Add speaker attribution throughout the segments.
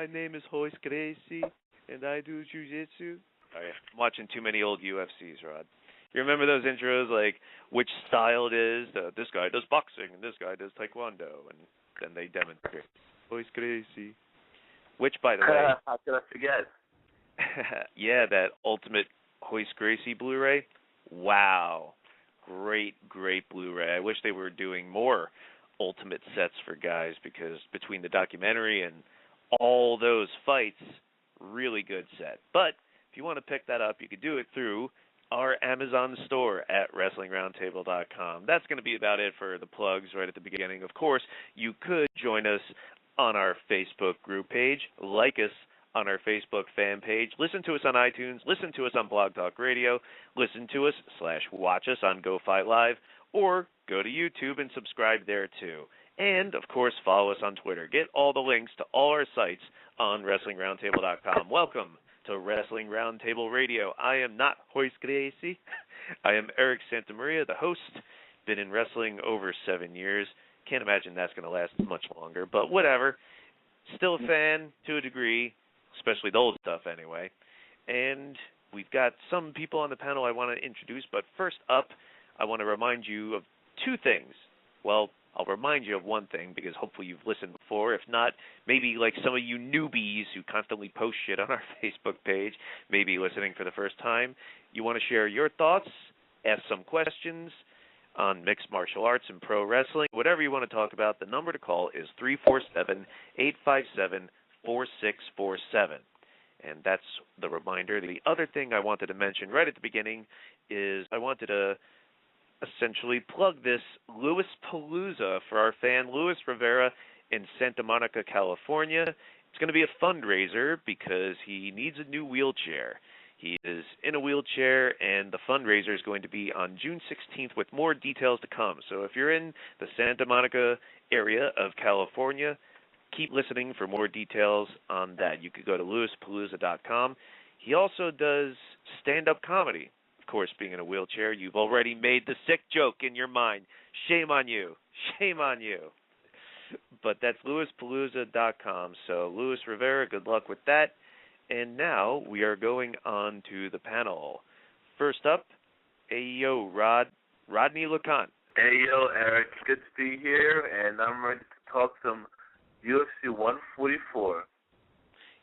Speaker 1: my name is Royce Gracie, and I do jiu-jitsu. I'm watching too many old UFCs, Rod. You remember those intros, like which style it is? This guy does boxing, and this guy does taekwondo, and then they demonstrate. Royce Gracie. Which, by the way...
Speaker 2: How could I forget?
Speaker 1: Yeah, that Ultimate Royce Gracie Blu-ray. Wow. Great Blu-ray. I wish they were doing more Ultimate sets for guys, because between the documentary and all those fights, really good set. But if you want to pick that up, you could do it through our Amazon store at WrestlingRoundtable.com. That's going to be about it for the plugs right at the beginning. Of course, you could join us on our Facebook group page, like us on our Facebook fan page, listen to us on iTunes, listen to us on Blog Talk Radio, listen to us / watch us on Go Fight Live, or go to YouTube and subscribe there too. And, of course, follow us on Twitter. Get all the links to all our sites on WrestlingRoundtable.com. Welcome to Wrestling Roundtable Radio. I am not Royce Gracie. I am Eric Santamaria, the host. Been in wrestling over 7 years. Can't imagine that's going to last much longer, but whatever. Still a fan to a degree, especially the old stuff anyway. And we've got some people on the panel I want to introduce, but first up, I want to remind you of two things. Well, I'll remind you of one thing because hopefully you've listened before. If not, maybe like some of you newbies who constantly post shit on our Facebook page, maybe listening for the first time, you want to share your thoughts, ask some questions on mixed martial arts and pro wrestling, whatever you want to talk about. The number to call is 347-857-4647. And that's the reminder. The other thing I wanted to mention right at the beginning is I wanted to essentially plug this Louis Palooza for our fan Luis Rivera in Santa Monica, California. It's going to be a fundraiser because he needs a new wheelchair. He is in a wheelchair, and the fundraiser is going to be on June 16th with more details to come. So if you're in the Santa Monica area of California, keep listening for more details on that. You could go to louispalooza.com. He also does stand-up comedy. Of course, being in a wheelchair, you've already made the sick joke in your mind. Shame on you. Shame on you. But that's louispalooza.com. So, Luis Rivera, good luck with that. And now we are going on to the panel. First up, Ayo Rodney LeConte.
Speaker 2: Hey, yo, Eric. Good to be here, and I'm ready to talk some UFC 144.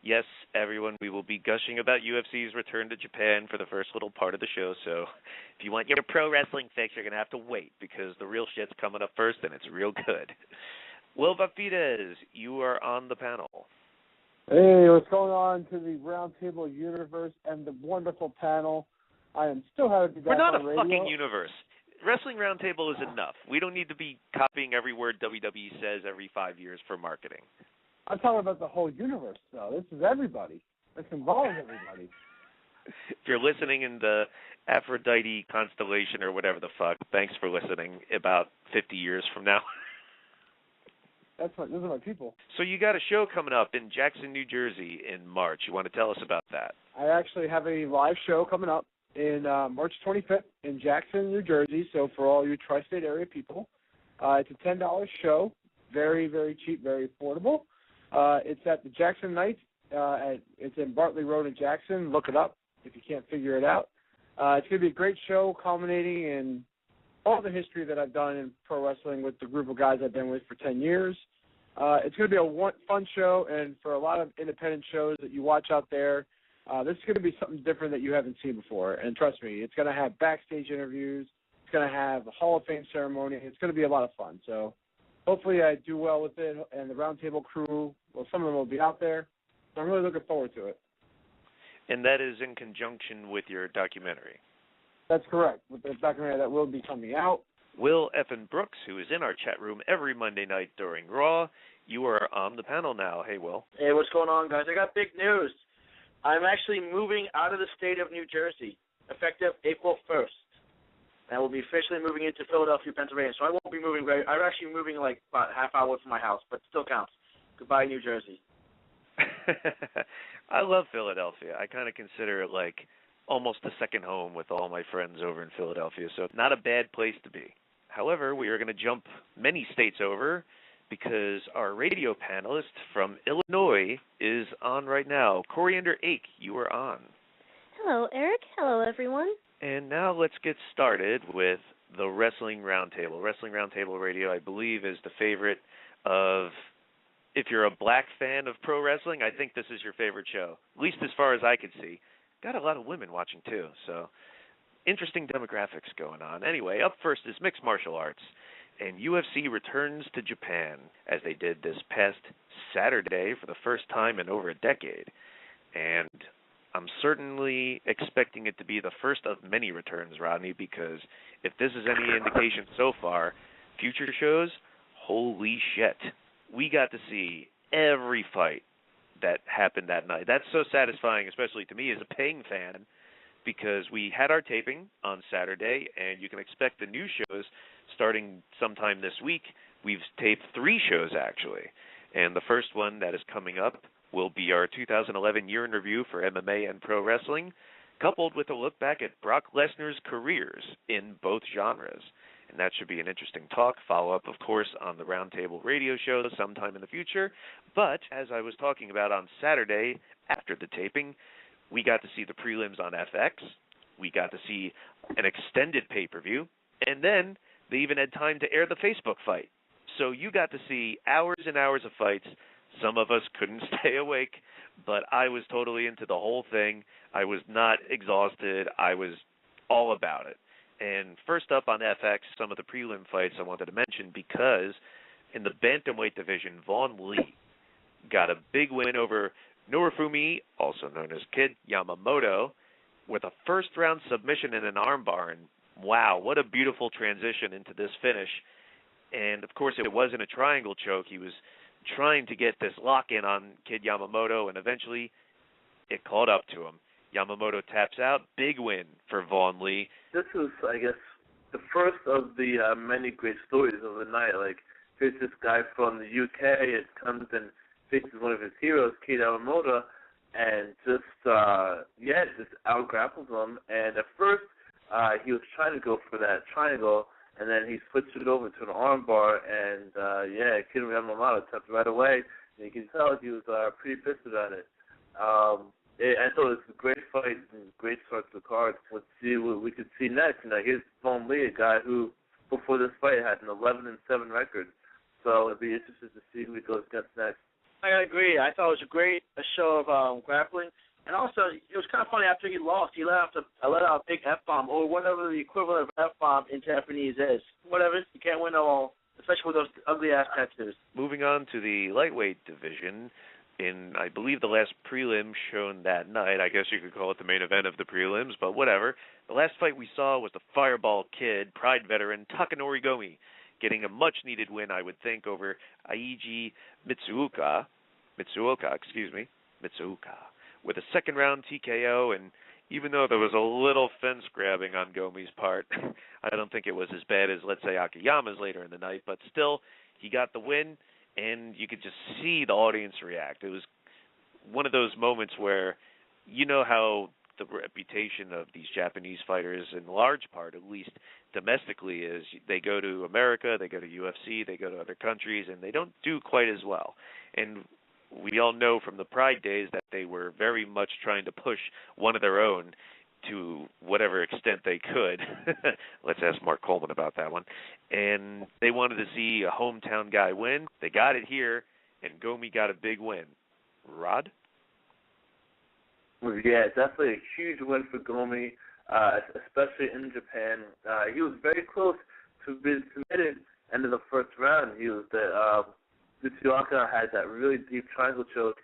Speaker 1: Yes, everyone, we will be gushing about UFC's return to Japan for the first little part of the show, so if you want your pro wrestling fix, you're going to have to wait, because the real shit's coming up first, and it's real good. Will Vafides, you are on the panel.
Speaker 3: Hey, what's going on to the Roundtable universe and the wonderful panel? I am still happy to be back on radio.
Speaker 1: We're not a fucking universe. Wrestling Roundtable is enough. We don't need to be copying every word WWE says every 5 years for marketing.
Speaker 3: I'm talking about the whole universe, though. This is everybody. This involves everybody.
Speaker 1: If you're listening in the Aphrodite constellation or whatever the fuck, thanks for listening about 50 years from now.
Speaker 3: Those are my people.
Speaker 1: So you got a show coming up in Jackson, New Jersey in March. You want to tell us about that?
Speaker 3: I actually have a live show coming up in March 25th in Jackson, New Jersey. So for all you tri-state area people, it's a $10 show. Very, very cheap, very affordable. It's at the Jackson Nights. It's in Bartley Road in Jackson. Look it up if you can't figure it out. It's going to be a great show culminating in all the history that I've done in pro wrestling with the group of guys I've been with for 10 years. It's going to be a fun show, and for a lot of independent shows that you watch out there, this is going to be something different that you haven't seen before. And trust me, it's going to have backstage interviews. It's going to have a Hall of Fame ceremony. It's going to be a lot of fun. So hopefully I do well with it, and the Roundtable crew, well, some of them will be out there. So I'm really looking forward to it.
Speaker 1: And that is in conjunction with your documentary.
Speaker 3: That's correct, with the documentary that will be coming out.
Speaker 1: Will Effin Brooks, who is in our chat room every Monday night during Raw, you are on the panel now. Hey, Will.
Speaker 4: Hey, what's going on, guys? I got big news. I'm actually moving out of the state of New Jersey, effective April 1st. I will be officially moving into Philadelphia, Pennsylvania. So I won't be moving I'm actually moving like about a half hour from my house, but it still counts. Goodbye, New Jersey.
Speaker 1: I love Philadelphia. I kind of consider it like almost a second home with all my friends over in Philadelphia, so not a bad place to be. However, we are going to jump many states over because our radio panelist from Illinois is on right now. Coriander Ake, you are on.
Speaker 5: Hello, Eric. Hello, everyone.
Speaker 1: And now let's get started with the Wrestling Roundtable. Wrestling Roundtable Radio, I believe, is the favorite of, if you're a black fan of pro wrestling, I think this is your favorite show, at least as far as I can see. Got a lot of women watching, too, so interesting demographics going on. Anyway, up first is mixed martial arts, and UFC returns to Japan, as they did this past Saturday for the first time in over a decade. And I'm certainly expecting it to be the first of many returns, Rodney, because if this is any indication so far, future shows, holy shit. We got to see every fight that happened that night. That's so satisfying, especially to me as a paying fan, because we had our taping on Saturday, and you can expect the new shows starting sometime this week. We've taped 3 shows, actually. And the first one that is coming up will be our 2011 year in review for MMA and pro wrestling, coupled with a look back at Brock Lesnar's careers in both genres. And that should be an interesting talk. Follow up, of course, on the Roundtable radio show sometime in the future. But as I was talking about on Saturday after the taping, we got to see the prelims on FX. We got to see an extended pay-per-view. And then they even had time to air the Facebook fight. So you got to see hours and hours of fights. Some of us couldn't stay awake, but I was totally into the whole thing. I was not exhausted. I was all about it. And first up on FX, some of the prelim fights I wanted to mention, because in the bantamweight division, Vaughn Lee got a big win over Norifumi, also known as Kid Yamamoto, with a first-round submission and an armbar. And wow, what a beautiful transition into this finish. And, of course, it wasn't a triangle choke. He was trying to get this lock-in on Kid Yamamoto, and eventually it caught up to him. Yamamoto taps out. Big win for Vaughn Lee.
Speaker 2: This was, I guess, the first of the many great stories of the night. Like, here's this guy from the UK. It comes and faces one of his heroes, Kid Yamamoto, and just out-grapples him. And at first, he was trying to go for that triangle, and then he switched it over to an armbar, and Kid Yamamoto tapped right away. And you can tell he was pretty pissed about it. I thought it was a great fight and great start to the card. Let's see what we could see next. Here's Vaughn Lee, a guy who, before this fight, had an 11-7 record. So it'd be interesting to see who he goes against next.
Speaker 4: I agree. I thought it was a show of grappling. And also, it was kind of funny, after he lost, he let out a big F-bomb, or whatever the equivalent of F-bomb in Japanese is. Whatever, you can't win all, especially with those ugly-ass tattoos.
Speaker 1: Moving on to the lightweight division, in, I believe, the last prelim shown that night. I guess you could call it the main event of the prelims, but whatever. The last fight we saw was the Fireball Kid, Pride veteran Takanori Gomi, getting a much-needed win, I would think, over Aiji Mitsuoka, with a second-round TKO. And even though there was a little fence-grabbing on Gomi's part, I don't think it was as bad as, let's say, Akiyama's later in the night, but still, he got the win, and you could just see the audience react. It was one of those moments where, you know how the reputation of these Japanese fighters, in large part, at least domestically, is they go to America, they go to UFC, they go to other countries, and they don't do quite as well. And we all know from the Pride days that they were very much trying to push one of their own to whatever extent they could. Let's ask Mark Coleman about that one. And they wanted to see a hometown guy win. They got it here, and Gomi got a big win. Rod?
Speaker 2: Yeah, definitely a huge win for Gomi, especially in Japan. He was very close to being submitted end of the first round. He was Mitsuoka had that really deep triangle choke,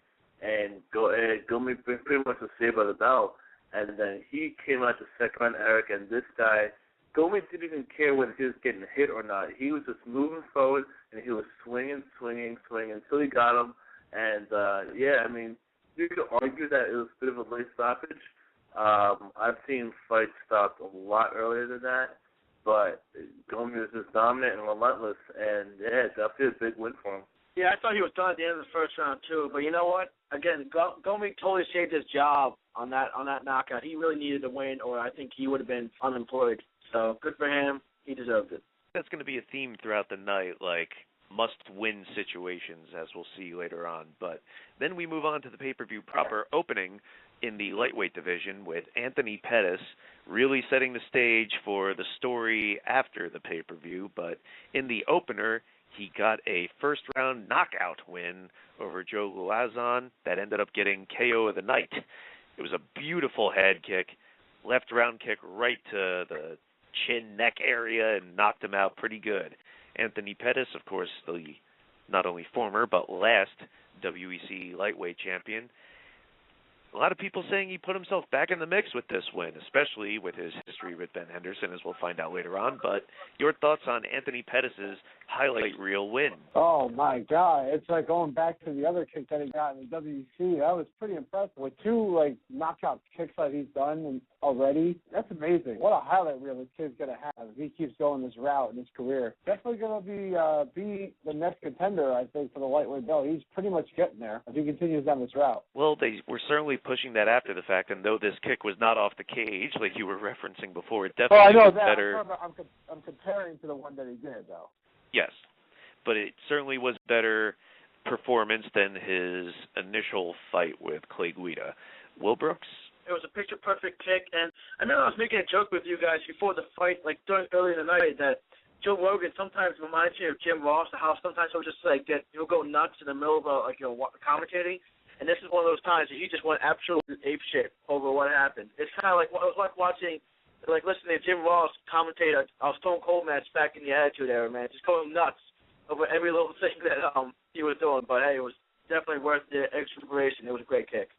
Speaker 2: and Gomi pretty much was saved by the bell. And then he came out the second round, Eric, and this guy, Gomi didn't even care whether he was getting hit or not. He was just moving forward, and he was swinging until he got him. And, you could argue that it was a bit of a late stoppage. I've seen fights stopped a lot earlier than that, but Gomi was just dominant and relentless, and, definitely a big win for him.
Speaker 4: Yeah, I thought he was done at the end of the first round, too. But you know what? Again, Gomi totally saved his job on that knockout. He really needed to win, or I think he would have been unemployed. So good for him. He deserved it.
Speaker 1: That's going to be a theme throughout the night. Like, must-win situations, as we'll see later on. But then we move on to the pay-per-view proper opening in the lightweight division with Anthony Pettis really setting the stage for the story after the pay-per-view. But in the opener, he got a first-round knockout win over Joe Lauzon that ended up getting KO of the night. It was a beautiful head kick, left round kick right to the chin, neck area, and knocked him out pretty good. Anthony Pettis, of course, the not only former but last WEC lightweight champion. A lot of people saying he put himself back in the mix with this win, especially with his history with Ben Henderson, as we'll find out later on. But your thoughts on Anthony Pettis' highlight reel win?
Speaker 3: Oh, my God. It's like going back to the other kick that he got in the WC. That was pretty impressive. With two, knockout kicks that he's done already, that's amazing. What a highlight reel this kid's going to have if he keeps going this route in his career. Definitely going to be the next contender, I think, for the lightweight belt. He's pretty much getting there if he continues down this route.
Speaker 1: Well, they were certainly pushing that after the fact, and though this kick was not off the cage, like you were referencing before, it definitely was better.
Speaker 3: I'm comparing to the one that he did, though.
Speaker 1: Yes, but it certainly was better performance than his initial fight with Clay Guida. Will Brooks?
Speaker 4: It was a picture-perfect kick, and I remember I was making a joke with you guys before the fight, early in the night, that Joe Rogan sometimes reminds me of Jim Ross, how sometimes he'll just he'll go nuts in the middle of commentating. And this is one of those times that he just went absolutely apeshit over what happened. It's kind of like, it was like watching, listening to Jim Ross commentate a Stone Cold match back in the Attitude Era, man. Just going nuts over every little thing that he was doing. But, hey, it was definitely worth the extra preparation. It was a great kick.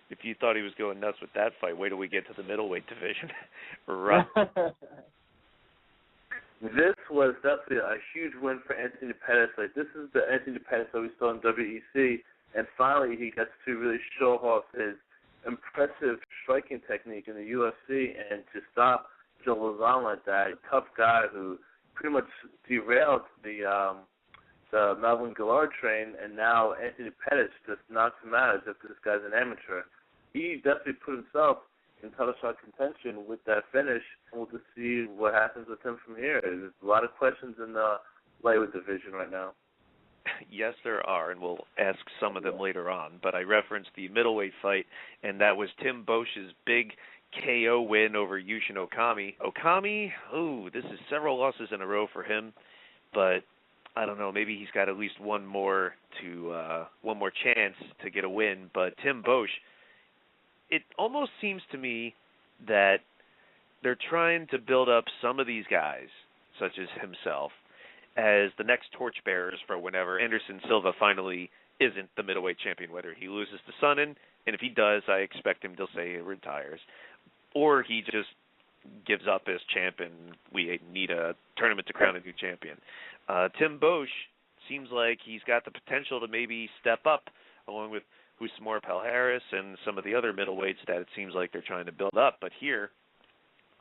Speaker 1: If you thought he was going nuts with that fight, wait till we get to the middleweight division. Right.
Speaker 2: This was definitely a huge win for Anthony Pettis. This is the Anthony Pettis that we saw in WEC. And finally, he gets to really show off his impressive striking technique in the UFC and to stop Joe Lauzon like that, a tough guy who pretty much derailed the Melvin Gillard train, and now Anthony Pettis just knocks him out as if this guy's an amateur. He definitely put himself in title shot contention with that finish, and we'll just see what happens with him from here. There's a lot of questions in the lightweight division right now.
Speaker 1: Yes, there are, and we'll ask some of them later on. But I referenced the middleweight fight, and that was Tim Bosch's big KO win over Yushin Okami. Okami, this is several losses in a row for him, but I don't know, maybe he's got at least one more chance to get a win. But Tim Bosch, it almost seems to me that they're trying to build up some of these guys, such as himself, as the next torchbearers for whenever Anderson Silva finally isn't the middleweight champion, whether he loses to Sonnen, and if he does, I expect him to say he retires, or he just gives up as champ and we need a tournament to crown a new champion. Tim Bosch seems like he's got the potential to maybe step up, along with Husmar Palhares and some of the other middleweights that it seems like they're trying to build up. But here,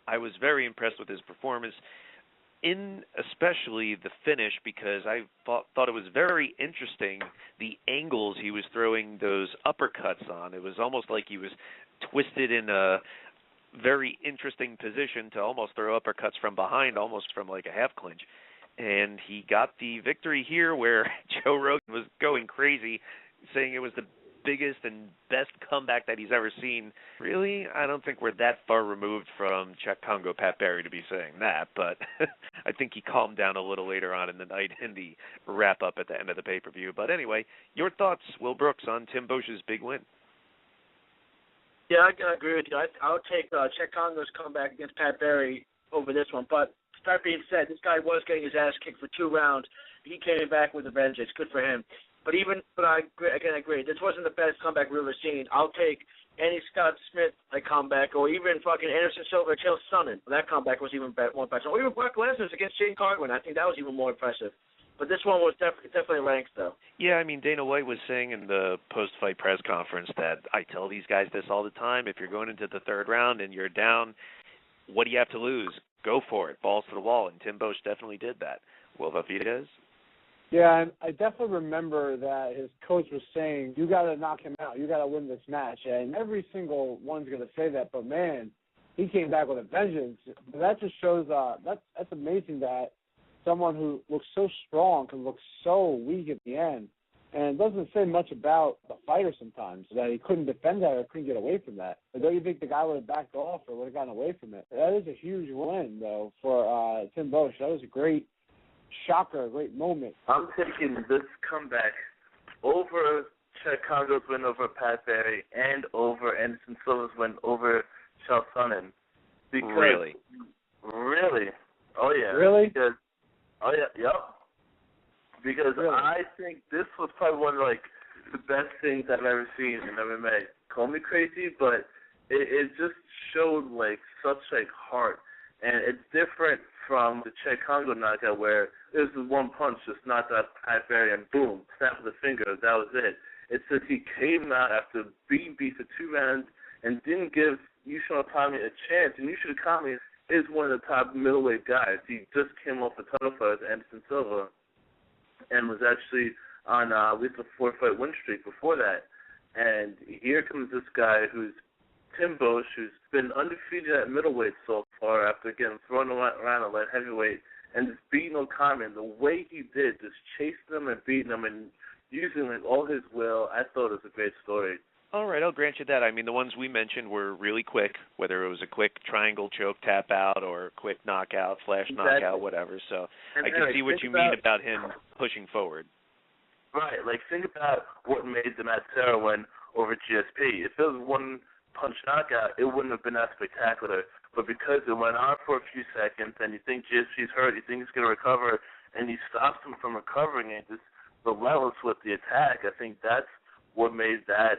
Speaker 1: I was very impressed with his performance, in especially the finish, because I thought it was very interesting the angles he was throwing those uppercuts on. It was almost like he was twisted in a very interesting position to almost throw uppercuts from behind, almost from like a half clinch. And he got the victory here where Joe Rogan was going crazy, saying it was the biggest and best comeback that he's ever seen. Really, I don't think we're that far removed from Czech Congo Pat Barry to be saying that, but I think he calmed down a little later on in the night in the wrap-up at the end of the pay-per-view. But anyway, your thoughts, Will Brooks, on Tim Bosch's big win?
Speaker 4: Yeah, I agree with you. I'll take Czech Congo's comeback against Pat Barry over this one. But that being said, this guy was getting his ass kicked for 2 rounds. He came back with a vengeance. Good for him. But I agree. This wasn't the best comeback we've ever seen. I'll take any Scott Smith comeback, or even fucking Anderson Silva, Chael Sonnen. That comeback was even more impressive. Or even Brock Lesnar's against Shane Carwin. I think that was even more impressive. But this one was definitely ranked, though.
Speaker 1: Yeah, I mean, Dana White was saying in the post-fight press conference that I tell these guys this all the time. If you're going into the 3rd round and you're down, what do you have to lose? Go for it. Balls to the wall. And Tim Bosch definitely did that. Will Vafidez?
Speaker 3: Yeah, I definitely remember that his coach was saying, you got to knock him out. You got to win this match. And every single one's going to say that. But, man, he came back with a vengeance. That just shows that's amazing that someone who looks so strong can look so weak at the end. And it doesn't say much about the fighter sometimes, that he couldn't defend that or couldn't get away from that. But don't you think the guy would have backed off or would have gotten away from it? That is a huge win, though, for Tim Boesch. That was a great shocker, a great moment.
Speaker 2: I'm taking this comeback over Chet Congo's win over Pat Barry and over Anderson Silva's win over Chael Sonnen.
Speaker 1: Really?
Speaker 2: Really? Oh, yeah.
Speaker 3: Really?
Speaker 2: Because, oh, yeah, yep. Because
Speaker 3: really?
Speaker 2: I think this was probably one of, like, the best things I've ever seen in MMA. Call me crazy, but it just showed, like, such, like, heart. And it's different from the Chet Congo knockout where it was one punch, just knocked out Pat Barry and boom, snap of the finger, that was it. It says he came out after being beat for 2 rounds and didn't give Yushin Okami a chance. And Yushin Okami is one of the top middleweight guys. He just came off a title fight with Anderson Silva and was actually on at least a 4-fight win streak before that. And here comes this guy who's Tim Boesch, who's been undefeated at middleweight so far after getting thrown around at light heavyweight, and just beating Okami. And the way he did, just chasing him and beating him and using like all his will, I thought it was a great story.
Speaker 1: All right, I'll grant you that. I mean, the ones we mentioned were really quick, whether it was a quick triangle choke tap out or quick knockout, flash knockout, whatever. So
Speaker 2: and
Speaker 1: I can see what you mean about him pushing forward.
Speaker 2: Right, like think about what made the Matt Serra win over GSP. If it was one punch knockout, it wouldn't have been that spectacular. But because it went on for a few seconds and you think GSP's hurt, you think he's going to recover, and he stops him from recovering and just relentless with the attack, I think that's what made that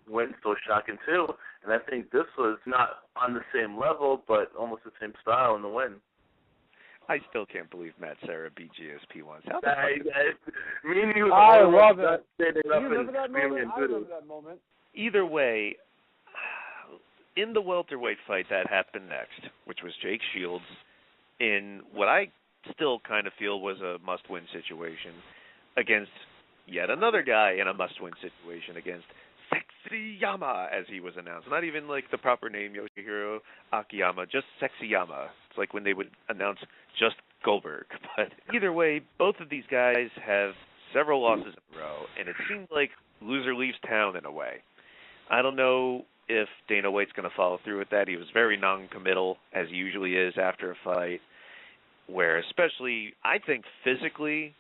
Speaker 2: win so shocking too. And I think this was not on the same level, but almost the same style in the win.
Speaker 1: I still can't believe Matt Serra beat GSP once. How
Speaker 3: I love it. You remember that moment? I remember that moment.
Speaker 1: Either way, in the welterweight fight that happened next, which was Jake Shields, in what I still kind of feel was a must-win situation against yet another guy in a must-win situation against Sexyama, as he was announced. Not even like the proper name, Yoshihiro Akiyama, just Sexyama. It's like when they would announce just Goldberg. But either way, both of these guys have several losses in a row, and it seems like loser leaves town in a way. I don't know if Dana White's going to follow through with that. He was very non-committal, as he usually is after a fight, where especially, I think physically,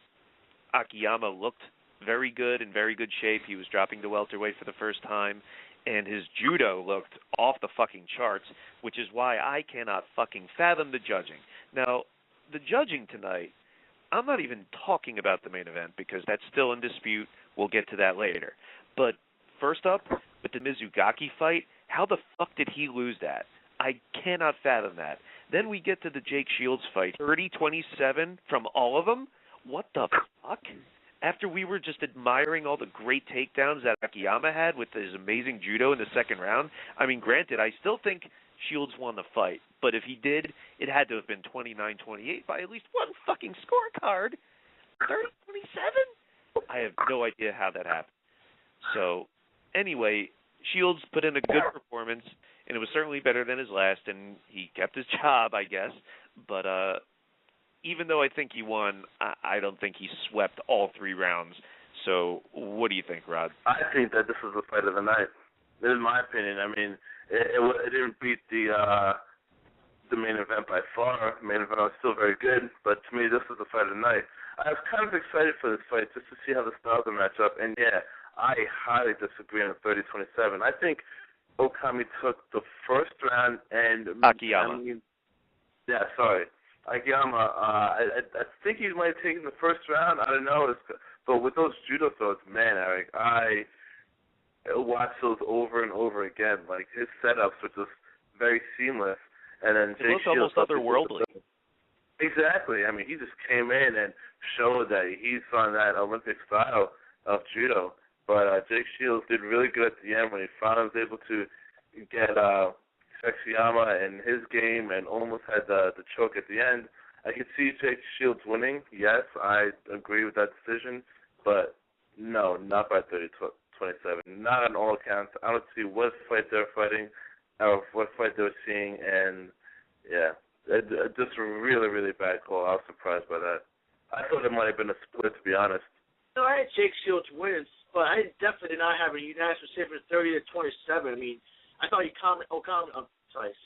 Speaker 1: Akiyama looked very good, in very good shape. He was dropping to welterweight for the first time, and his judo looked off the fucking charts, which is why I cannot fucking fathom the judging. Now, the judging tonight, I'm not even talking about the main event because that's still in dispute. We'll get to that later. But first up, with the Mizugaki fight, how the fuck did he lose that? I cannot fathom that. Then we get to the Jake Shields fight, 30-27 from all of them? What the fuck? After we were just admiring all the great takedowns that Akiyama had with his amazing judo in the second round, I mean, granted, I still think Shields won the fight, but if he did, it had to have been 29-28 by at least one fucking scorecard. 30-27? I have no idea how that happened. So, anyway, Shields put in a good performance, and it was certainly better than his last, and he kept his job, I guess, but even though I think he won, I don't think he swept all 3 rounds. So what do you think, Rod?
Speaker 2: I think that this was the fight of the night. This is my opinion. I mean, it didn't beat the main event by far. The main event was still very good, but to me, this was the fight of the night. I was kind of excited for this fight just to see how the styles would match up, and yeah, I highly disagree on 30-27. I think Okami took the first round and
Speaker 1: Akiyama.
Speaker 2: Akiyama, I think he might have taken the first round. I don't know. But with those judo throws, man, Eric, I watched those over and over again. Like, his setups were just very seamless. And then Jake Shields,
Speaker 1: almost otherworldly.
Speaker 2: Exactly. I mean, he just came in and showed that he's on that Olympic style of judo. But Jake Shields did really good at the end when he finally was able to get Sexyama in his game and almost had the choke at the end. I could see Jake Shields winning. Yes, I agree with that decision, but no, not by 30-27. Not on all accounts. I don't see what fight they're fighting or what fight they're seeing, and yeah, Just a really, really bad call. I was surprised by that. I thought it might have been a split, to be honest.
Speaker 4: No, I had Jake Shields wins, but I definitely did not have a unanimous decision 30-27. I mean, I thought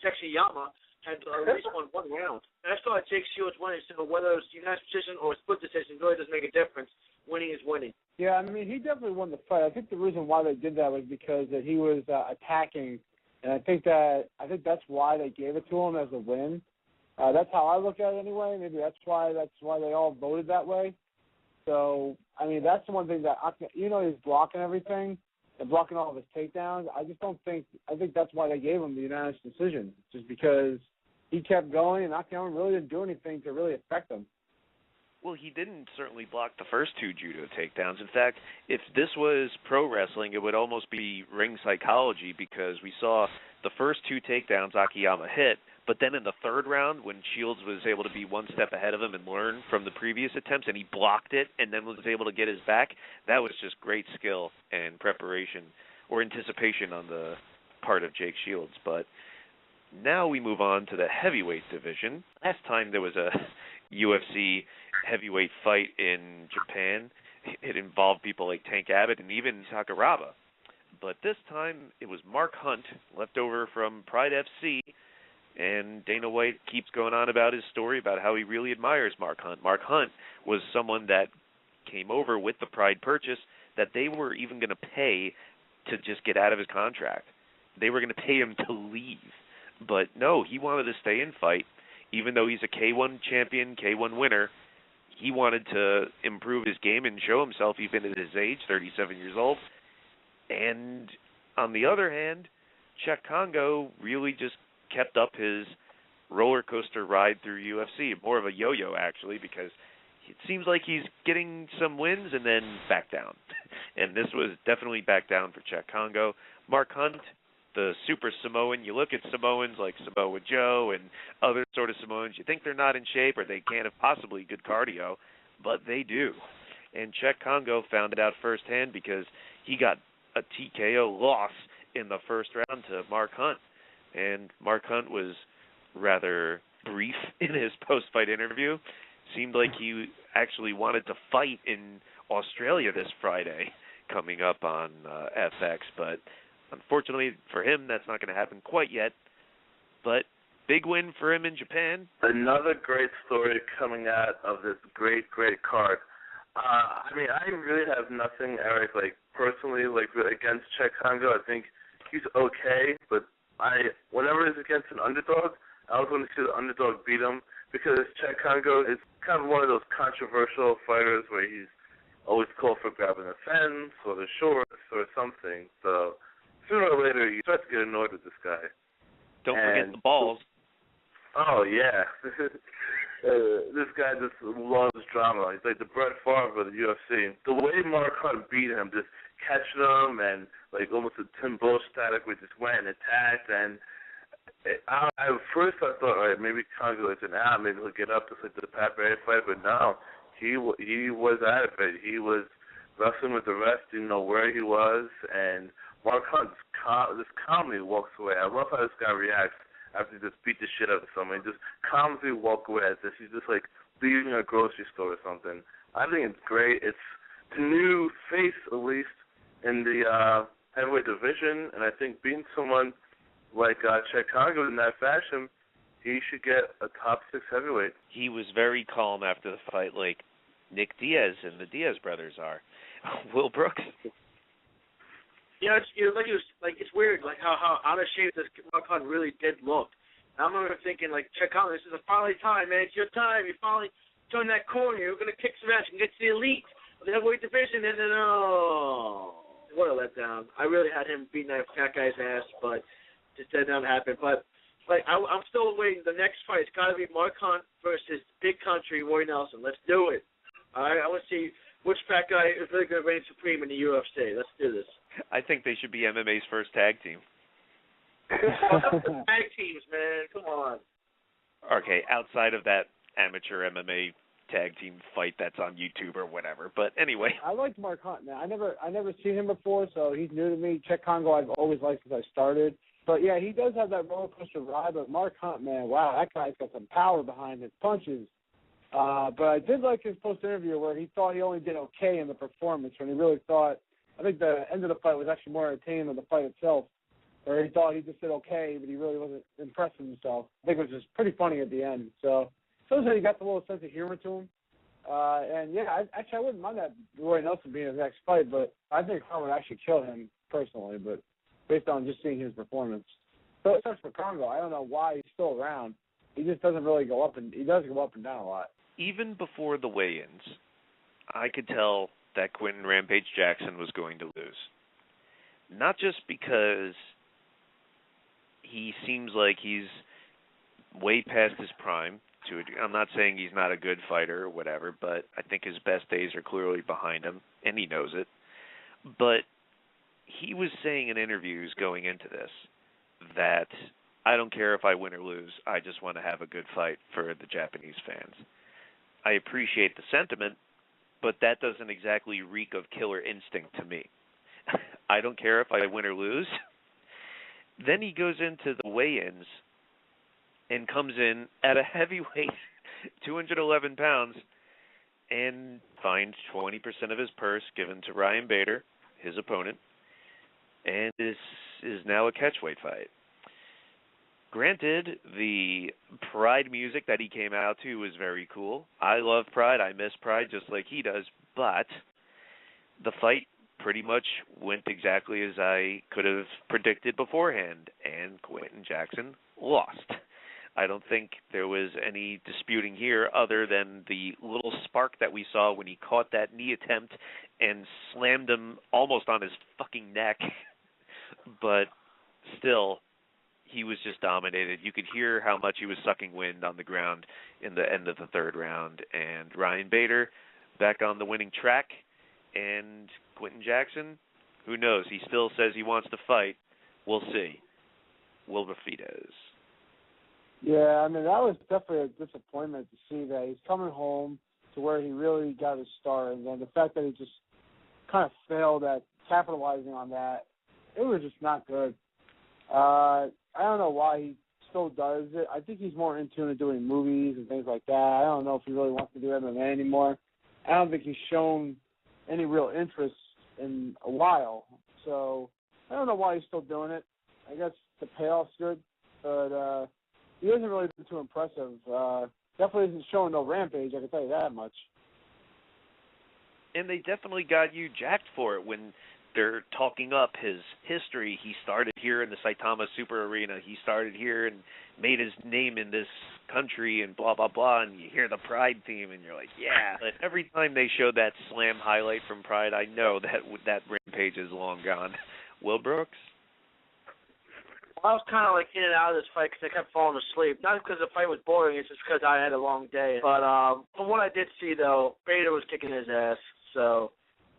Speaker 4: Sexyama had at least won one round. And I thought Jake Shields winning, so whether it's unanimous decision or a split decision really doesn't make a difference. Winning is winning.
Speaker 3: Yeah, I mean, he definitely won the fight. I think the reason why they did that was because that he was attacking, and I think that's why they gave it to him as a win. That's how I look at it anyway. Maybe that's why they all voted that way. So, I mean, that's the one thing that, he's blocking everything and blocking all of his takedowns. I think that's why they gave him the unanimous decision, just because he kept going and Akiyama really didn't do anything to really affect him.
Speaker 1: Well, he didn't certainly block the first two judo takedowns. In fact, if this was pro wrestling, it would almost be ring psychology, because we saw the first two takedowns Akiyama hit, but then in the third round, when Shields was able to be one step ahead of him and learn from the previous attempts, and he blocked it and then was able to get his back, that was just great skill and preparation or anticipation on the part of Jake Shields. But now we move on to the heavyweight division. Last time there was a UFC heavyweight fight in Japan, it involved people like Tank Abbott and even Sakuraba. But this time it was Mark Hunt, left over from Pride FC, and Dana White keeps going on about his story about how he really admires Mark Hunt. Mark Hunt was someone that came over with the Pride purchase that they were even going to pay to just get out of his contract. They were going to pay him to leave. But no, he wanted to stay and fight. Even though he's a K1 champion, K1 winner, he wanted to improve his game and show himself even at his age, 37 years old. And on the other hand, Czech Congo really just kept up his roller coaster ride through UFC, more of a yo-yo actually, because it seems like he's getting some wins and then back down. And this was definitely back down for Czech Congo. Mark Hunt, the super Samoan, you look at Samoans like Samoa Joe and other sort of Samoans, you think they're not in shape or they can't have possibly good cardio, but they do. And Czech Congo found it out firsthand because he got a TKO loss in the first round to Mark Hunt. And Mark Hunt was rather brief in his post-fight interview. Seemed like he actually wanted to fight in Australia this Friday coming up on FX, but unfortunately for him, that's not going to happen quite yet. But big win for him in Japan.
Speaker 2: Another great story coming out of this great, great card. I mean, I really have nothing, Eric, personally, against Czech Congo. I think he's okay, but whenever it's against an underdog, I was going to see the underdog beat him, because Czech Congo is kind of one of those controversial fighters where he's always called for grabbing the fence or the shorts or something. So sooner or later, you start to get annoyed with this guy.
Speaker 1: Don't forget the balls.
Speaker 2: Oh, yeah. This guy just loves drama. He's like the Brett Favre of the UFC. The way Mark Hunt beat him, just catching him and almost a Tim Bull static, we just went and attacked. And at first I thought, all right, maybe Congo is out, maybe he'll get up just like the Pat Barry fight. But no, he was out of it. He was wrestling with the rest, didn't know where he was. And Mark Hunt just calmly walks away. I love how this guy reacts after he just beat the shit out of someone. He just calmly walk away as if he's just leaving a grocery store or something. I think it's great. It's the new face, at least, in the heavyweight division, and I think being someone like Czech Congo in that fashion, he should get a top 6 heavyweight.
Speaker 1: He was very calm after the fight, like Nick Diaz and the Diaz brothers are. Will Brooks.
Speaker 4: Yeah, it's weird, how out of shape this Mark Hunt really did look. I remember thinking, Czech Congo, this is finally time, man. It's your time. You finally turn that corner. You're going to kick some ass and get to the elite of the heavyweight division. And then, what a letdown. I really had him beating that guy's ass, but just did not happen. But I'm still waiting. The next fight, it's got to be Mark Hunt versus Big Country Roy Nelson. Let's do it. All right, I want to see which fat guy is really going to reign supreme in the UFC. Let's do this.
Speaker 1: I think they should be MMA's first tag team.
Speaker 4: Tag teams, man. Come on.
Speaker 1: Okay, outside of that amateur MMA tag team fight that's on YouTube or whatever. But anyway.
Speaker 3: I liked Mark Hunt, man. I never seen him before, so he's new to me. Czech Congo I've always liked since I started. But, yeah, he does have that roller coaster ride. But Mark Hunt, man, wow, that guy's got some power behind his punches. But I did like his post-interview where he thought he only did okay in the performance when he really thought, I think the end of the fight was actually more entertaining than the fight itself, where he thought he just did okay, but he really wasn't impressed with himself. I think it was just pretty funny at the end. So shows that he got the little sense of humor to him. And, yeah, I wouldn't mind that Roy Nelson being his next fight, but I think Khan would actually kill him personally, but based on just seeing his performance. So it sucks for Congo. I don't know why he's still around. He just doesn't really go up, and he does go up and down a lot.
Speaker 1: Even before the weigh-ins, I could tell that Quentin Rampage Jackson was going to lose. Not just because he seems like he's way past his prime. I'm not saying he's not a good fighter or whatever, but I think his best days are clearly behind him, and he knows it. But he was saying in interviews going into this that I don't care if I win or lose, I just want to have a good fight for the Japanese fans. I appreciate the sentiment, but that doesn't exactly reek of killer instinct to me. I don't care if I win or lose. Then he goes into the weigh-ins and comes in at a heavyweight, 211 pounds, and finds 20% of his purse given to Ryan Bader, his opponent, and this is now a catchweight fight. Granted, the Pride music that he came out to was very cool. I love Pride. I miss Pride just like he does. But the fight pretty much went exactly as I could have predicted beforehand, and Quentin Jackson lost. I don't think there was any disputing here other than the little spark that we saw when he caught that knee attempt and slammed him almost on his fucking neck. But still, he was just dominated. You could hear how much he was sucking wind on the ground in the end of the third round. And Ryan Bader back on the winning track. And Quentin Jackson, who knows? He still says he wants to fight. We'll see. Wilbur Fidesz.
Speaker 3: Yeah, I mean, that was definitely a disappointment to see that he's coming home to where he really got his start. And then the fact that he just kind of failed at capitalizing on that, it was just not good. I don't know why he still does it. I think he's more in tune to doing movies and things like that. I don't know if he really wants to do MMA anymore. I don't think he's shown any real interest in a while. So I don't know why he's still doing it. I guess the payoff's good, but he hasn't really been too impressive. Definitely isn't showing no Rampage, I can tell you that much.
Speaker 1: And they definitely got you jacked for it when they're talking up his history. He started here in the Saitama Super Arena. He started here and made his name in this country and blah, blah, blah. And you hear the Pride theme and you're like, yeah. But every time they show that slam highlight from Pride, I know that Rampage is long gone. Will Brooks?
Speaker 4: I was kind of like in and out of this fight because I kept falling asleep. Not because the fight was boring, it's just because I had a long day. But from what I did see, though, Bader was kicking his ass. So,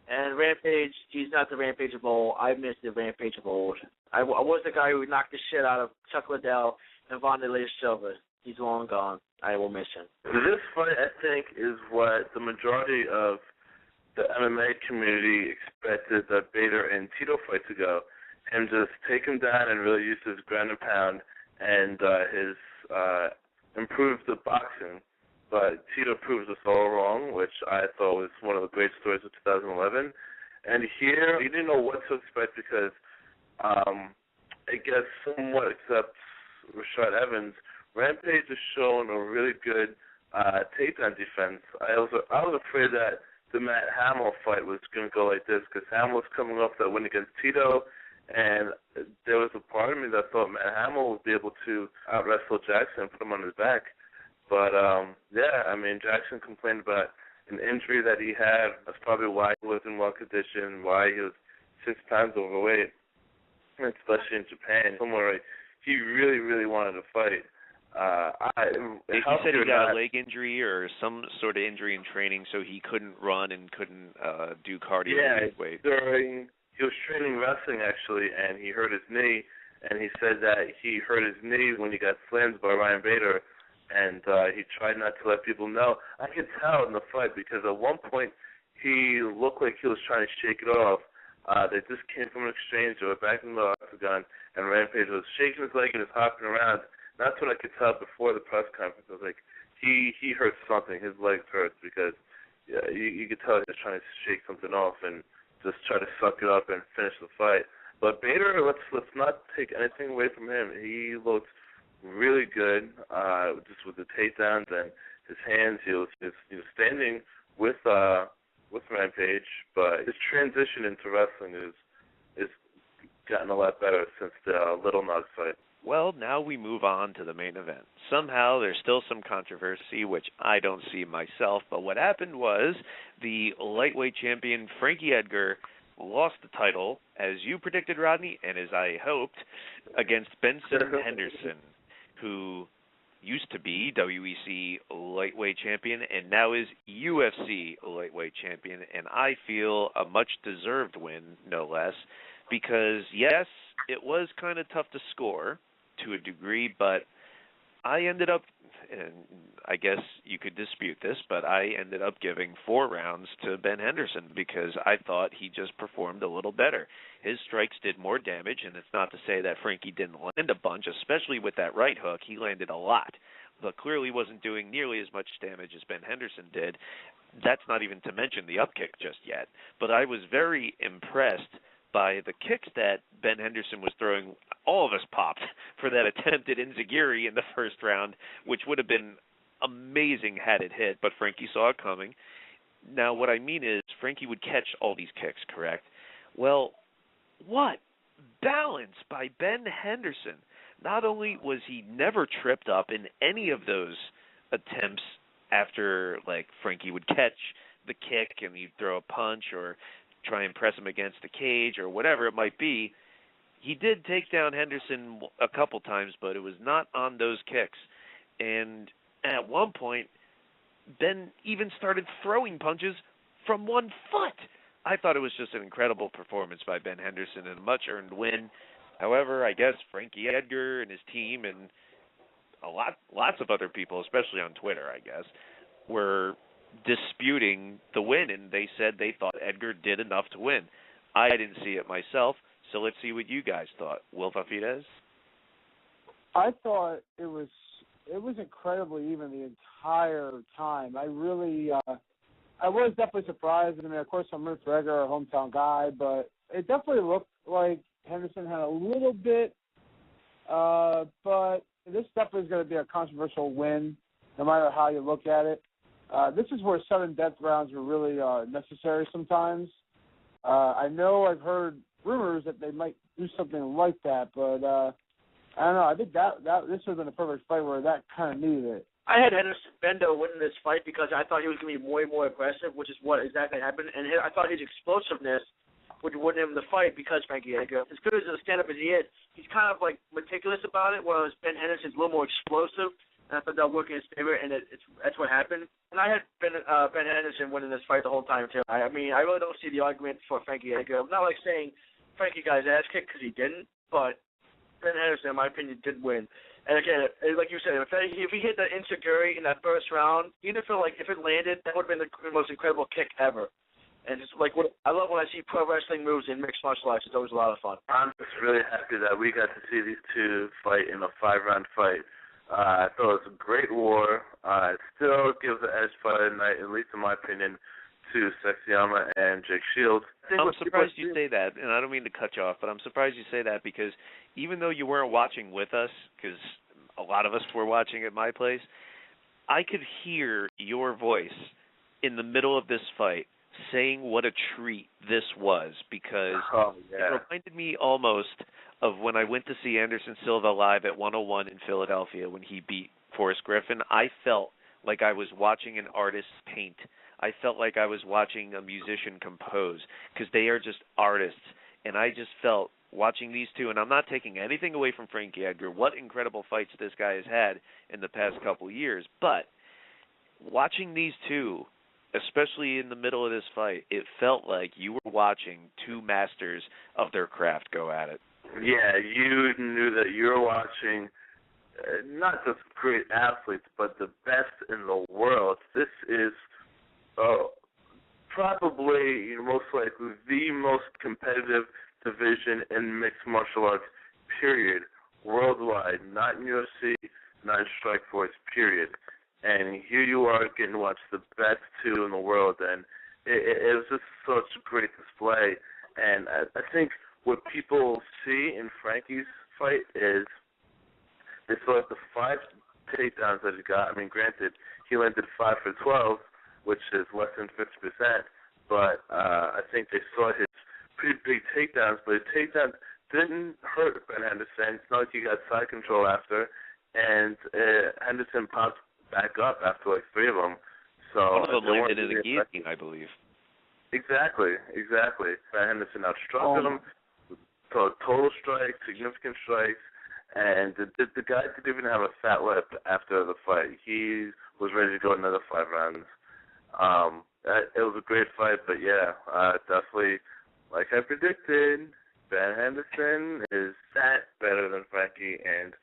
Speaker 4: and Rampage, he's not the Rampage of old. I miss the Rampage of old. I was the guy who knocked the shit out of Chuck Liddell and Wanderlei Silva. He's long gone. I will miss him.
Speaker 2: This fight, I think, is what the majority of the MMA community expected the Bader and Tito fight to go. Him just take him down and really use his ground and pound and his improve the boxing. But Tito proves us all wrong, which I thought was one of the great stories of 2011. And here, you didn't know what to expect because I guess somewhat except Rashad Evans, Rampage has shown a really good takedown defense. I was afraid that the Matt Hamill fight was going to go like this because Hamill was coming off that win against Tito, and there was a part of me that thought Matt Hamill would be able to out-wrestle Jackson and put him on his back. But, yeah, I mean, Jackson complained about an injury that he had. That's probably why he was in well condition, why he was 6 pounds overweight, especially in Japan, somewhere he really, really wanted to fight.
Speaker 1: He said he got a leg injury or some sort of injury in training, so he couldn't run and couldn't do cardio.
Speaker 2: Yeah, he was training wrestling, actually, and he hurt his knee, and he said that he hurt his knee when he got slammed by Ryan Bader, and he tried not to let people know. I could tell in the fight because at one point he looked like he was trying to shake it off. They just came from an exchange. They were back in the octagon, and Rampage was shaking his leg and was hopping around. That's what I could tell before the press conference. I was like, he hurt something. His legs hurt because you could tell he was trying to shake something off and just try to suck it up and finish the fight. But Bader, let's not take anything away from him. He looked really good, just with the takedowns and his hands. He was standing with Rampage, but his transition into wrestling is gotten a lot better since the Little Nog fight.
Speaker 1: Well, now we move on to the main event. Somehow there's still some controversy, which I don't see myself, but what happened was the lightweight champion Frankie Edgar lost the title, as you predicted, Rodney, and as I hoped, against Benson Henderson, who used to be WEC lightweight champion and now is UFC lightweight champion, and I feel a much-deserved win, no less, because, yes, it was kind of tough to score to a degree, but I ended up, and I guess you could dispute this, but I ended up giving 4 rounds to Ben Henderson because I thought he just performed a little better. His strikes did more damage, and it's not to say that Frankie didn't land a bunch, especially with that right hook. He landed a lot, but clearly wasn't doing nearly as much damage as Ben Henderson did. That's not even to mention the up kick just yet. But I was very impressed by the kicks that Ben Henderson was throwing. All of us popped for that attempt at Enziguri in the first round, which would have been amazing had it hit, but Frankie saw it coming. Now, what I mean is Frankie would catch all these kicks, correct? Well, what balance by Ben Henderson. Not only was he never tripped up in any of those attempts after, like, Frankie would catch the kick and he'd throw a punch or try and press him against the cage or whatever it might be. He did take down Henderson a couple times, but it was not on those kicks. And at one point, Ben even started throwing punches from 1 foot. I thought it was just an incredible performance by Ben Henderson and a much-earned win. However, I guess Frankie Edgar and his team and lots of other people, especially on Twitter, I guess, were disputing the win, and they said they thought Edgar did enough to win. I didn't see it myself, so let's see what you guys thought. Will Fafidez?
Speaker 3: I thought it was incredibly even the entire time. I was definitely surprised. I mean, of course, I'm rooting for Edgar, our hometown guy, but it definitely looked like Henderson had a little bit, but this definitely is going to be a controversial win, no matter how you look at it. This is where sudden death rounds are really necessary sometimes. I know I've heard rumors that they might do something like that, but I don't know. I think that this would have been a perfect fight where that kind of needed it.
Speaker 4: I had Henderson Bendo winning this fight because I thought he was going to be way more aggressive, which is what exactly happened. And I thought his explosiveness would win him the fight because Frankie Edgar, as good as a stand-up as he is, he's kind of like meticulous about it, whereas Ben Henderson's a little more explosive. And I thought that would work in his favor, and that's what happened. And I had Ben Henderson winning this fight the whole time, too. I mean, I really don't see the argument for Frankie Edgar. I'm not like saying Frankie got his ass kicked because he didn't, but Ben Henderson, in my opinion, did win. And again, like you said, if he hit that Enziguri in that first round, even if it landed, that would have been the most incredible kick ever. And it's like I love when I see pro wrestling moves in mixed martial arts. It's always a lot of fun.
Speaker 2: I'm just really happy that we got to see these two fight in a 5-round fight. I thought it was a great war. It still gives the edge fight night, at least in my opinion, to Sexyama and Jake Shields.
Speaker 1: I'm surprised you say that, and I don't mean to cut you off, but I'm surprised you say that because even though you weren't watching with us, because a lot of us were watching at my place, I could hear your voice in the middle of this fight saying what a treat this was because it reminded me almost of when I went to see Anderson Silva live at 101 in Philadelphia when he beat Forrest Griffin. I felt like I was watching an artist paint. I felt like I was watching a musician compose because they are just artists. And I just felt watching these two, and I'm not taking anything away from Frankie Edgar, what incredible fights this guy has had in the past couple years. But watching these two, especially in the middle of this fight, it felt like you were watching two masters of their craft go at it.
Speaker 2: Yeah, you knew that you were watching not just great athletes, but the best in the world. This is probably, most likely, the most competitive division in mixed martial arts, period, worldwide, not in UFC, not in Strikeforce, period. And here you are getting to watch the best two in the world, and it was just such a great display. And I think what people see in Frankie's fight is they saw the 5 takedowns that he got. I mean, granted, he landed 5 for 12, which is less than 50%, but I think they saw his pretty big takedowns, but his takedowns didn't hurt Ben Henderson. It's not like he got side control after, and Henderson popped back up after like 3 of them. So
Speaker 1: one of them landed in a guillotine, I believe.
Speaker 2: Exactly. Ben Henderson outstruck him, so total strikes, significant strikes, and the guy didn't even have a fat lip after the fight. He was ready to go another 5 rounds. It was a great fight, but yeah, definitely, like I predicted, Ben Henderson is that better than Frankie, and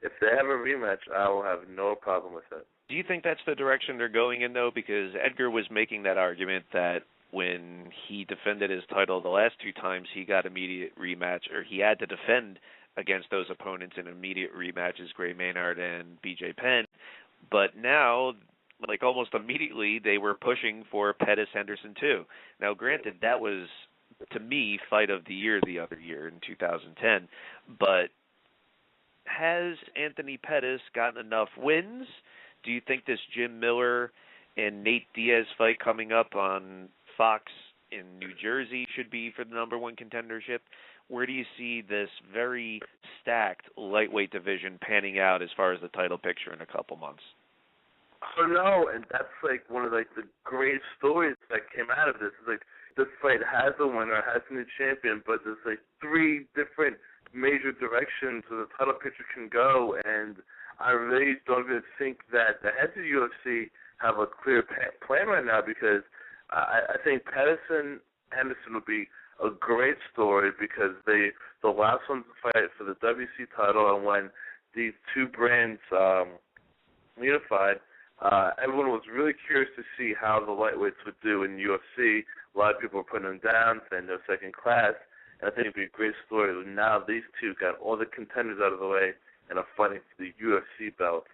Speaker 2: if they have a rematch, I will have no problem with it.
Speaker 1: Do you think that's the direction they're going in, though? Because Edgar was making that argument that when he defended his title the last 2 times, he got immediate rematch, or he had to defend against those opponents in immediate rematches, Gray Maynard and BJ Penn. But now, like almost immediately, they were pushing for Pettis Henderson too. Now, granted, that was, to me, fight of the year the other year in 2010. But has Anthony Pettis gotten enough wins? Do you think this Jim Miller and Nate Diaz fight coming up on Fox in New Jersey should be for the number 1 contendership? Where do you see this very stacked lightweight division panning out as far as the title picture in a couple months?
Speaker 2: I don't know, and that's like one of like the great stories that came out of this. Like this fight has a winner, has a new champion, but there's like 3 different major directions where the title picture can go, and I really don't even think that the heads of the UFC have a clear plan right now, because I think Pettis and Henderson would be a great story, because the last one to fight for the WC title, and when these 2 brands unified, everyone was really curious to see how the lightweights would do in UFC. A lot of people were putting them down, saying they're second class, and I think it would be a great story. Now these 2 got all the contenders out of the way and are fighting for the UFC belt.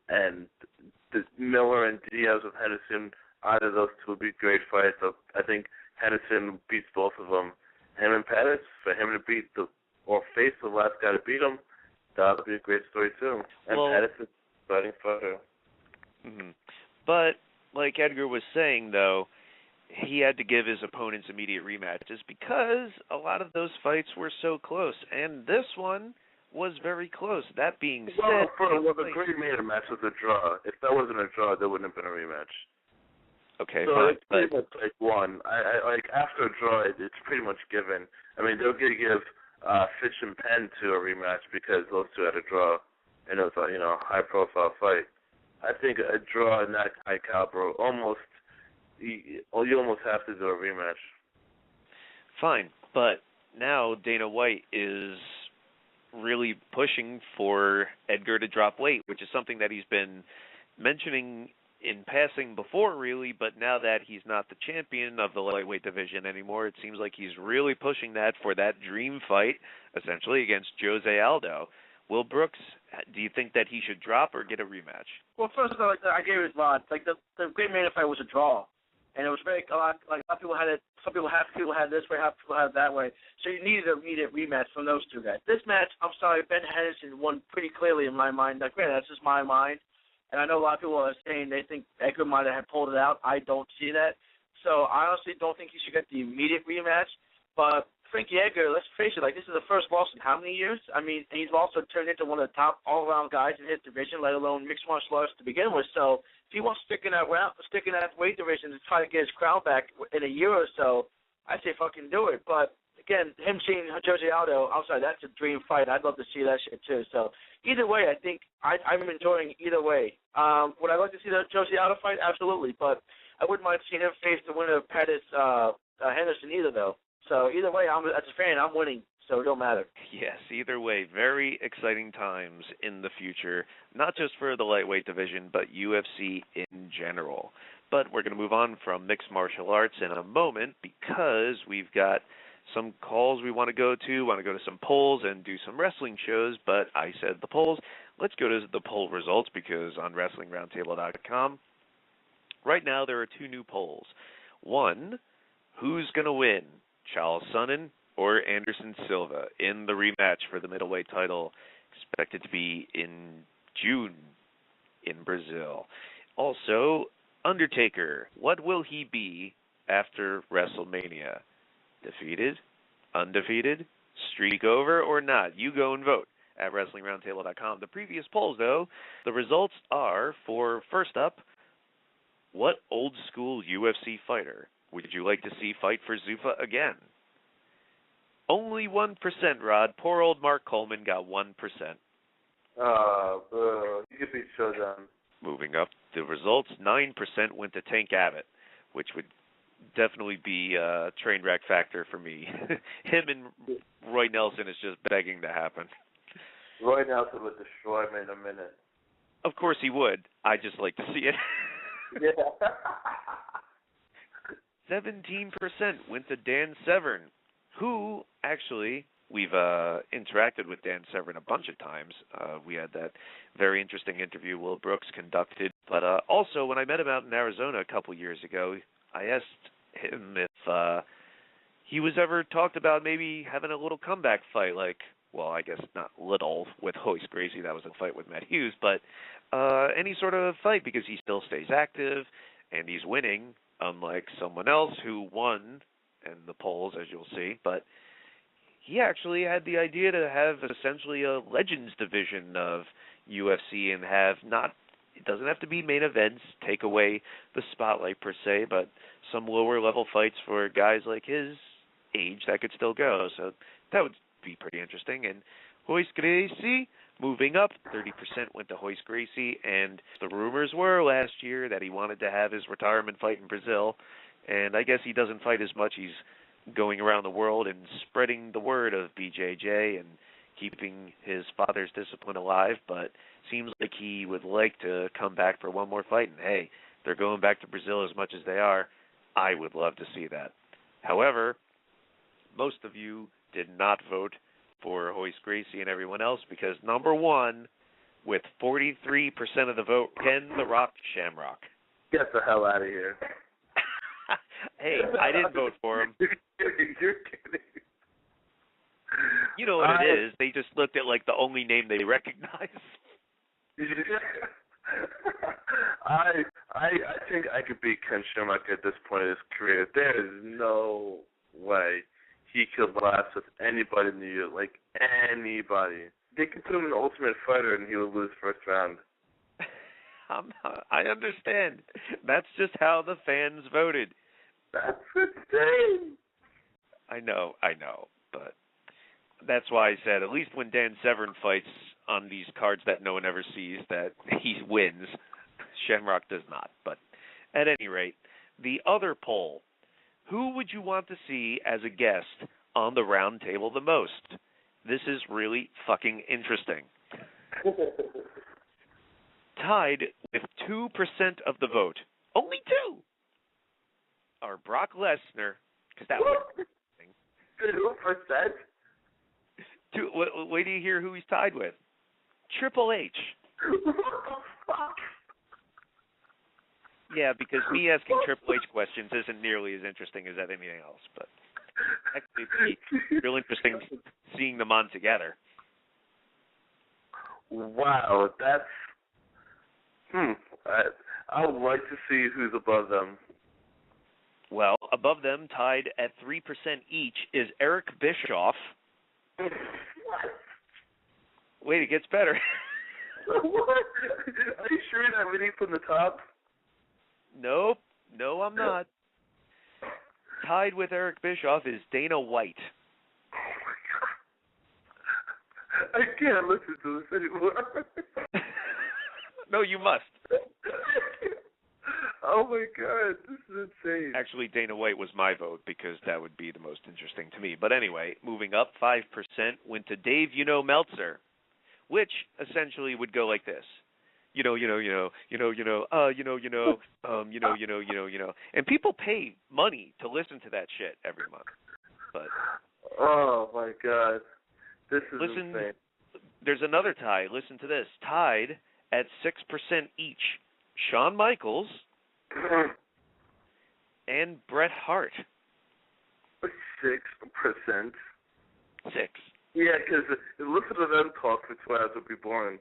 Speaker 2: And the Miller and Diaz with Henderson, either of those 2 would be great fights. So I think Henderson beats both of them. Him and Pettis, for him to beat or face the last guy to beat him, that would be a great story too. And Pettis is fighting fighter.
Speaker 1: Mm-hmm. But like Edgar was saying, though, he had to give his opponents immediate rematches because a lot of those fights were so close, and this one was very close. That being said,
Speaker 2: the Gray Maynard match was a draw. If that wasn't a draw, there wouldn't have been a rematch.
Speaker 1: Okay,
Speaker 2: so
Speaker 1: fine.
Speaker 2: It's pretty much like one. I like after a draw, it's pretty much given. I mean, they're going to give Fitch and Penn to a rematch because those 2 had a draw, and it was a high-profile fight. I think a draw in that high caliber you almost have to do a rematch.
Speaker 1: Fine, but now Dana White is really pushing for Edgar to drop weight, which is something that he's been mentioning in passing before, really, but now that he's not the champion of the lightweight division anymore, it seems like he's really pushing that for that dream fight, essentially, against Jose Aldo. Will Brooks, do you think that he should drop or get a rematch?
Speaker 4: Well, first of all, I gave it a lot. Like the Great Maynard fight was a draw, and it was a lot of people had it. Some people had this way, half people had it that way. So you needed a rematch from those 2 guys. This match, I'm sorry, Ben Henderson won pretty clearly in my mind. Like, granted, that's just my mind. And I know a lot of people are saying they think Edgar might have pulled it out. I don't see that. So I honestly don't think he should get the immediate rematch. But Frankie Edgar, let's face it, like this is the first loss in how many years? I mean, he's also turned into one of the top all-around guys in his division, let alone mixed martial arts to begin with. So if he wants to stick in that weight division to try to get his crown back in a year or so, I say fucking do it. But again, him seeing Jose Aldo, I'm sorry, that's a dream fight. I'd love to see that shit too. So either way, I think I'm enjoying either way. Would I like to see the Jose Aldo fight? Absolutely. But I wouldn't mind seeing him face the winner of Pettis Henderson either, though. So either way, as a fan, I'm winning. So it don't matter.
Speaker 1: Yes, either way, very exciting times in the future, not just for the lightweight division, but UFC in general. but we're going to move on from mixed martial arts in a moment because we've got some calls we want to go to some polls and do some wrestling shows, but I said the polls. Let's go to the poll results because on WrestlingRoundtable.com, right now there are two new polls. One, who's going to win, Charles Sonnen or Anderson Silva in the rematch for the middleweight title, expected to be in June in Brazil. Also, Undertaker, what will he be after WrestleMania? Defeated, undefeated, streak over, or not? You go and vote at WrestlingRoundtable.com. The previous polls, though, the results are for, first up, what old school UFC fighter would you like to see fight for Zuffa again? Only 1%, Rod. Poor old Mark Coleman got 1%.
Speaker 2: You could beat Shogun.
Speaker 1: Moving up the results, 9% went to Tank Abbott, which would definitely be a train wreck factor for me. Him and Roy Nelson is just begging to happen.
Speaker 2: Roy Nelson would destroy me in a minute.
Speaker 1: Of course he would. I just like to see it.
Speaker 2: Yeah.
Speaker 1: 17% went to Dan Severn, who actually we've interacted with Dan Severn a bunch of times. We had that very interesting interview Will Brooks conducted. But also, when I met him out in Arizona a couple years ago, I asked him if he was ever talked about maybe having a little comeback fight, like, well, I guess not little, with Hoist Gracie. That was a fight with Matt Hughes. But any sort of fight, because he still stays active and he's winning, unlike someone else who won in the polls, as you'll see. But he actually had the idea to have essentially a Legends division of UFC and have not, it doesn't have to be main events, take away the spotlight per se, but some lower level fights for guys like his age that could still go. So that would be pretty interesting. And Hoist Gracie, moving up, 30% went to Hoist Gracie, and the rumors were last year that he wanted to have his retirement fight in Brazil, and I guess he doesn't fight as much. He's going around the world and spreading the word of BJJ and keeping his father's discipline alive, but seems like he would like to come back for one more fight. And hey, they're going back to Brazil as much as they are. I would love to see that. However, most of you did not vote for Hoist Gracie and everyone else because number one, with 43% of the vote, Ken the Rock Shamrock.
Speaker 2: Get the hell out of here.
Speaker 1: Hey, I didn't vote for him.
Speaker 2: You're kidding.
Speaker 1: You know what it is. They just looked at like the only name they recognize.
Speaker 2: I think I could beat Ken Shamrock at this point in his career. There is no way he could last with anybody in the year, like anybody. They could put him in the Ultimate Fighter and he would lose first round.
Speaker 1: I understand. That's just how the fans voted.
Speaker 2: That's insane.
Speaker 1: I know, but that's why I said at least when Dan Severn fights on these cards that no one ever sees, that he wins. Shamrock does not. But at any rate, the other poll, who would you want to see as a guest on the round table the most? This is really fucking interesting. Tied with 2% of the vote, only 2, are Brock Lesnar, because that was
Speaker 2: 2%?
Speaker 1: Wait till you hear who he's tied with. Triple H. Yeah, because me asking Triple H questions isn't nearly as interesting as anything else, but actually it'd be real interesting seeing them on together.
Speaker 2: Wow, that's... I would like to see who's above them.
Speaker 1: Well, above them, tied at 3% each, is Eric Bischoff.
Speaker 2: What?
Speaker 1: Wait, it gets better.
Speaker 2: What? Are you sure you're not reading from the top?
Speaker 1: Nope. No, I'm not. Tied with Eric Bischoff is Dana White.
Speaker 2: Oh, my God. I can't listen to this anymore.
Speaker 1: No, you must.
Speaker 2: Oh, my God. This is insane.
Speaker 1: Actually, Dana White was my vote because that would be the most interesting to me. But anyway, moving up, 5% went to Dave Meltzer, which essentially would go like this. and people pay money to listen to that shit every month. But
Speaker 2: oh my God, this is insane.
Speaker 1: There's another tie. Listen to this. Tied at 6% each. Shawn Michaels and Bret Hart.
Speaker 2: 6%.
Speaker 1: 6.
Speaker 2: Yeah, because listen to them talk for 2 hours would be boring.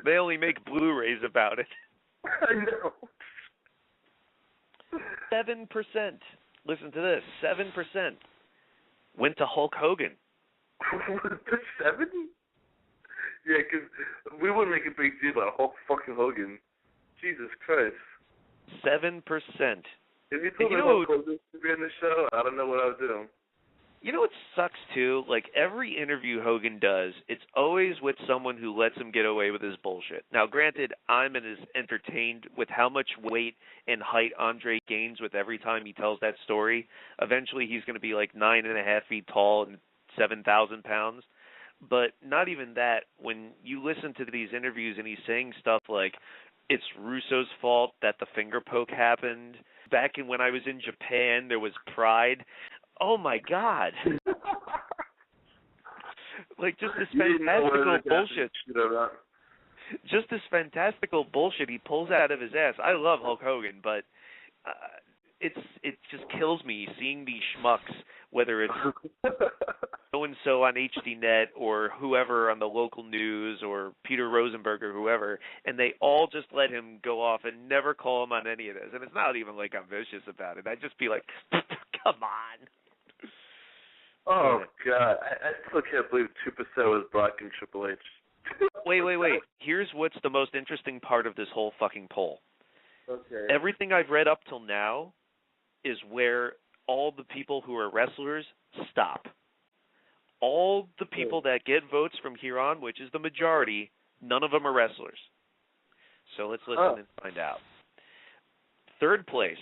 Speaker 1: They only make Blu-rays about it.
Speaker 2: I know.
Speaker 1: 7%. Listen to this. 7% went to Hulk Hogan.
Speaker 2: 7? Yeah, because we wouldn't make a big deal about Hulk fucking Hogan. Jesus Christ.
Speaker 1: 7%.
Speaker 2: If you told me Hulk Hogan to be on the show, I don't know what I would do.
Speaker 1: You know what sucks, too? Like, every interview Hogan does, it's always with someone who lets him get away with his bullshit. Now, granted, I'm as entertained with how much weight and height Andre gains with every time he tells that story. Eventually, he's going to be like 9.5 feet tall and 7,000 pounds. But not even that. When you listen to these interviews and he's saying stuff like, it's Russo's fault that the finger poke happened. Back in when I was in Japan, there was pride. Oh, my God. Like, just this fantastical bullshit. Just this fantastical bullshit he pulls out of his ass. I love Hulk Hogan, but it just kills me seeing these schmucks, whether it's so-and-so on HDNet or whoever on the local news or Peter Rosenberg or whoever, and they all just let him go off and never call him on any of this. And it's not even like I'm vicious about it. I'd just be like, come on.
Speaker 2: Oh, God. I still can't believe 2% was Brock and Triple H.
Speaker 1: Wait. Here's what's the most interesting part of this whole fucking poll.
Speaker 2: Okay.
Speaker 1: Everything I've read up till now is where all the people who are wrestlers stop. All the people that get votes from here on, which is the majority, none of them are wrestlers. So let's listen and find out. Third place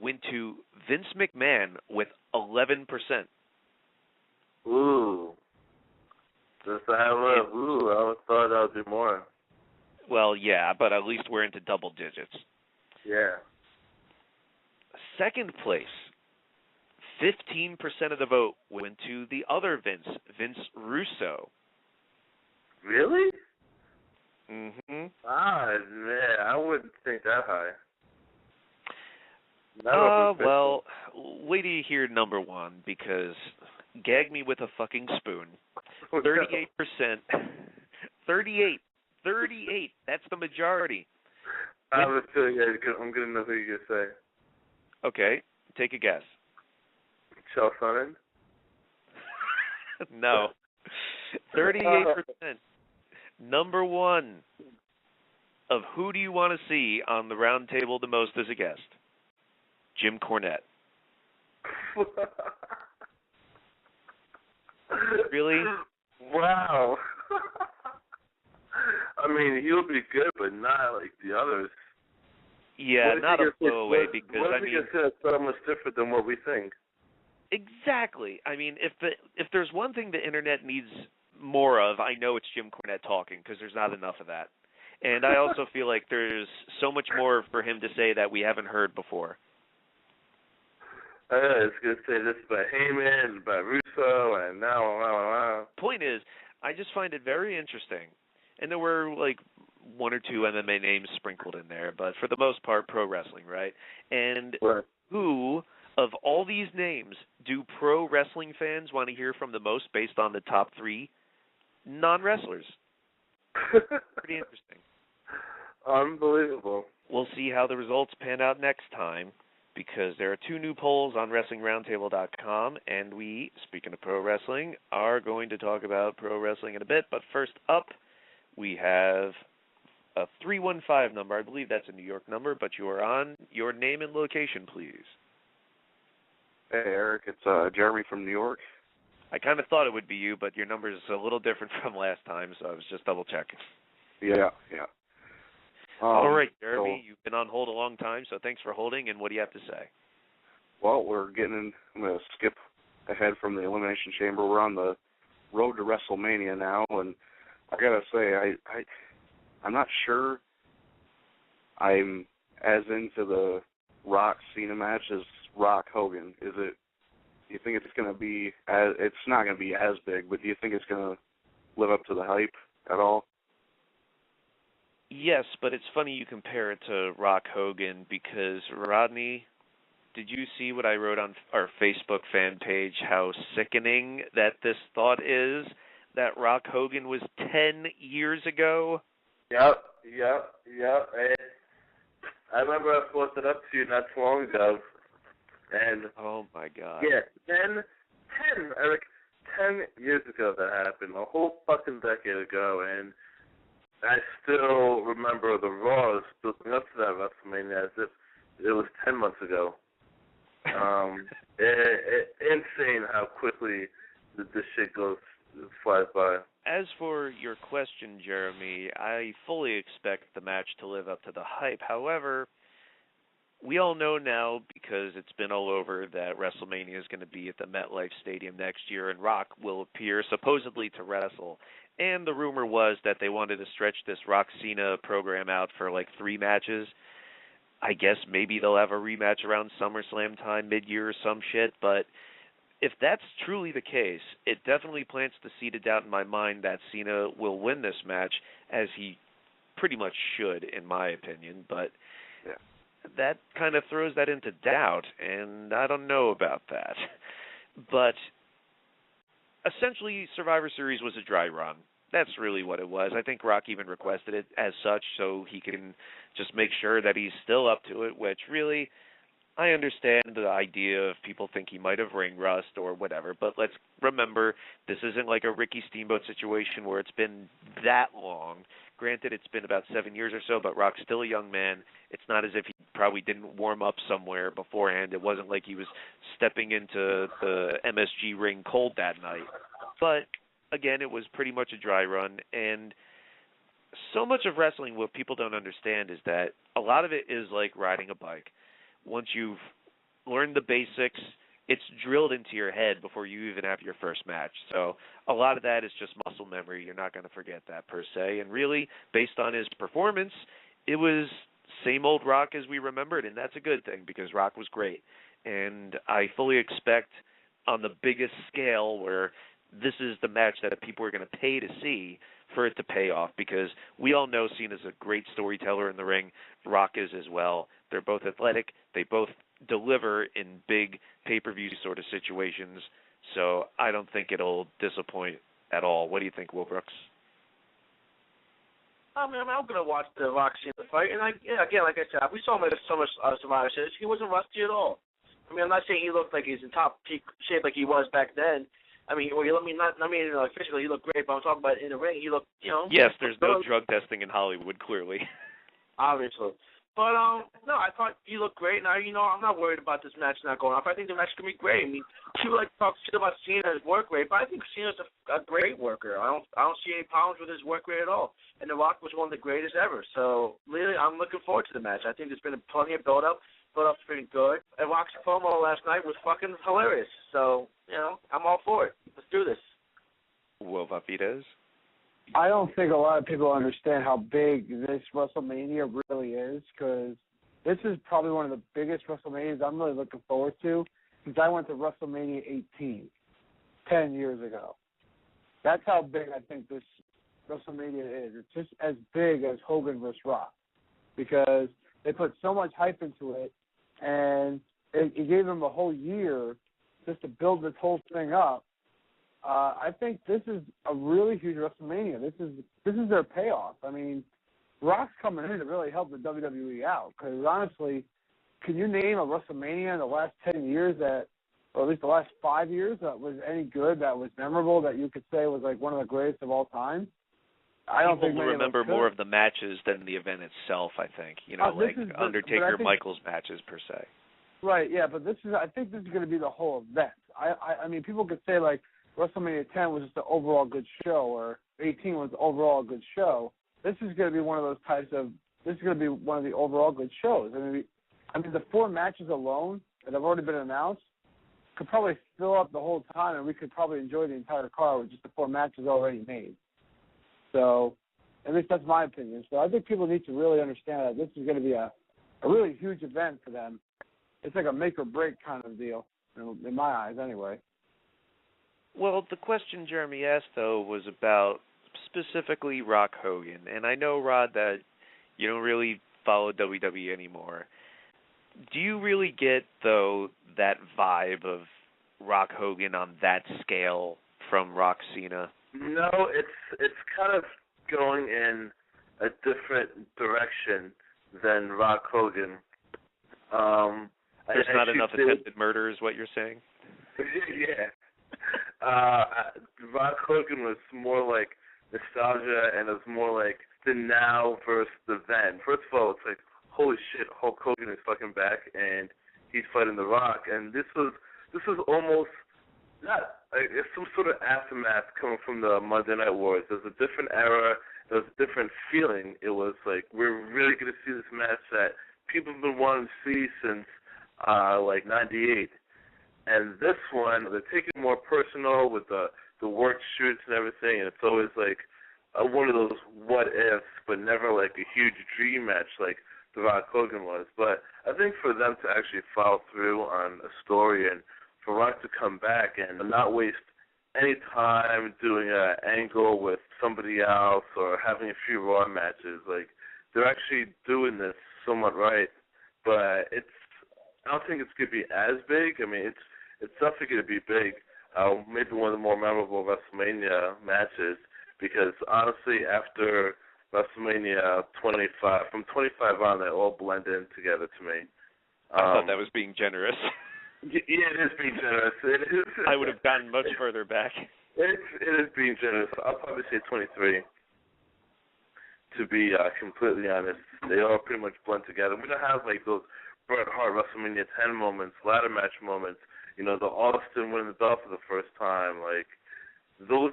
Speaker 1: went to Vince McMahon with 11%.
Speaker 2: Ooh. Just I thought that would be more.
Speaker 1: Well, yeah, but at least we're into double digits.
Speaker 2: Yeah.
Speaker 1: Second place, 15% of the vote went to the other Vince Russo.
Speaker 2: Really?
Speaker 1: Mm-hmm.
Speaker 2: Ah, man, I wouldn't think that high.
Speaker 1: Well, wait till you hear number one, because gag me with a fucking spoon. 38%. 38. That's the majority.
Speaker 2: I have a feeling I'm going to know who you're going to say.
Speaker 1: Okay, take a guess.
Speaker 2: Chael Sonnen?
Speaker 1: No. 38%. Number one of who do you want to see on the round table the most as a guest? Jim Cornette. Really?
Speaker 2: Wow. I mean, he'll be good, but not like the others.
Speaker 1: Yeah, not a throwaway because
Speaker 2: I mean, it's so much different than what we think.
Speaker 1: Exactly. I mean, if there's one thing the internet needs more of, I know it's Jim Cornette talking, because there's not enough of that. And I also feel like there's so much more for him to say that we haven't heard before.
Speaker 2: I was going to say this about Heyman, about Russo, and now.
Speaker 1: Point is, I just find it very interesting. And there were, like, one or two MMA names sprinkled in there, but for the most part, pro wrestling, right? And who of all these names do pro wrestling fans want to hear from the most based on the top three non-wrestlers? Pretty interesting.
Speaker 2: Unbelievable.
Speaker 1: We'll see how the results pan out next time, because there are two new polls on WrestlingRoundtable.com, and we, speaking of pro wrestling, are going to talk about pro wrestling in a bit. But first up, we have a 315 number. I believe that's a New York number, but you are on. Your name and location, please.
Speaker 6: Hey, Eric. It's Jeremy from New York.
Speaker 1: I kind of thought it would be you, but your number is a little different from last time, so I was just double-checking.
Speaker 6: Yeah.
Speaker 1: All right, Jeremy, you've been on hold a long time, so thanks for holding, and what do you have to say?
Speaker 6: Well, I'm going to skip ahead from the Elimination Chamber. We're on the road to WrestleMania now, and I gotta say, I'm not sure I'm as into the Rock Cena match as Rock Hogan. Is it? Do you think it's gonna be as? It's not gonna be as big, but do you think it's gonna live up to the hype at all?
Speaker 1: Yes, but it's funny you compare it to Rock Hogan because, Rodney, did you see what I wrote on our Facebook fan page, how sickening that this thought is, that Rock Hogan was 10 years ago?
Speaker 2: Yep. I remember I posted up to you not too long ago, and
Speaker 1: oh my God.
Speaker 2: Yeah, 10, Eric, 10 years ago that happened, a whole fucking decade ago, and I still remember the Raws building up to that WrestleMania as if it was 10 months ago. Insane how quickly this shit flies by.
Speaker 1: As for your question, Jeremy, I fully expect the match to live up to the hype. However, we all know now, because it's been all over, that WrestleMania is going to be at the MetLife Stadium next year, and Rock will appear supposedly to wrestle. And the rumor was that they wanted to stretch this Rock-Cena program out for like 3 matches. I guess maybe they'll have a rematch around SummerSlam time, mid-year or some shit, but if that's truly the case, it definitely plants the seed of doubt in my mind that Cena will win this match, as he pretty much should, in my opinion, but that kind of throws that into doubt, and I don't know about that. But essentially, Survivor Series was a dry run. That's really what it was. I think Rock even requested it as such so he can just make sure that he's still up to it, which really, I understand the idea of people think he might have ring rust or whatever, but let's remember this isn't like a Ricky Steamboat situation where it's been that long. Granted, it's been about 7 years or so, but Rock's still a young man. It's not as if he probably didn't warm up somewhere beforehand. It wasn't like he was stepping into the MSG ring cold that night. But, again, it was pretty much a dry run, and so much of wrestling, what people don't understand is that a lot of it is like riding a bike. Once you've learned the basics, it's drilled into your head before you even have your first match. So a lot of that is just muscle memory. You're not going to forget that per se. And really, based on his performance, it was same old Rock as we remembered, and that's a good thing because Rock was great. And I fully expect on the biggest scale where this is the match that people are going to pay to see for it to pay off, because we all know Cena's a great storyteller in the ring. Rock is as well. They're both athletic. They both deliver in big pay-per-view sort of situations. So I don't think it'll disappoint at all. What do you think, Will Brooks?
Speaker 4: I'm going to watch the Rock Cena fight, and again, like I said, we saw him at so much Survivor Series. He wasn't rusty at all. I mean, I'm not saying he looked like he's in top peak shape like he was back then. I mean, not physically, he looked great, but I'm talking about in the ring, he looked,
Speaker 1: Yes, there's no drug testing in Hollywood, clearly.
Speaker 4: Obviously. But, no, I thought he looked great, and I'm not worried about this match not going off. I think the match can be great. I mean, people like to talk shit about Cena's work rate, but I think Cena's a great worker. I don't see any problems with his work rate at all. And The Rock was one of the greatest ever. So, really, I'm looking forward to the match. I think there's been plenty of build-up. Build-up's pretty good. And Rock's promo last night was fucking hilarious. So, I'm all for it. Let's do this.
Speaker 1: Will Vafides?
Speaker 3: I don't think a lot of people understand how big this WrestleMania really is, because this is probably one of the biggest WrestleManias I'm really looking forward to since I went to WrestleMania 18 10 years ago. That's how big I think this WrestleMania is. It's just as big as Hogan vs. Rock, because they put so much hype into it, and it gave them a whole year just to build this whole thing up. I think this is a really huge WrestleMania. This is their payoff. I mean, Rock's coming in to really help the WWE out, because honestly, can you name a WrestleMania in the last 10 years or at least the last 5 years, that was any good, that was memorable, that you could say was like one of the greatest of all time? I don't think many
Speaker 1: remember
Speaker 3: of us
Speaker 1: more
Speaker 3: could.
Speaker 1: of the matches than the event itself, I think. Undertaker-Michaels matches per se.
Speaker 3: Right, yeah, but I think this is going to be the whole event. I mean, people could say, like, WrestleMania 10 was just an overall good show, or 18 was overall a good show. This is going to be one of those this is going to be one of the overall good shows. I mean, the 4 matches alone that have already been announced could probably fill up the whole time, and we could probably enjoy the entire card with just the 4 matches already made. So, at least that's my opinion. So I think people need to really understand that this is going to be a really huge event for them. It's like a make or break kind of deal, in my eyes anyway.
Speaker 1: Well, the question Jeremy asked, though, was about specifically Rock Hogan. And I know, Rod, that you don't really follow WWE anymore. Do you really get, though, that vibe of Rock Hogan on that scale from Rock Cena?
Speaker 2: No, it's kind of going in a different direction than Rock Hogan.
Speaker 1: There's not enough attempted murder, is what you're saying?
Speaker 2: Yeah. Rock Hogan was more like nostalgia, and it was more like the now versus the then. First of all, it's like, holy shit, Hulk Hogan is fucking back, and he's fighting The Rock. And this was almost not it's some sort of aftermath coming from the Monday Night Wars. There's a different era. There's a different feeling. It was like, we're really going to see this match that people have been wanting to see since like 98. And this one, they're taking it more personal with the work shoots and everything, and it's always like one of those what ifs, but never like a huge dream match like The Rock Hogan was. But I think for them to actually follow through on a story, and for Rock to come back and not waste any time doing an angle with somebody else or having a few Raw matches, like, they're actually doing this somewhat right. But I don't think it's going to be as big. I mean, it's definitely going to be big. Maybe one of the more memorable WrestleMania matches, because honestly, after WrestleMania 25, from 25 on, they all blend in together to me.
Speaker 1: I thought that was being generous.
Speaker 2: Yeah, it is being generous. It is.
Speaker 1: I would have gotten much further back.
Speaker 2: It is being generous. I'll probably say 23. To be completely honest, they all pretty much blend together. We don't have like those Bret Hart WrestleMania 10 moments, ladder match moments. You know, the Austin winning the belt for the first time. Like, those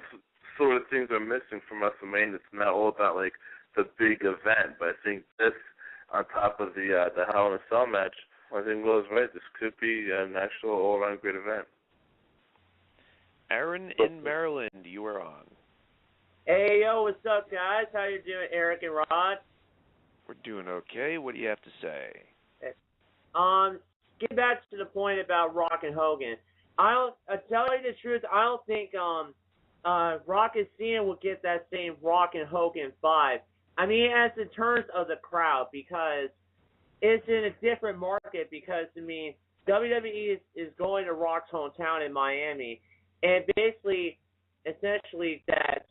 Speaker 2: sort of things are missing from WrestleMania. It's not all about like the big event, but I think this, on top of the Hell in a Cell match, I think Will is right. This could be an actual all-around great event.
Speaker 1: Aaron in Maryland, you are on.
Speaker 7: Hey, yo, what's up, guys? How you doing, Eric and Rod?
Speaker 1: We're doing okay. What do you have to say?
Speaker 7: Get back to the point about Rock and Hogan. I'll tell you the truth. I don't think Rock and Cena will get that same Rock and Hogan vibe. I mean, as in terms of the crowd, because it's in a different market. Because I mean, WWE is going to Rock's hometown in Miami, and basically, essentially, that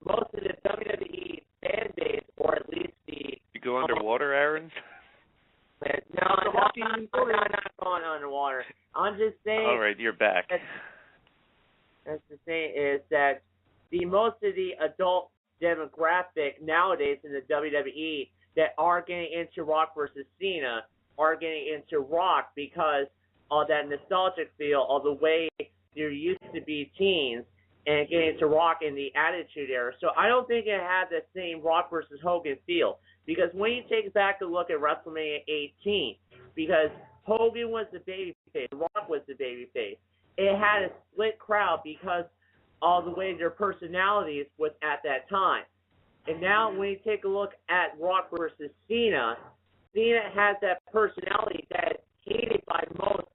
Speaker 7: most of the WWE fan base, or at least the
Speaker 1: you go underwater, Aaron?
Speaker 7: No, I'm not going underwater. I'm just saying.
Speaker 1: All right, you're back.
Speaker 7: That's the thing is that most of the adult demographic nowadays in the WWE that are getting into Rock versus Cena are getting into Rock because of that nostalgic feel of the way there used to be teens and getting into Rock in the Attitude Era. So I don't think it had the same Rock versus Hogan feel. Because when you take back a look at WrestleMania 18, because Hogan was the babyface, Rock was the babyface, it had a split crowd because of the way their personalities was at that time. And now when you take a look at Rock versus Cena, Cena has that personality that is hated by most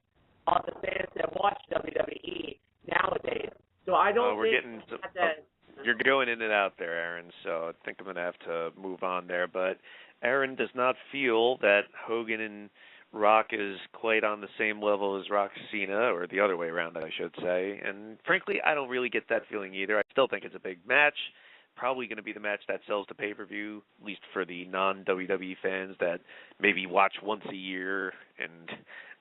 Speaker 7: of the fans that watch WWE nowadays. So I don't think that...
Speaker 1: You're going in and out there, Aaron, so I think I'm going to have to move on there. But Aaron does not feel that Hogan and Rock is quite on the same level as Rock Cena, or the other way around, I should say. And frankly, I don't really get that feeling either. I still think it's a big match. Probably going to be the match that sells the pay-per-view, at least for the non-WWE fans that maybe watch once a year and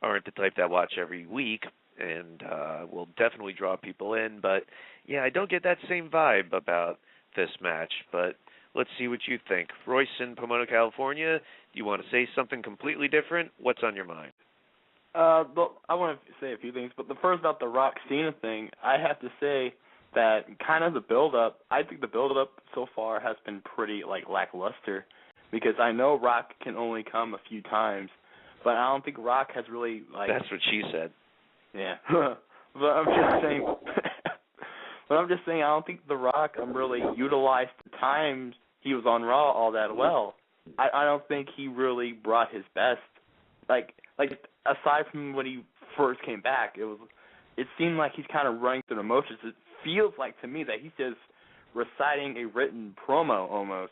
Speaker 1: aren't the type that watch every week, and will definitely draw people in. But, yeah, I don't get that same vibe about this match. But let's see what you think. Royce in Pomona, California, do you want to say something completely different? What's on your mind?
Speaker 8: But I want to say a few things. But the first about the Rock Cena thing, I have to say that kind of the build-up, I think the build-up so far has been pretty, lackluster. Because I know Rock can only come a few times, but I don't think Rock has really,
Speaker 1: That's what she said.
Speaker 8: Yeah. But I'm just saying, But I'm just saying, I don't think The Rock really utilized the times he was on Raw all that well. I don't think he really brought his best. Like aside from when he first came back, it seemed like he's kind of running through the motions. It feels like to me that he's just reciting a written promo almost,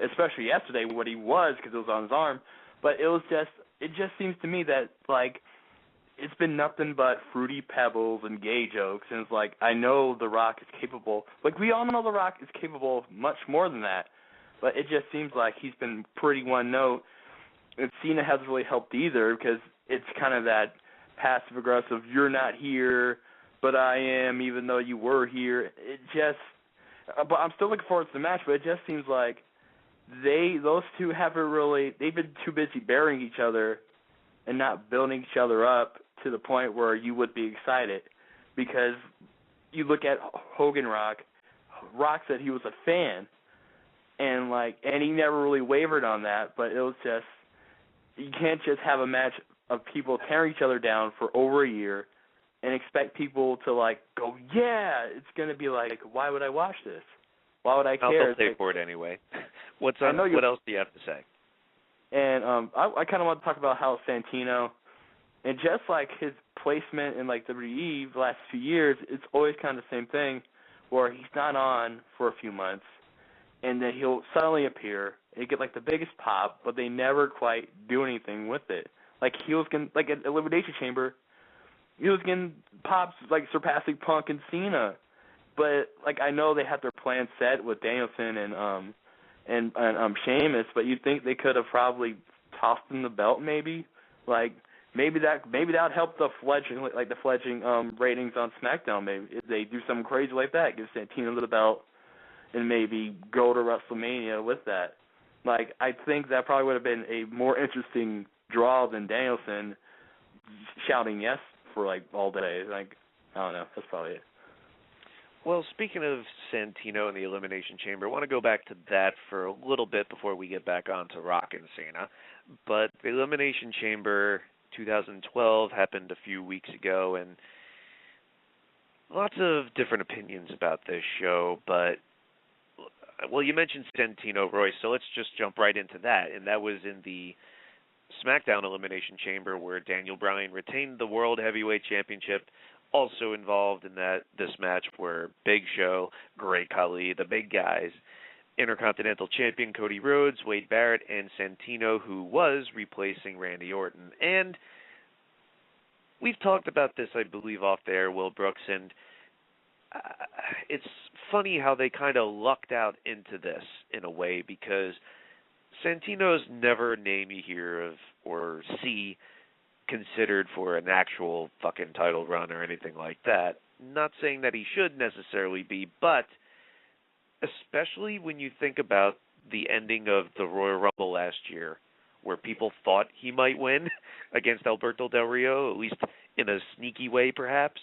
Speaker 8: especially yesterday what he was because it was on his arm. But it just seems to me that like it's been nothing but fruity pebbles and gay jokes, and it's like I know The Rock is capable. Like we all know The Rock is capable of much more than that, but it just seems like he's been pretty one note. And Cena hasn't really helped either because it's kind of that passive aggressive. You're not here, but I am, even though you were here. But I'm still looking forward to the match. But it just seems like those two haven't really. They've been too busy burying each other and not building each other up to the point where you would be excited. Because you look at Hogan Rock. Rock said he was a fan, and he never really wavered on that. But it was just. You can't just have a match of people tearing each other down for over a year and expect people to, go, yeah, it's going to be like, why would I watch this? Why would I care?
Speaker 1: I'll pay for it anyway. What else do you have to say?
Speaker 8: And I kind of want to talk about how Santino, and just like his placement in, WWE the last few years, it's always kind of the same thing where he's not on for a few months, and then he'll suddenly appear. They get the biggest pop, but they never quite do anything with it. He was getting at Elimination Chamber, he was getting pops surpassing Punk and Cena. But I know they had their plan set with Danielson and Sheamus, but you'd think they could have probably tossed him the belt maybe. Maybe that would help the fledgling ratings on SmackDown. Maybe if they do something crazy like that, give Santino the belt, and maybe go to WrestleMania with that. I think that probably would have been a more interesting draw than Danielson shouting yes for all day. I don't know. That's probably it.
Speaker 1: Well, speaking of Santino and the Elimination Chamber, I want to go back to that for a little bit before we get back on to Rock and Cena. But the Elimination Chamber 2012 happened a few weeks ago, and lots of different opinions about this show, but well, you mentioned Santino, Roy, so let's just jump right into that. And that was in the SmackDown Elimination Chamber where Daniel Bryan retained the World Heavyweight Championship. Also involved in this match were Big Show, Great Khali, the big guys, Intercontinental Champion Cody Rhodes, Wade Barrett, and Santino, who was replacing Randy Orton. And we've talked about this, I believe, off there, Will Brooks, and it's funny how they kind of lucked out into this in a way, because Santino's never a name you hear of or see considered for an actual fucking title run or anything like that. Not saying that he should necessarily be, but especially when you think about the ending of the Royal Rumble last year, where people thought he might win against Alberto Del Rio, at least in a sneaky way perhaps.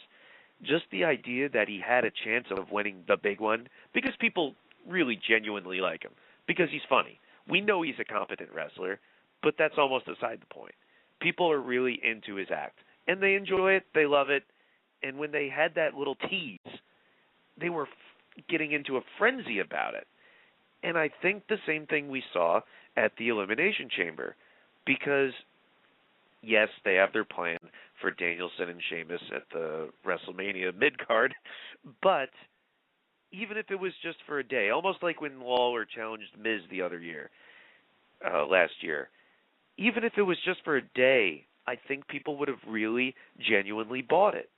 Speaker 1: Just the idea that he had a chance of winning the big one, because people really genuinely like him, because he's funny. We know he's a competent wrestler, but that's almost aside the point. People are really into his act, and they enjoy it, they love it, and when they had that little tease, they were getting into a frenzy about it. And I think the same thing we saw at the Elimination Chamber, because yes, they have their plan for Danielson and Sheamus at the WrestleMania mid-card, but even if it was just for a day, almost like when Lawler challenged Miz the other year, last year, even if it was just for a day, I think people would have really genuinely bought it.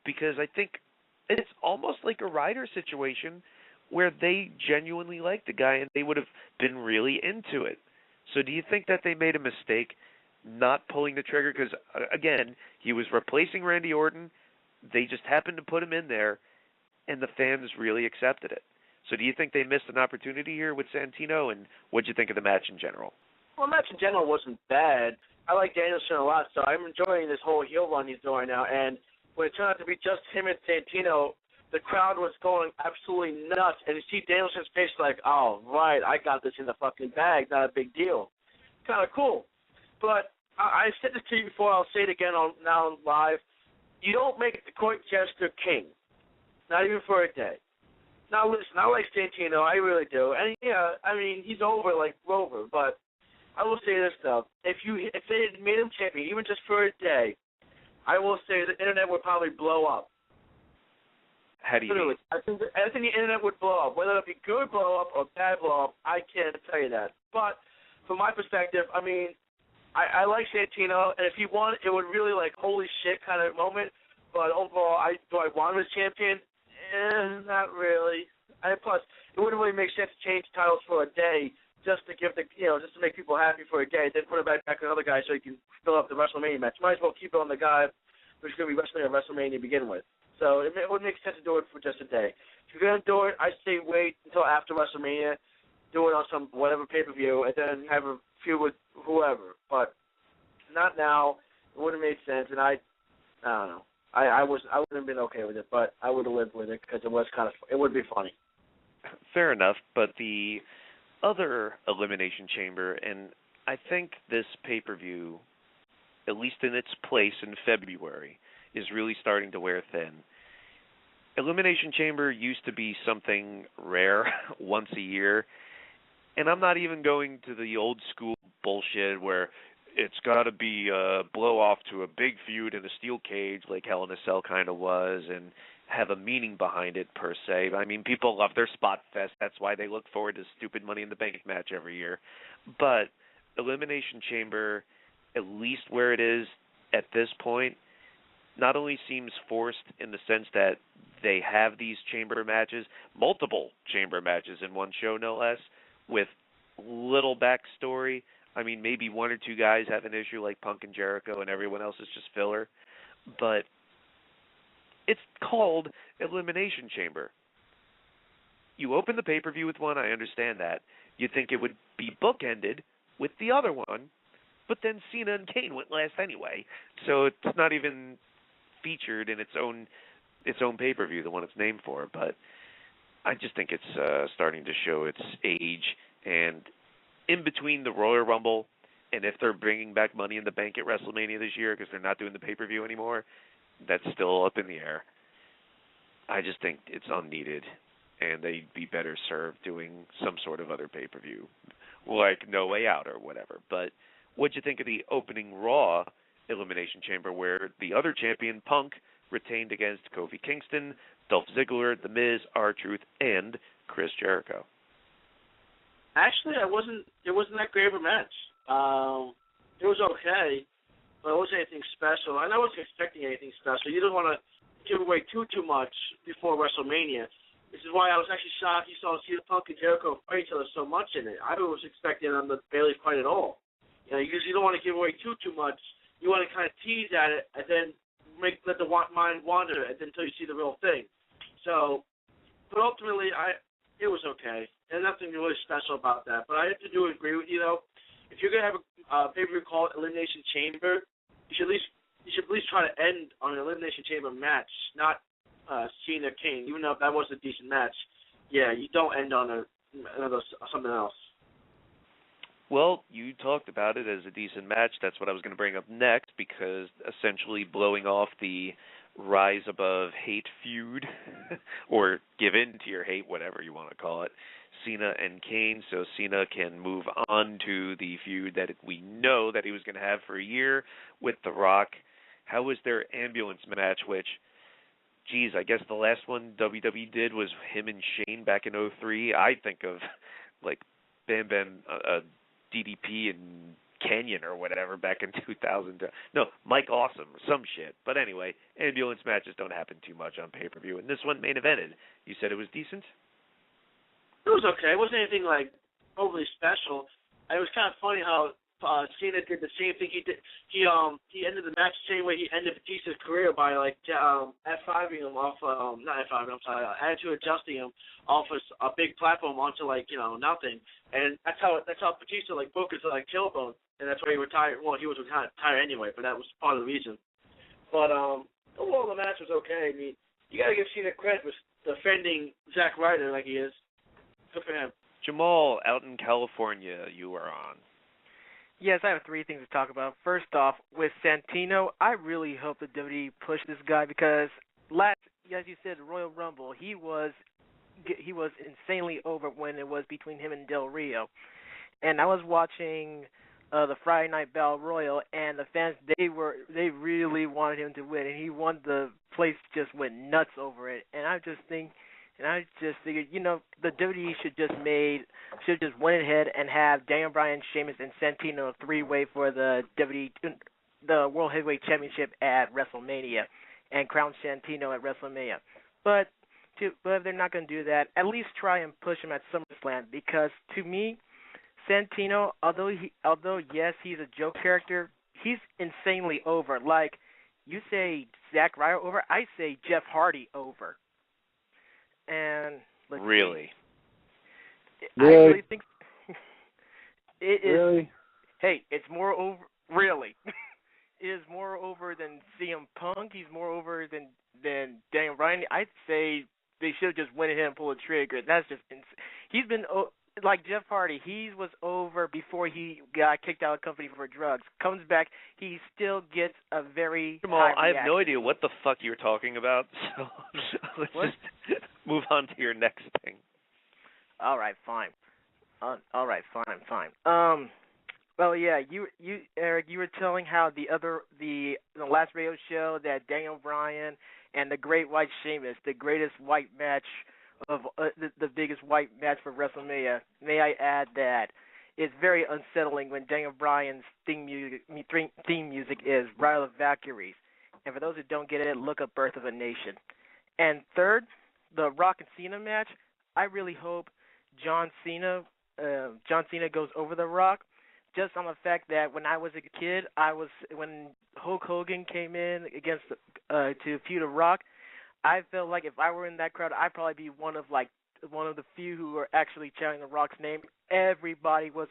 Speaker 1: Because I think it's almost like a Ryder situation where they genuinely like the guy and they would have been really into it. So do you think that they made a mistake not pulling the trigger? Because, again, he was replacing Randy Orton. They just happened to put him in there, and the fans really accepted it. So do you think they missed an opportunity here with Santino, and what did you think of the match in general?
Speaker 4: Well, the match in general wasn't bad. I like Danielson a lot, so I'm enjoying this whole heel run he's doing now. And when it turned out to be just him and Santino, the crowd was going absolutely nuts. And you see Danielson's face like, oh, right, I got this in the fucking bag, not a big deal. Kind of cool. But I said this to you before, I'll say it again now live. You don't make the court jester king. Not even for a day. Now listen, I like Santino, I really do, and yeah, I mean he's over like Rover, but I will say this though: if they had made him champion, even just for a day, I will say the internet would probably blow up.
Speaker 1: How do you mean?
Speaker 4: I think the internet would blow up, whether it be good blow up or bad blow up. I can't tell you that, but from my perspective, I mean, I like Santino, and if he won, it would really like holy shit kind of moment. But overall, do I want him as champion? Not really. And plus, it wouldn't really make sense to change titles for a day just to give just to make people happy for a day, then put it back on another guy so he can fill up the WrestleMania match. Might as well keep it on the guy who's going to be wrestling at WrestleMania to begin with. So it would make sense to do it for just a day. If you're going to do it, I say wait until after WrestleMania, do it on some whatever pay-per-view, and then have a feud with whoever. But not now. It wouldn't make sense, and I don't know. I wouldn't have been okay with it, but I would have lived with it because it would be funny.
Speaker 1: Fair enough, but the other Elimination Chamber, and I think this pay-per-view, at least in its place in February, is really starting to wear thin. Elimination Chamber used to be something rare once a year, and I'm not even going to the old school bullshit where it's got to be a blow-off to a big feud in a steel cage like Hell in a Cell kind of was and have a meaning behind it per se. I mean, people love their spot fest. That's why they look forward to stupid Money in the Bank match every year. But Elimination Chamber, at least where it is at this point, not only seems forced in the sense that they have these chamber matches, multiple chamber matches in one show no less, with little backstory. I mean, maybe one or two guys have an issue like Punk and Jericho and everyone else is just filler. But it's called Elimination Chamber. You open the pay-per-view with one, I understand that. You'd think it would be bookended with the other one, but then Cena and Kane went last anyway. So it's not even featured in its own pay-per-view, the one it's named for. But I just think it's starting to show its age, and in between the Royal Rumble and if they're bringing back Money in the Bank at WrestleMania this year because they're not doing the pay-per-view anymore, that's still up in the air. I just think it's unneeded, and they'd be better served doing some sort of other pay-per-view, like No Way Out or whatever. But what'd you think of the opening Raw Elimination Chamber where the other champion, Punk, retained against Kofi Kingston, Dolph Ziggler, The Miz, R-Truth, and Chris Jericho?
Speaker 4: Actually, it wasn't that great of a match. It was okay, but it wasn't anything special. And I wasn't expecting anything special. You don't want to give away too much before WrestleMania. This is why I was actually shocked you saw Punk and Jericho fight each other so much in it. I was expecting them to barely fight at all. You usually don't want to give away too much. You want to kind of tease at it and then let the mind wander until you see the real thing. So, but ultimately, it was okay. There's nothing really special about that. But I have to agree with you, though. If you're going to have a pay-per-view called Elimination Chamber, you should at least try to end on an Elimination Chamber match, not Cena Kane. Even though that was a decent match, yeah, you don't end on something else.
Speaker 1: Well, you talked about it as a decent match. That's what I was going to bring up next, because essentially blowing off the Rise Above Hate feud, or give in to your hate, whatever you want to call it, Cena and Kane, so Cena can move on to the feud that we know that he was going to have for a year with The Rock. How was their ambulance match, which, geez, I guess the last one WWE did was him and Shane back in 2003. I think of, like, Bam Bam, DDP and Canyon or whatever back in 2000. No, Mike Awesome or some shit. But anyway, ambulance matches don't happen too much on pay-per-view. And this one main evented. You said it was decent?
Speaker 4: It was okay. It wasn't anything, like, overly special. It was kind of funny how Cena did the same thing he did. He ended the match the same way he ended Batista's career by, like, F5ing him off, not F5ing, I'm sorry, attitude adjusting him off a big platform onto, like, nothing. And that's how Batista, like, booked his, like, tailbone. And that's why he retired. Well, he was retired anyway, but that was part of the reason. But overall, the match was okay. I mean, you got to give Cena credit for defending Zack Ryder like he is. Good for him.
Speaker 1: Jamal, out in California, you are on.
Speaker 9: Yes, I have three things to talk about. First off, with Santino, I really hope the WWE push this guy because as you said, Royal Rumble, he was insanely over when it was between him and Del Rio. And I was watching the Friday Night Battle Royal, and the fans they really wanted him to win, and he won. The place just went nuts over it. And I just figured, the WWE should just went ahead and have Daniel Bryan, Sheamus, and Santino a 3-way for the World Heavyweight Championship at WrestleMania, and crown Santino at WrestleMania. But if they're not going to do that, at least try and push him at SummerSlam, because to me, Santino, although yes, he's a joke character, he's insanely over. Like, you say Zack Ryder over, I say Jeff Hardy over. And
Speaker 1: really?
Speaker 9: I really think it is.
Speaker 3: Really?
Speaker 9: Hey, it's more over. Really, it is more over than CM Punk. He's more over than Daniel Bryan. I'd say they should have just went ahead and pulled the trigger. That's just he's been like Jeff Hardy. He was over before he got kicked out of the company for drugs. Comes back, he still gets a very
Speaker 1: Jamal,
Speaker 9: high
Speaker 1: I have
Speaker 9: reaction.
Speaker 1: no idea what the fuck you're talking about. So let's just move on to your next thing.
Speaker 9: All right, fine. Well, yeah, you Eric, you were telling how the last radio show that Daniel Bryan and the Great White Sheamus, the greatest white match of the biggest white match for WrestleMania. May I add that it's very unsettling when Daniel Bryan's theme music is Ride of the Valkyries. And for those who don't get it, look up Birth of a Nation. And third, the Rock and Cena match. I really hope John Cena goes over The Rock. Just on the fact that when I was a kid, when Hulk Hogan came in against to feud with Rock, I felt like if I were in that crowd, I'd probably be one of the few who were actually chanting The Rock's name. Everybody was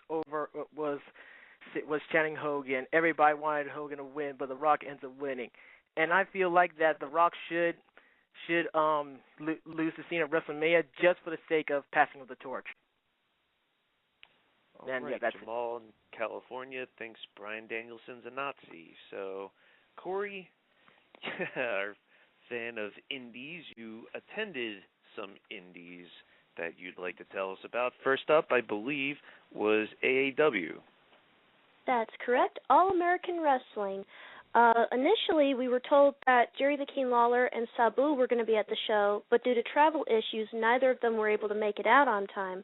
Speaker 9: chanting Hogan. Everybody wanted Hogan to win, but The Rock ends up winning. And I feel like that The Rock should lose to Cena at WrestleMania just for the sake of passing of the torch.
Speaker 1: All right, Jamal in California thinks Bryan Danielson's a Nazi. So, Corey, our fan of indies, you attended some indies that you'd like to tell us about. First up, I believe, was AAW.
Speaker 5: That's correct. All-American Wrestling. Initially, we were told that Jerry the King Lawler and Sabu were going to be at the show, but due to travel issues, neither of them were able to make it out on time.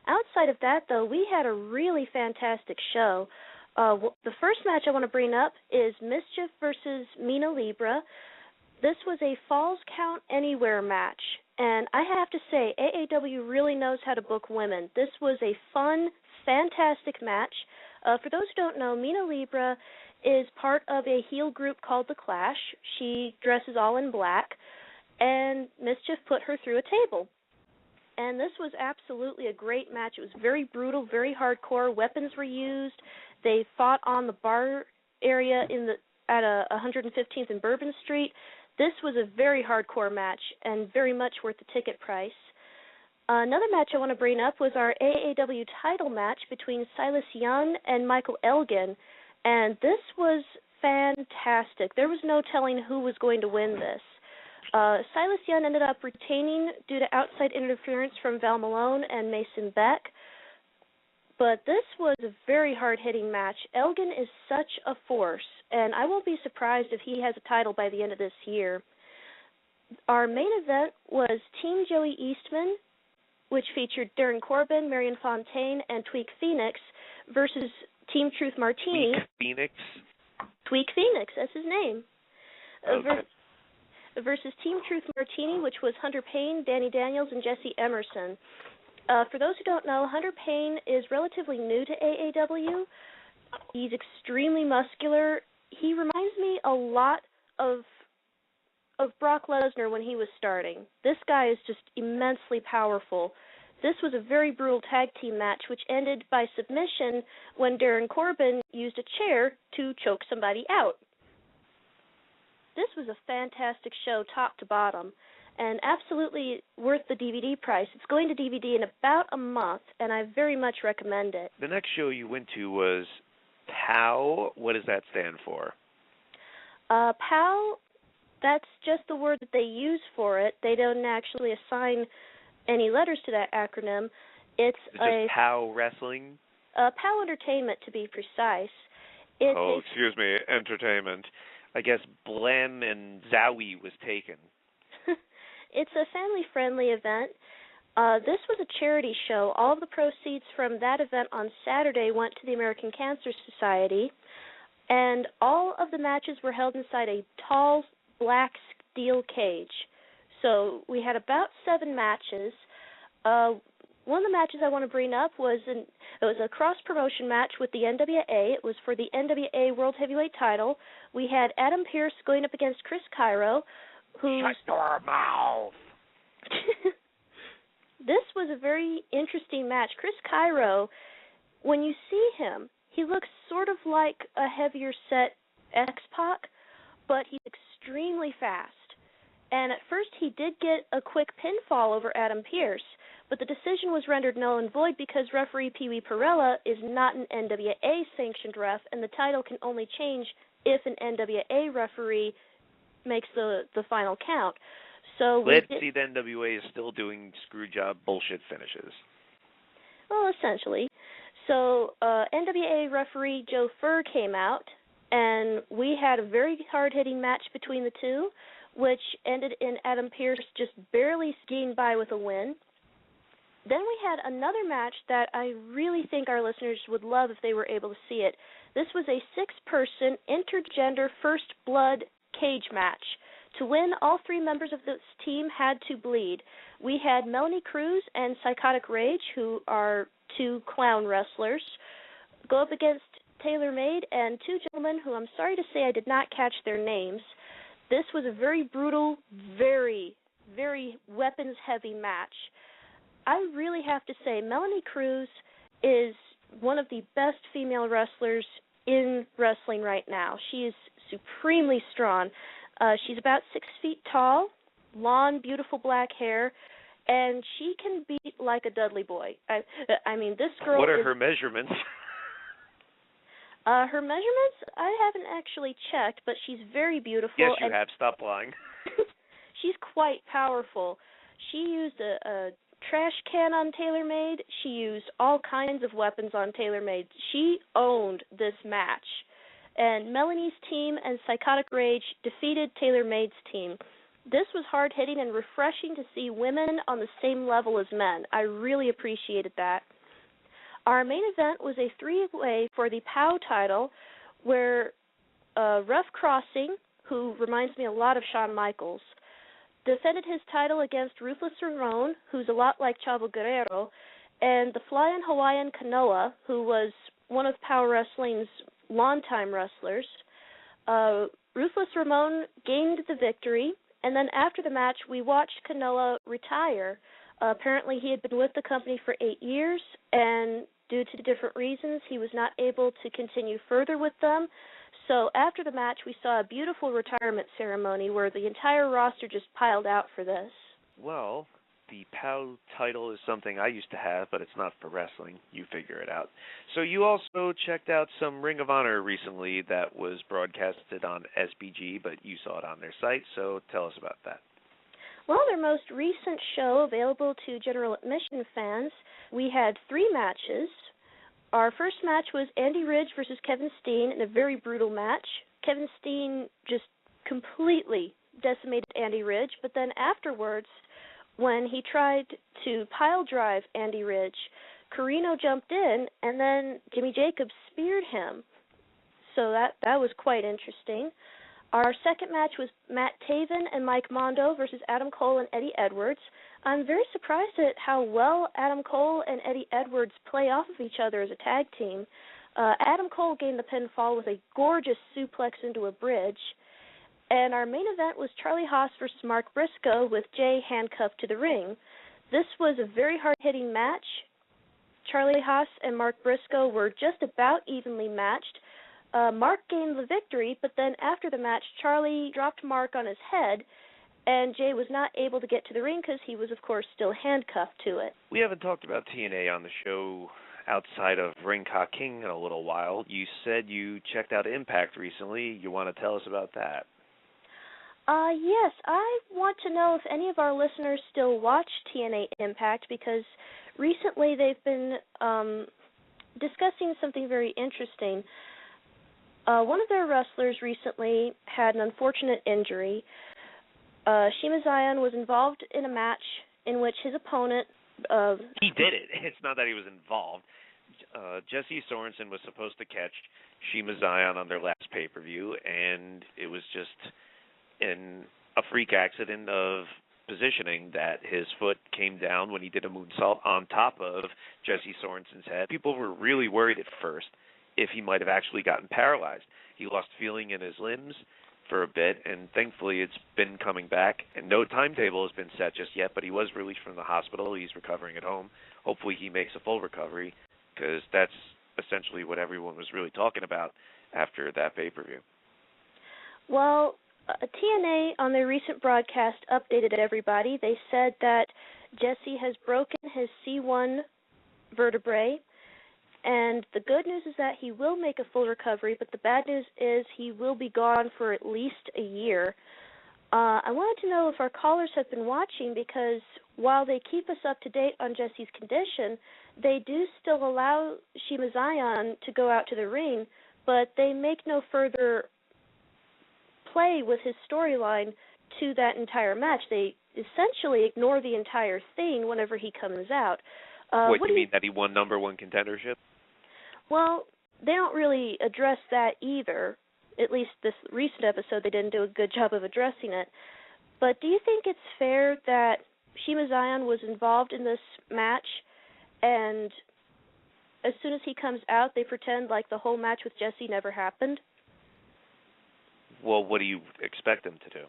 Speaker 5: Outside of that, though, we had a really fantastic show. The first match I want to bring up is Mischief versus Mina Libra. This was a Falls Count Anywhere match, and I have to say, AAW really knows how to book women. This was a fun, fantastic match. For those who don't know, Mina Libra is part of a heel group called The Clash. She dresses all in black, and Mischief put her through a table. And this was absolutely a great match. It was very brutal, very hardcore. Weapons were used. They fought on the bar area at 115th and Bourbon Street. This was a very hardcore match and very much worth the ticket price. Another match I want to bring up was our AAW title match between Silas Young and Michael Elgin. And this was fantastic. There was no telling who was going to win this. Silas Young ended up retaining due to outside interference from Val Malone and Mason Beck. But this was a very hard-hitting match. Elgin is such a force, and I won't be surprised if he has a title by the end of this year. Our main event was Team Joey Eastman, which featured Darren Corbin, Marion Fontaine, and Tweak Phoenix, versus Team Truth Martini. Tweak Phoenix, that's his name.
Speaker 1: Okay.
Speaker 5: Versus Team Truth Martini, which was Hunter Payne, Danny Daniels, and Jesse Emerson. For those who don't know, Hunter Payne is relatively new to AAW. He's extremely muscular. He reminds me a lot of Brock Lesnar when he was starting. This guy is just immensely powerful. This was a very brutal tag team match, which ended by submission when Darren Corbin used a chair to choke somebody out. This was a fantastic show, top to bottom, and absolutely worth the DVD price. It's going to DVD in about a month, and I very much recommend it.
Speaker 1: The next show you went to was POW. What does that stand for?
Speaker 5: POW That's just the word that they use for it. They don't actually assign any letters to that acronym. It's
Speaker 1: just POW Wrestling?
Speaker 5: POW Entertainment, to be precise.
Speaker 1: Excuse me, entertainment. I guess Blem and Zowie was taken.
Speaker 5: It's a family-friendly event. This was a charity show. All of the proceeds from that event on Saturday went to the American Cancer Society, and all of the matches were held inside a tall black steel cage. So we had about 7 matches. One of the matches I want to bring up was it was a cross-promotion match with the NWA. It was for the NWA World Heavyweight title. We had Adam Pearce going up against Chris Cairo, who's...
Speaker 1: Shut your mouth!
Speaker 5: This was a very interesting match. Chris Cairo, when you see him, he looks sort of like a heavier set X-Pac, but he's extremely fast. And at first he did get a quick pinfall over Adam Pearce, but the decision was rendered null and void because referee Pee Wee Perella is not an NWA-sanctioned ref, and the title can only change if an NWA referee makes the final count. So
Speaker 1: let's see, the NWA is still doing screwjob bullshit finishes.
Speaker 5: Well, essentially. So NWA referee Joe Furr came out, and we had a very hard-hitting match between the two, which ended in Adam Pearce just barely skiing by with a win. Then we had another match that I really think our listeners would love if they were able to see it. This was a 6-person intergender first blood cage match. To win, all 3 members of this team had to bleed. We had Melanie Cruz and Psychotic Rage, who are 2 clown wrestlers, go up against Taylor Made and 2 gentlemen who I'm sorry to say I did not catch their names. This was a very brutal, very, very weapons-heavy match. I really have to say, Melanie Cruz is one of the best female wrestlers in wrestling right now. She is supremely strong. She's about 6 feet tall, long, beautiful black hair, and she can beat like a Dudley boy. I mean, this girl.
Speaker 1: What are her measurements?
Speaker 5: Her measurements, I haven't actually checked, but she's very beautiful.
Speaker 1: Yes, you have. Stop lying.
Speaker 5: She's quite powerful. She used a trash can on TaylorMade. She used all kinds of weapons on TaylorMade. She owned this match. And Melanie's team and Psychotic Rage defeated TaylorMade's team. This was hard-hitting and refreshing to see women on the same level as men. I really appreciated that. Our main event was a 3-way for the POW title where Rough Crossing, who reminds me a lot of Shawn Michaels, defended his title against Ruthless Ramon, who's a lot like Chavo Guerrero, and the Flying Hawaiian Kanoa, who was one of POW Wrestling's longtime wrestlers. Ruthless Ramon gained the victory, and then after the match, we watched Kanoa retire. Apparently, he had been with the company for 8 years, and due to different reasons, he was not able to continue further with them. So after the match, we saw a beautiful retirement ceremony where the entire roster just piled out for this.
Speaker 1: Well, the POW title is something I used to have, but it's not for wrestling. You figure it out. So you also checked out some Ring of Honor recently that was broadcasted on SBG, but you saw it on their site, so tell us about that.
Speaker 5: Well, their most recent show available to general admission fans, we had 3 matches. Our first match was Andy Ridge versus Kevin Steen in a very brutal match. Kevin Steen just completely decimated Andy Ridge, but then afterwards, when he tried to pile drive Andy Ridge, Carino jumped in, and then Jimmy Jacobs speared him. So that was quite interesting. Our second match was Matt Taven and Mike Mondo versus Adam Cole and Eddie Edwards. I'm very surprised at how well Adam Cole and Eddie Edwards play off of each other as a tag team. Adam Cole gained the pinfall with a gorgeous suplex into a bridge. And our main event was Charlie Haas versus Mark Briscoe with Jay handcuffed to the ring. This was a very hard-hitting match. Charlie Haas and Mark Briscoe were just about evenly matched. Mark gained the victory, but then after the match, Charlie dropped Mark on his head, and Jay was not able to get to the ring because he was, of course, still handcuffed to it.
Speaker 1: We haven't talked about TNA on the show outside of Ring Ka King in a little while. You said you checked out Impact recently. You want to tell us about that?
Speaker 5: Yes, I want to know if any of our listeners still watch TNA Impact, because recently they've been discussing something very interesting. One of their wrestlers recently had an unfortunate injury. Shima Zion was involved in a match in which his opponent...
Speaker 1: he did it. It's not that he was involved. Jesse Sorensen was supposed to catch Shima Zion on their last pay-per-view, and it was just in a freak accident of positioning that his foot came down when he did a moonsault on top of Jesse Sorensen's head. People were really worried at first if he might have actually gotten paralyzed. He lost feeling in his limbs for a bit, and thankfully it's been coming back. And no timetable has been set just yet, but he was released from the hospital. He's recovering at home. Hopefully he makes a full recovery, because that's essentially what everyone was really talking about after that pay-per-view.
Speaker 5: Well, TNA on their recent broadcast updated everybody. They said that Jesse has broken his C1 vertebrae, and the good news is that he will make a full recovery, but the bad news is he will be gone for at least a year. I wanted to know if our callers have been watching, because while they keep us up to date on Jesse's condition, they do still allow Shima Zion to go out to the ring, but they make no further play with his storyline to that entire match. They essentially ignore the entire thing whenever he comes out.
Speaker 1: What do you mean, that he won number one contendership?
Speaker 5: Well, they don't really address that either. At least this recent episode, they didn't do a good job of addressing it. But do you think it's fair that Shima Zion was involved in this match, and as soon as he comes out, they pretend like the whole match with Jesse never happened?
Speaker 1: Well, what do you expect them to do?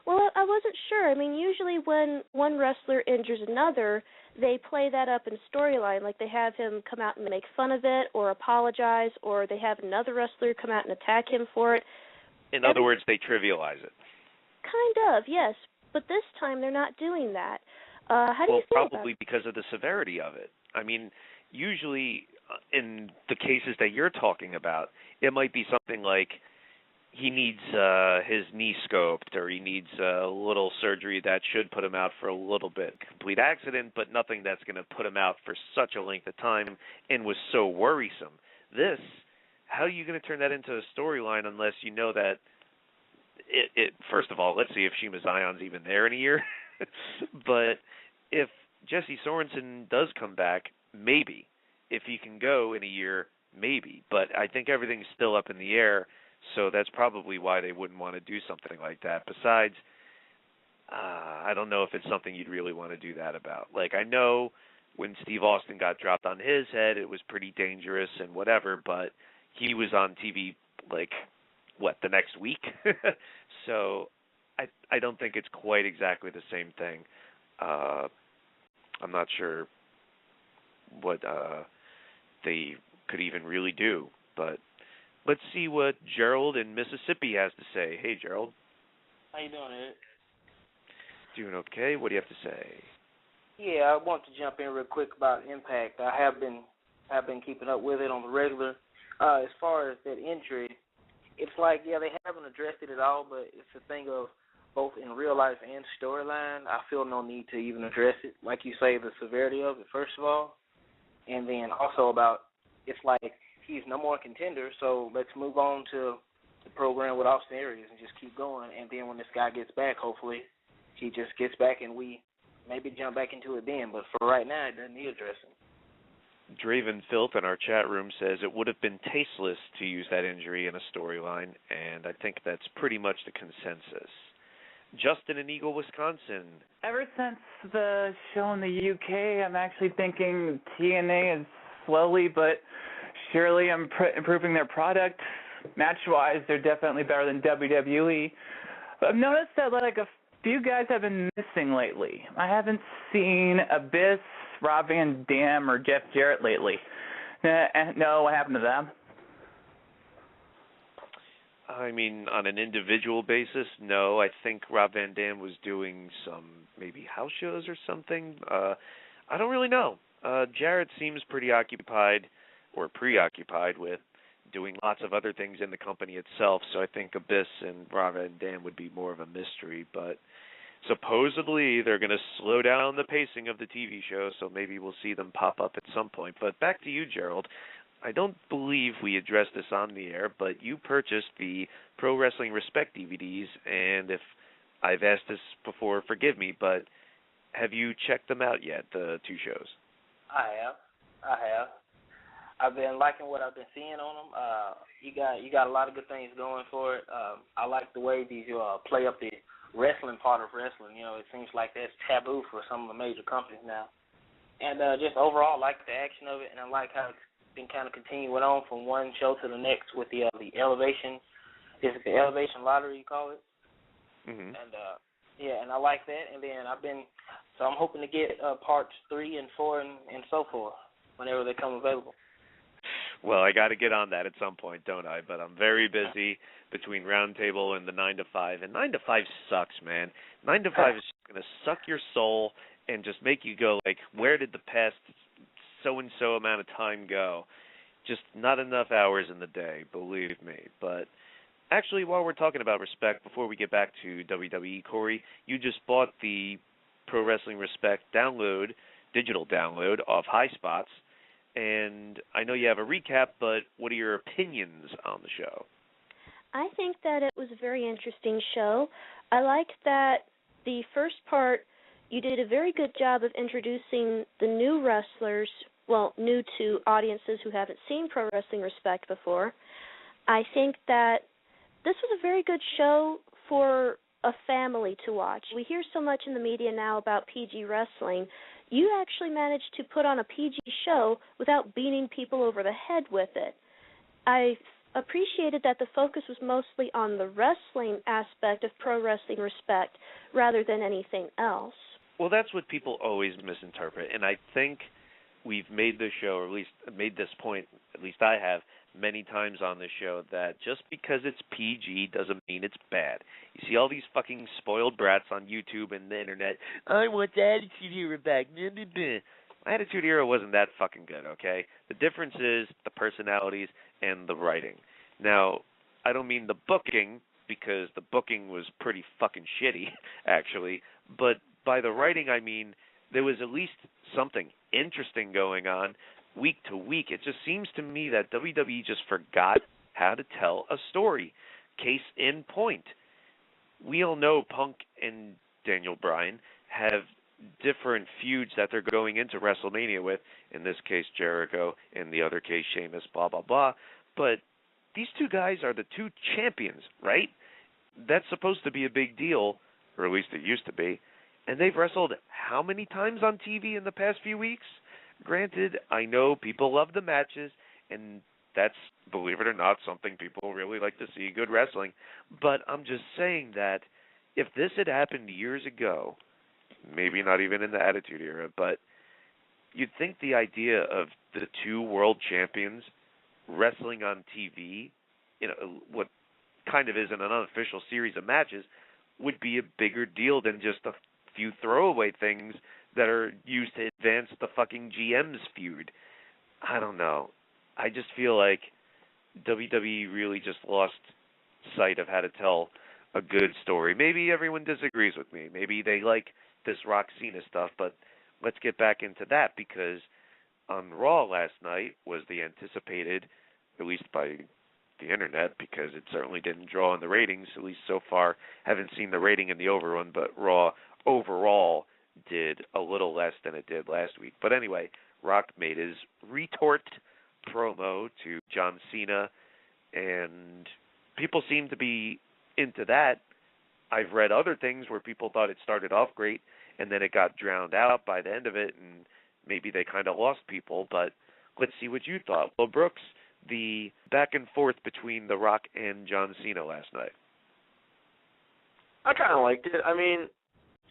Speaker 5: Well, I wasn't sure. I mean, usually when one wrestler injures another, they play that up in storyline. Like, they have him come out and make fun of it or apologize, or they have another wrestler come out and attack him for it.
Speaker 1: In other words, they trivialize it.
Speaker 5: Kind of, yes. But this time they're not doing that. How do you feel about it?
Speaker 1: Probably because of the severity of it. I mean, usually in the cases that you're talking about, it might be something like he needs his knee scoped, or he needs a little surgery that should put him out for a little bit. Complete accident, but nothing that's going to put him out for such a length of time and was so worrisome. This, how are you going to turn that into a storyline unless you know that it first of all, let's see if Shima Zion's even there in a year. But if Jesse Sorensen does come back, maybe. If he can go in a year, maybe. But I think everything's still up in the air. So that's probably why they wouldn't want to do something like that. Besides, I don't know if it's something you'd really want to do that about. Like, I know when Steve Austin got dropped on his head, it was pretty dangerous and whatever, but he was on TV, like, the next week? So I don't think it's quite exactly the same thing. I'm not sure what they could even really do, but let's see what Gerald in Mississippi has to say. Hey, Gerald.
Speaker 10: How you doing, Ed?
Speaker 1: Doing okay. What do you have to say?
Speaker 10: Yeah, I want to jump in real quick about Impact. I have been keeping up with it on the regular. As far as that injury, it's like, yeah, they haven't addressed it at all, but it's a thing of both in real life and storyline. I feel no need to even address it. Like you say, the severity of it, first of all, and then also about, it's like, he's no more contender, so let's move on to the program with Austin Aries and just keep going. And then when this guy gets back, hopefully he just gets back and we maybe jump back into it then. But for right now, it doesn't need addressing.
Speaker 1: Draven Filth in our chat room says it would have been tasteless to use that injury in a storyline, and I think that's pretty much the consensus. Justin in Eagle, Wisconsin.
Speaker 11: Ever since the show in the UK, I'm actually thinking TNA is slowly but surely improving their product. Match-wise, they're definitely better than WWE. But I've noticed that like a few guys have been missing lately. I haven't seen Abyss, Rob Van Dam, or Jeff Jarrett lately. No, what happened to them?
Speaker 1: I mean, on an individual basis, no. I think Rob Van Dam was doing some maybe house shows or something. I don't really know. Jarrett seems pretty occupied or preoccupied with doing lots of other things in the company itself. So I think Abyss and Rava and Dan would be more of a mystery. But supposedly they're going to slow down the pacing of the TV show, so maybe we'll see them pop up at some point. But back to you, Gerald. I don't believe we addressed this on the air, but you purchased the Pro Wrestling Respect DVDs, and if I've asked this before, forgive me, but have you checked them out yet, the two shows?
Speaker 10: I have. I've been liking what I've been seeing on them. You got a lot of good things going for it. I like the way these play up the wrestling part of wrestling. You know, it seems like that's taboo for some of the major companies now. And just overall, I like the action of it, and I like how it's been kind of continuing on from one show to the next with the Elevation. Is it the Elevation Lottery you call it?
Speaker 1: Mm-hmm.
Speaker 10: And and I like that. And then I'm hoping to get parts 3 and 4 and so forth whenever they come available.
Speaker 1: Well, I got to get on that at some point, don't I? But I'm very busy between Roundtable and the 9 to 5, and 9 to 5 sucks, man. 9 to 5 is going to suck your soul and just make you go like, where did the past so-and-so amount of time go? Just not enough hours in the day, believe me. But actually, while we're talking about Respect, before we get back to WWE, Corey, you just bought the Pro Wrestling Respect digital download of High Spots, and I know you have a recap, but what are your opinions on the show?
Speaker 5: I think that it was a very interesting show. I liked that the first part, you did a very good job of introducing the new wrestlers, well, new to audiences who haven't seen Pro Wrestling Respect before. I think that this was a very good show for a family to watch. We hear so much in the media now about PG wrestling. You actually managed to put on a PG show without beating people over the head with it. I appreciated that the focus was mostly on the wrestling aspect of Pro Wrestling Respect rather than anything else.
Speaker 1: Well, that's what people always misinterpret, and I think we've made this show, or at least made this point, at least I have, many times on this show, that just because it's PG doesn't mean it's bad. You see all these fucking spoiled brats on YouTube and the internet, I want the Attitude Era back. Attitude Era wasn't that fucking good, okay? The difference is the personalities and the writing. Now, I don't mean the booking, because the booking was pretty fucking shitty, actually, but by the writing, I mean there was at least something interesting going on week to week. It just seems to me that WWE just forgot how to tell a story. Case in point, we all know Punk and Daniel Bryan have different feuds that they're going into WrestleMania with, in this case Jericho, in the other case Sheamus, blah, blah, blah. But these two guys are the two champions, right? That's supposed to be a big deal, or at least it used to be. And they've wrestled how many times on TV in the past few weeks? Granted, I know people love the matches, and that's, believe it or not, something people really like to see, good wrestling. But I'm just saying that if this had happened years ago, maybe not even in the Attitude Era, but you'd think the idea of the two world champions wrestling on TV, what kind of is an unofficial series of matches, would be a bigger deal than just a few throwaway things that are used to advance the fucking GM's feud. I don't know. I just feel like WWE really just lost sight of how to tell a good story. Maybe everyone disagrees with me. Maybe they like this Rock Cena stuff, but let's get back into that, because on Raw last night was the anticipated, at least by the internet, because it certainly didn't draw in the ratings, at least so far. Haven't seen the rating in the overrun, but Raw overall did a little less than it did last week. But anyway, Rock made his retort promo to John Cena, and people seem to be into that. I've read other things where people thought it started off great, and then it got drowned out by the end of it, and maybe they kind of lost people, but let's see what you thought. Well, Brooks, the back and forth between The Rock and John Cena last night.
Speaker 4: I kind of liked it. I mean,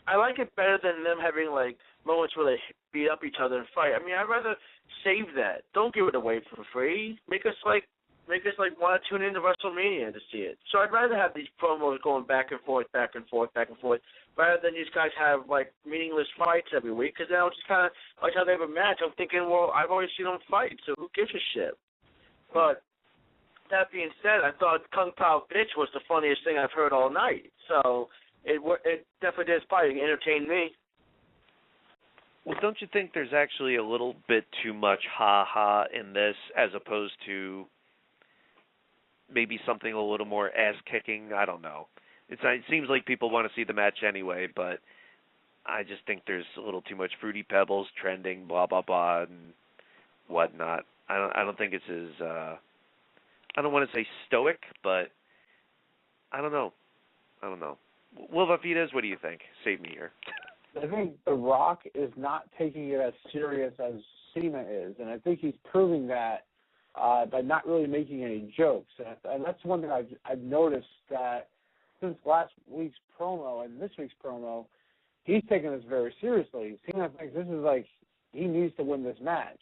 Speaker 4: I like it better than them having, like, moments where they beat up each other and fight. I mean, I'd rather save that. Don't give it away for free. Make us want to tune into WrestleMania to see it. So I'd rather have these promos going back and forth, rather than these guys have, like, meaningless fights every week, because now it's just kind of like how they have a match. I'm thinking, well, I've always seen them fight, so who gives a shit? But that being said, I thought Kung Pao Bitch was the funniest thing I've heard all night. So it definitely did probably entertain me.
Speaker 1: Well, don't you think there's actually a little bit too much ha-ha in this as opposed to maybe something a little more ass-kicking? I don't know. It seems like people want to see the match anyway, but I just think there's a little too much Fruity Pebbles trending, blah, blah, blah, and whatnot. I don't think it's as, I don't want to say stoic, but I don't know. Will Vafitas, what do you think? Save me here.
Speaker 3: I think The Rock is not taking it as serious as Cena is, and I think he's proving that by not really making any jokes. And that's one thing I've noticed, that since last week's promo and this week's promo, he's taking this very seriously. Cena thinks this is like he needs to win this match,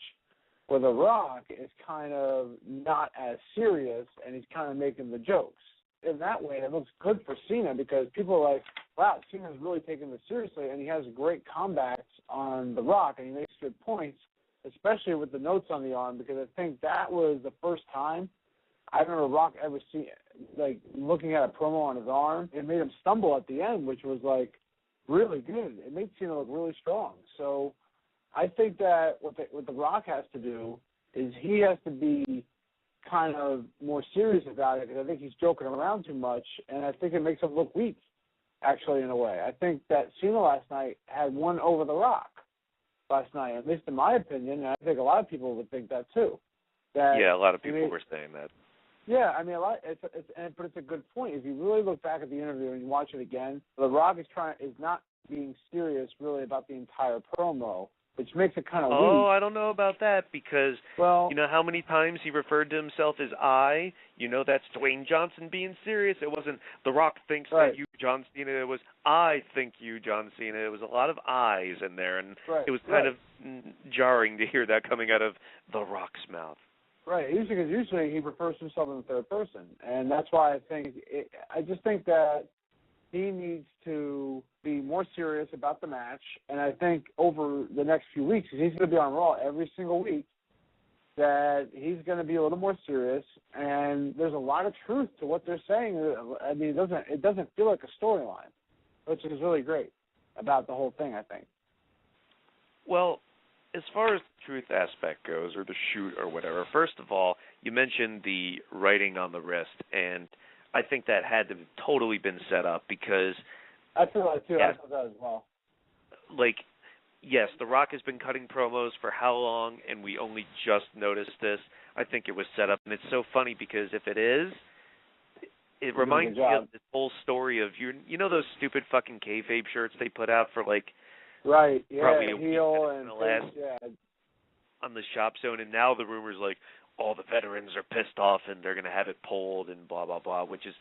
Speaker 3: where The Rock is kind of not as serious, and he's kind of making the jokes. In that way, it looks good for Cena, because people are like, wow, Cena's really taking this seriously, and he has great combats on The Rock, and he makes good points, especially with the notes on the arm, because I think that was the first time I remember Rock ever see, like, looking at a promo on his arm. It made him stumble at the end, which was, like, really good. It made Cena look really strong. So I think that what The Rock has to do is he has to be kind of more serious about it, because I think he's joking around too much, and I think it makes him look weak, actually, in a way. I think that Cena last night had won over The Rock last night, at least in my opinion, and I think a lot of people would think that too.
Speaker 1: Yeah, a lot of people were saying that.
Speaker 3: Yeah, I mean, but it's a good point. If you really look back at the interview and you watch it again, The Rock is not being serious really about the entire promo, which makes it kind of weak.
Speaker 1: Oh, I don't know about that, because you know how many times he referred to himself as I? You know, that's Dwayne Johnson being serious. It wasn't The Rock thinks that you, John Cena. It was I think you, John Cena. It was a lot of I's in there, and it was kind of jarring to hear that coming out of The Rock's mouth.
Speaker 3: Right, usually he refers to himself in the third person, and that's why I just think that he needs to be more serious about the match, and I think over the next few weeks, because he's going to be on Raw every single week, that he's going to be a little more serious, and there's a lot of truth to what they're saying. I mean, it doesn't feel like a storyline, which is really great about the whole thing, I think.
Speaker 1: Well, as far as the truth aspect goes, or the shoot or whatever, first of all, you mentioned the writing on the wrist, and I think that had to have totally been set up, because
Speaker 3: I feel that too. I thought that as well.
Speaker 1: Like, yes, The Rock has been cutting promos for how long, and we only just noticed this. I think it was set up, and it's so funny because if it is, it reminds me of this whole story of you know those stupid fucking kayfabe shirts they put out for like probably a
Speaker 3: heel
Speaker 1: week on the Shop Zone, and now the rumors like all the veterans are pissed off and they're gonna have it pulled and blah blah blah, which is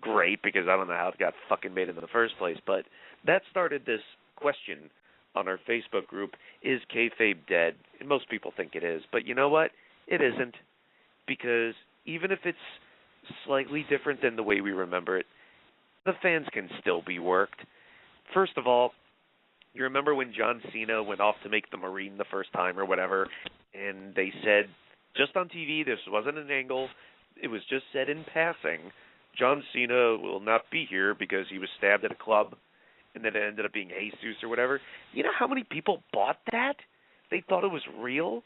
Speaker 1: great because I don't know how it got fucking made in the first place, but that started this question on our Facebook group: is kayfabe dead? And most people think it is, but you know what? It isn't, because even if it's slightly different than the way we remember it, the fans can still be worked. First of all, you remember when John Cena went off to make the Marine the first time or whatever, and they said, just on TV, this wasn't an angle, it was just said in passing, John Cena will not be here because he was stabbed at a club, and then it ended up being Jesus or whatever. You know how many people bought that? They thought it was real?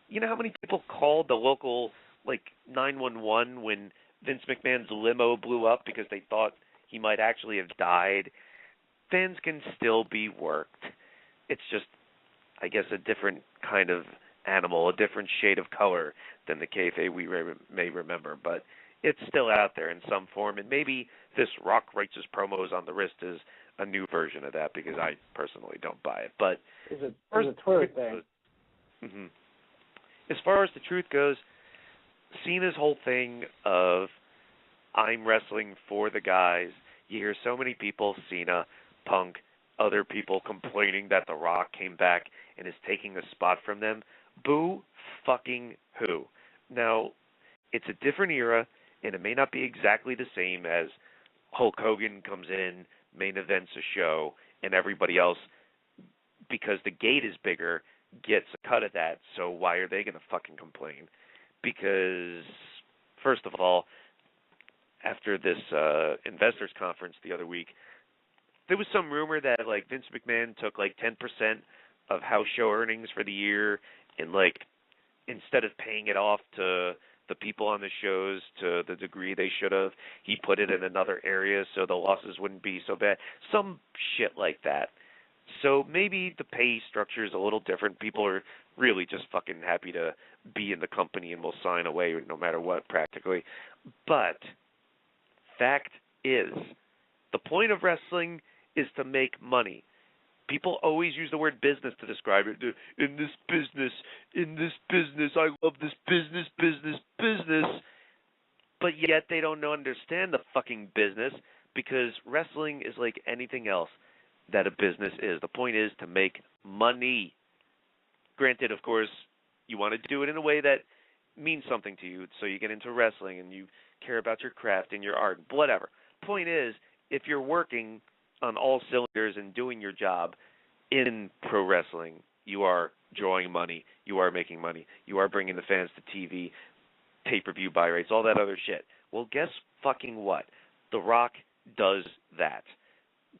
Speaker 1: You know how many people called the local, 911 when Vince McMahon's limo blew up because they thought he might actually have died? Fans can still be worked. It's just, I guess, a different kind of animal, a different shade of color than the kayfabe we may remember, but it's still out there in some form, and maybe this Rock writes his promos on the wrist is a new version of that, because I personally don't buy it. But
Speaker 3: it's a Twitter thing.
Speaker 1: Mm-hmm. As far as the truth goes, Cena's whole thing of I'm wrestling for the guys, you hear so many people, Cena, Punk, other people complaining that The Rock came back and is taking a spot from them. Boo fucking who. Now, it's a different era, and it may not be exactly the same as Hulk Hogan comes in, main events a show, and everybody else, because the gate is bigger, gets a cut of that, so why are they going to fucking complain? Because first of all, after this investors conference the other week, there was some rumor that like Vince McMahon took like 10% of house show earnings for the year, and like instead of paying it off to the people on the shows to the degree they should have, he put it in another area so the losses wouldn't be so bad. Some shit like that. So maybe the pay structure is a little different. People are really just fucking happy to be in the company and will sign away no matter what, practically. But fact is, the point of wrestling is to make money. People always use the word business to describe it. In this business, I love this business. But yet they don't understand the fucking business, because wrestling is like anything else that a business is. The point is to make money. Granted, of course, you want to do it in a way that means something to you, so you get into wrestling and you care about your craft and your art, whatever. Point is, if you're working on all cylinders and doing your job in pro wrestling, you are drawing money, you are making money, you are bringing the fans to TV, pay-per-view buy rates, all that other shit. Well, guess fucking what? The Rock does that.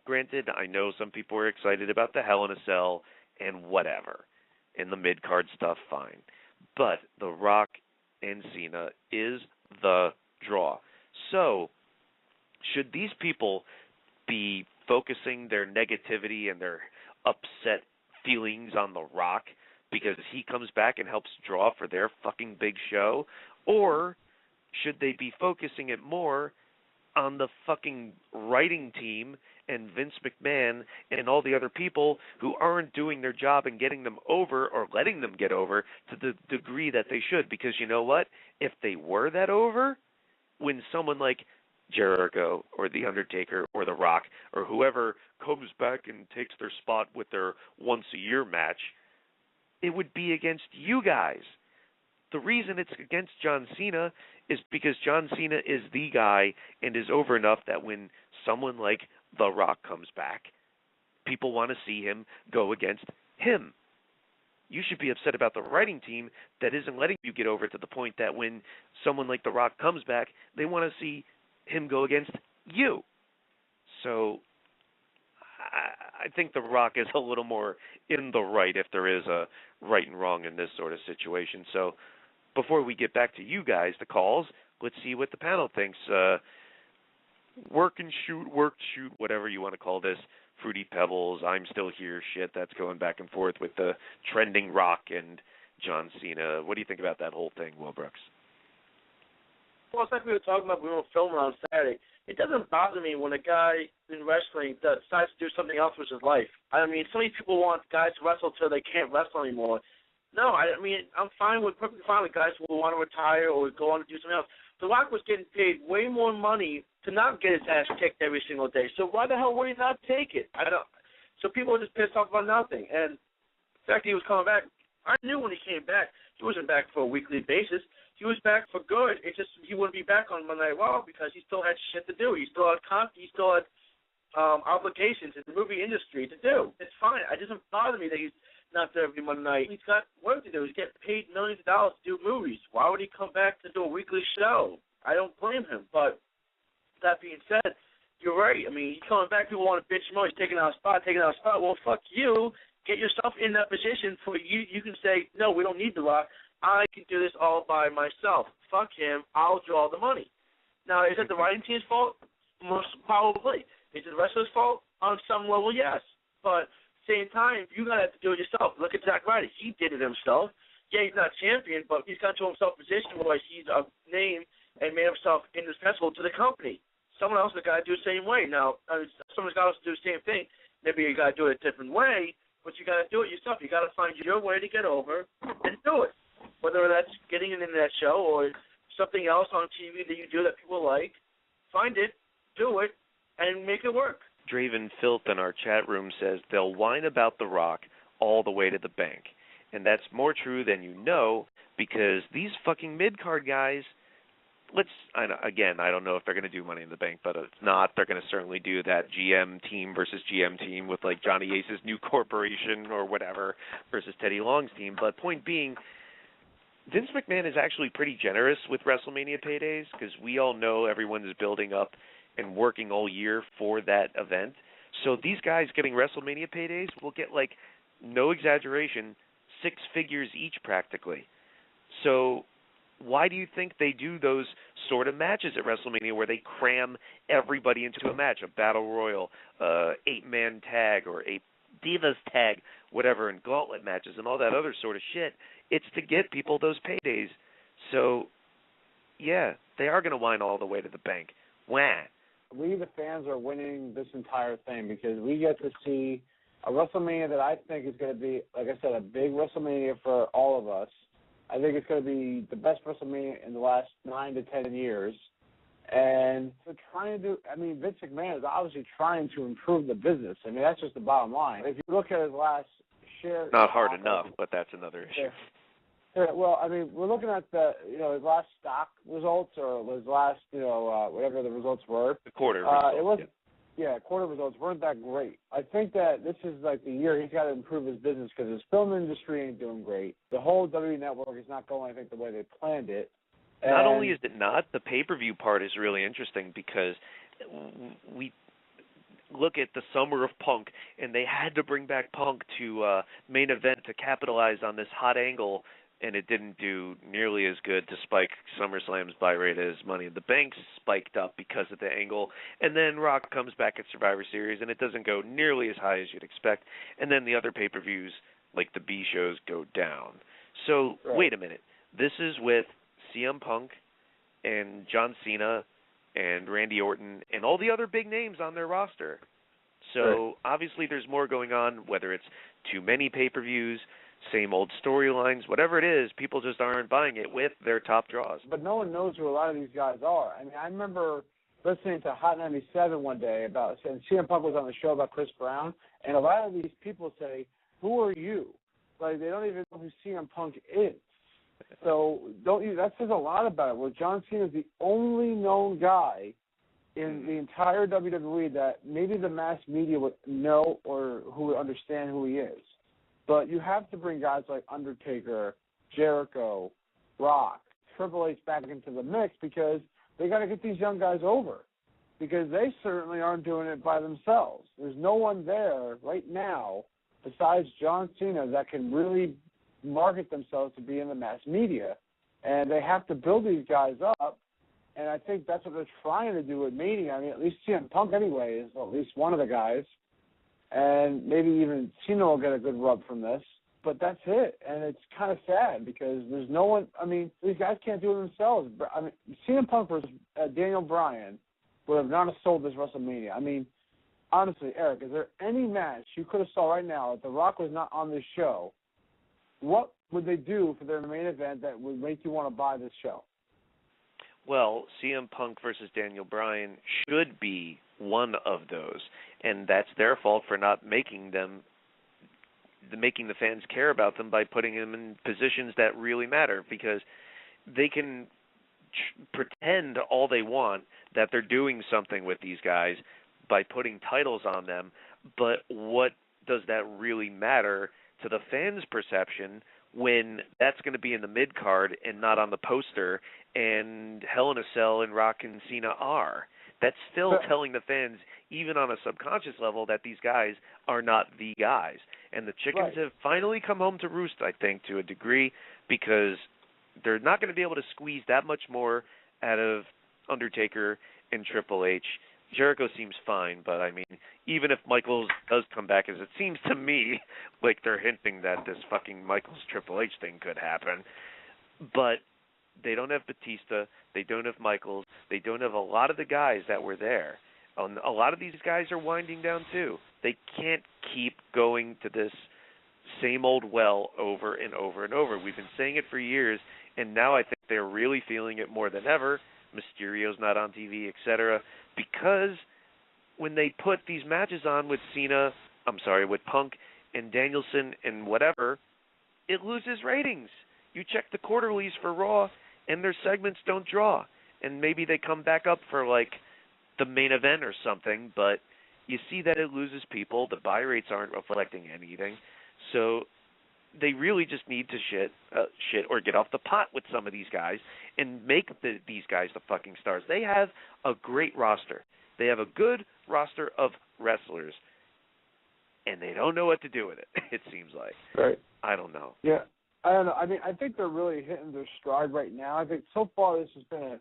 Speaker 1: Granted, I know some people are excited about the Hell in a Cell and whatever, and the mid-card stuff, fine. But The Rock and Cena is the draw. So, should these people be focusing their negativity and their upset feelings on The Rock because he comes back and helps draw for their fucking big show? Or should they be focusing it more on the fucking writing team and Vince McMahon and all the other people who aren't doing their job and getting them over or letting them get over to the degree that they should? Because you know what? If they were that over, when someone like Jericho or The Undertaker or The Rock or whoever comes back and takes their spot with their once-a-year match, it would be against you guys. The reason it's against John Cena is because John Cena is the guy and is over enough that when someone like The Rock comes back, people want to see him go against him. You should be upset about the writing team that isn't letting you get over to the point that when someone like The Rock comes back, they want to see him go against you. So I think The Rock is a little more in the right if there is a right and wrong in this sort of situation. So before we get back to you guys, the calls, let's see what the panel thinks. Work and shoot, whatever you want to call this. Fruity Pebbles, I'm still here, shit, that's going back and forth with the trending Rock and John Cena. What do you think about that whole thing, Will Brooks?
Speaker 4: Well, it's like we were talking about when we were filming on Saturday. It doesn't bother me when a guy in wrestling decides to do something else with his life. I mean, so many people want guys to wrestle till they can't wrestle anymore. No, I mean, I'm perfectly fine with guys who want to retire or go on to do something else. The Rock was getting paid way more money to not get his ass kicked every single day. So why the hell would he not take it? So people are just pissed off about nothing. And the fact that he was coming back, I knew when he came back, he wasn't back for a weekly basis. He was back for good. It's just he wouldn't be back on Monday Night Raw because he still had shit to do. He still had obligations in the movie industry to do. It's fine. It doesn't bother me that he's not there every Monday night. He's got work to do. He's getting paid millions of dollars to do movies. Why would he come back to do a weekly show? I don't blame him. But that being said, you're right. I mean, he's coming back. People want to bitch him out. He's taking out a spot. Well, fuck you. Get yourself in that position for you. You can say, no, we don't need The Rock. I can do this all by myself. Fuck him. I'll draw the money. Now, is it the writing team's fault? Most probably. Is it the wrestler's fault? On some level, yes. But same time, you gotta have to do it yourself. Look at Zack Ryder. He did it himself. Yeah, he's not champion, but he's got to himself a position where he's a name and made himself indispensable to the company. Someone else has got to do the same way. Now, someone's got to do the same thing. Maybe you got to do it a different way, but you got to do it yourself. You got to find your way to get over and do it. Whether that's getting an internet show or something else on TV that you do that people like, find it, do it, and make it work.
Speaker 1: Draven Filth in our chat room says they'll whine about The Rock all the way to the bank. And that's more true than you know, because these fucking mid-card guys, I don't know if they're going to do Money in the Bank, but if not, they're going to certainly do that GM team versus GM team with like Johnny Ace's new corporation or whatever versus Teddy Long's team. But point being, Vince McMahon is actually pretty generous with WrestleMania paydays because we all know everyone is building up and working all year for that event. So these guys getting WrestleMania paydays will get, like, no exaggeration, 6 figures each practically. So why do you think they do those sort of matches at WrestleMania where they cram everybody into a match, a battle royal, 8-man tag or a Divas tag, whatever, and gauntlet matches and all that other sort of shit? It's to get people those paydays. So, yeah, they are going to whine all the way to the bank. Wah.
Speaker 3: We, the fans, are winning this entire thing because we get to see a WrestleMania that I think is going to be, like I said, a big WrestleMania for all of us. I think it's going to be the best WrestleMania in the last 9 to 10 years. And they're trying to do, I mean, Vince McMahon is obviously trying to improve the business. I mean, that's just the bottom line. If you look at his last share.
Speaker 1: Not hard enough, but that's another issue.
Speaker 3: Yeah, well, I mean, we're looking at his last stock results or his last, whatever the results were.
Speaker 1: The quarter results.
Speaker 3: It wasn't. Yeah, quarter results weren't that great. I think that this is like the year he's got to improve his business because his film industry ain't doing great. The whole WWE Network is not going, I think, the way they planned it.
Speaker 1: Not only is it not, the pay-per-view part is really interesting because we look at the summer of Punk, and they had to bring back Punk to main event to capitalize on this hot angle, and it didn't do nearly as good to spike SummerSlam's buy rate as Money in the Bank spiked up because of the angle. And then Rock comes back at Survivor Series, and it doesn't go nearly as high as you'd expect. And then the other pay-per-views, like the B shows, go down. So, Wait a minute. This is with CM Punk and John Cena and Randy Orton and all the other big names on their roster. So, obviously there's more going on, whether it's too many pay-per-views, same old storylines, whatever it is, people just aren't buying it with their top draws.
Speaker 3: But no one knows who a lot of these guys are. I mean, I remember listening to Hot 97 one day and CM Punk was on the show about Chris Brown, and a lot of these people say, "Who are you?" Like, they don't even know who CM Punk is. So that says a lot about it. Well, John Cena is the only known guy in the entire WWE that maybe the mass media would know or who would understand who he is. But you have to bring guys like Undertaker, Jericho, Rock, Triple H back into the mix because they got to get these young guys over because they certainly aren't doing it by themselves. There's no one there right now besides John Cena that can really market themselves to be in the mass media. And they have to build these guys up, and I think that's what they're trying to do with Mania. I mean, at least CM Punk anyway is at least one of the guys. And maybe even Cena will get a good rub from this. But that's it. And it's kind of sad because there's no one – I mean, these guys can't do it themselves. I mean, CM Punk versus Daniel Bryan would have not have sold this WrestleMania. I mean, honestly, Eric, is there any match you could have saw right now if The Rock was not on this show? What would they do for their main event that would make you want to buy this show?
Speaker 1: Well, CM Punk versus Daniel Bryan should be one of those, and that's their fault for not making the fans care about them by putting them in positions that really matter, because they can pretend all they want that they're doing something with these guys by putting titles on them, but what does that really matter to the fans' perception when that's going to be in the mid-card and not on the poster, and Hell in a Cell and Rock and Cena are? That's still telling the fans, even on a subconscious level, that these guys are not the guys. And the chickens have finally come home to roost, I think, to a degree, because they're not going to be able to squeeze that much more out of Undertaker and Triple H. Jericho seems fine, but, I mean, even if Michaels does come back, as it seems to me like they're hinting that this fucking Michaels-Triple H thing could happen, but they don't have Batista, they don't have Michaels, they don't have a lot of the guys that were there. A lot of these guys are winding down too. They can't keep going to this same old well over and over and over. We've been saying it for years, and now I think they're really feeling it more than ever. Mysterio's not on TV, etc., because when they put these matches on with with Punk and Danielson and whatever, it loses ratings. You check the quarterlies for Raw, and their segments don't draw. And maybe they come back up for, like, the main event or something, but you see that it loses people. The buy rates aren't reflecting anything. So they really just need to shit or get off the pot with some of these guys and make these guys the fucking stars. They have a great roster. They have a good roster of wrestlers, and they don't know what to do with it, it seems like.
Speaker 3: Right.
Speaker 1: I don't know.
Speaker 3: Yeah. I don't know. I mean, I think they're really hitting their stride right now. I think so far this has been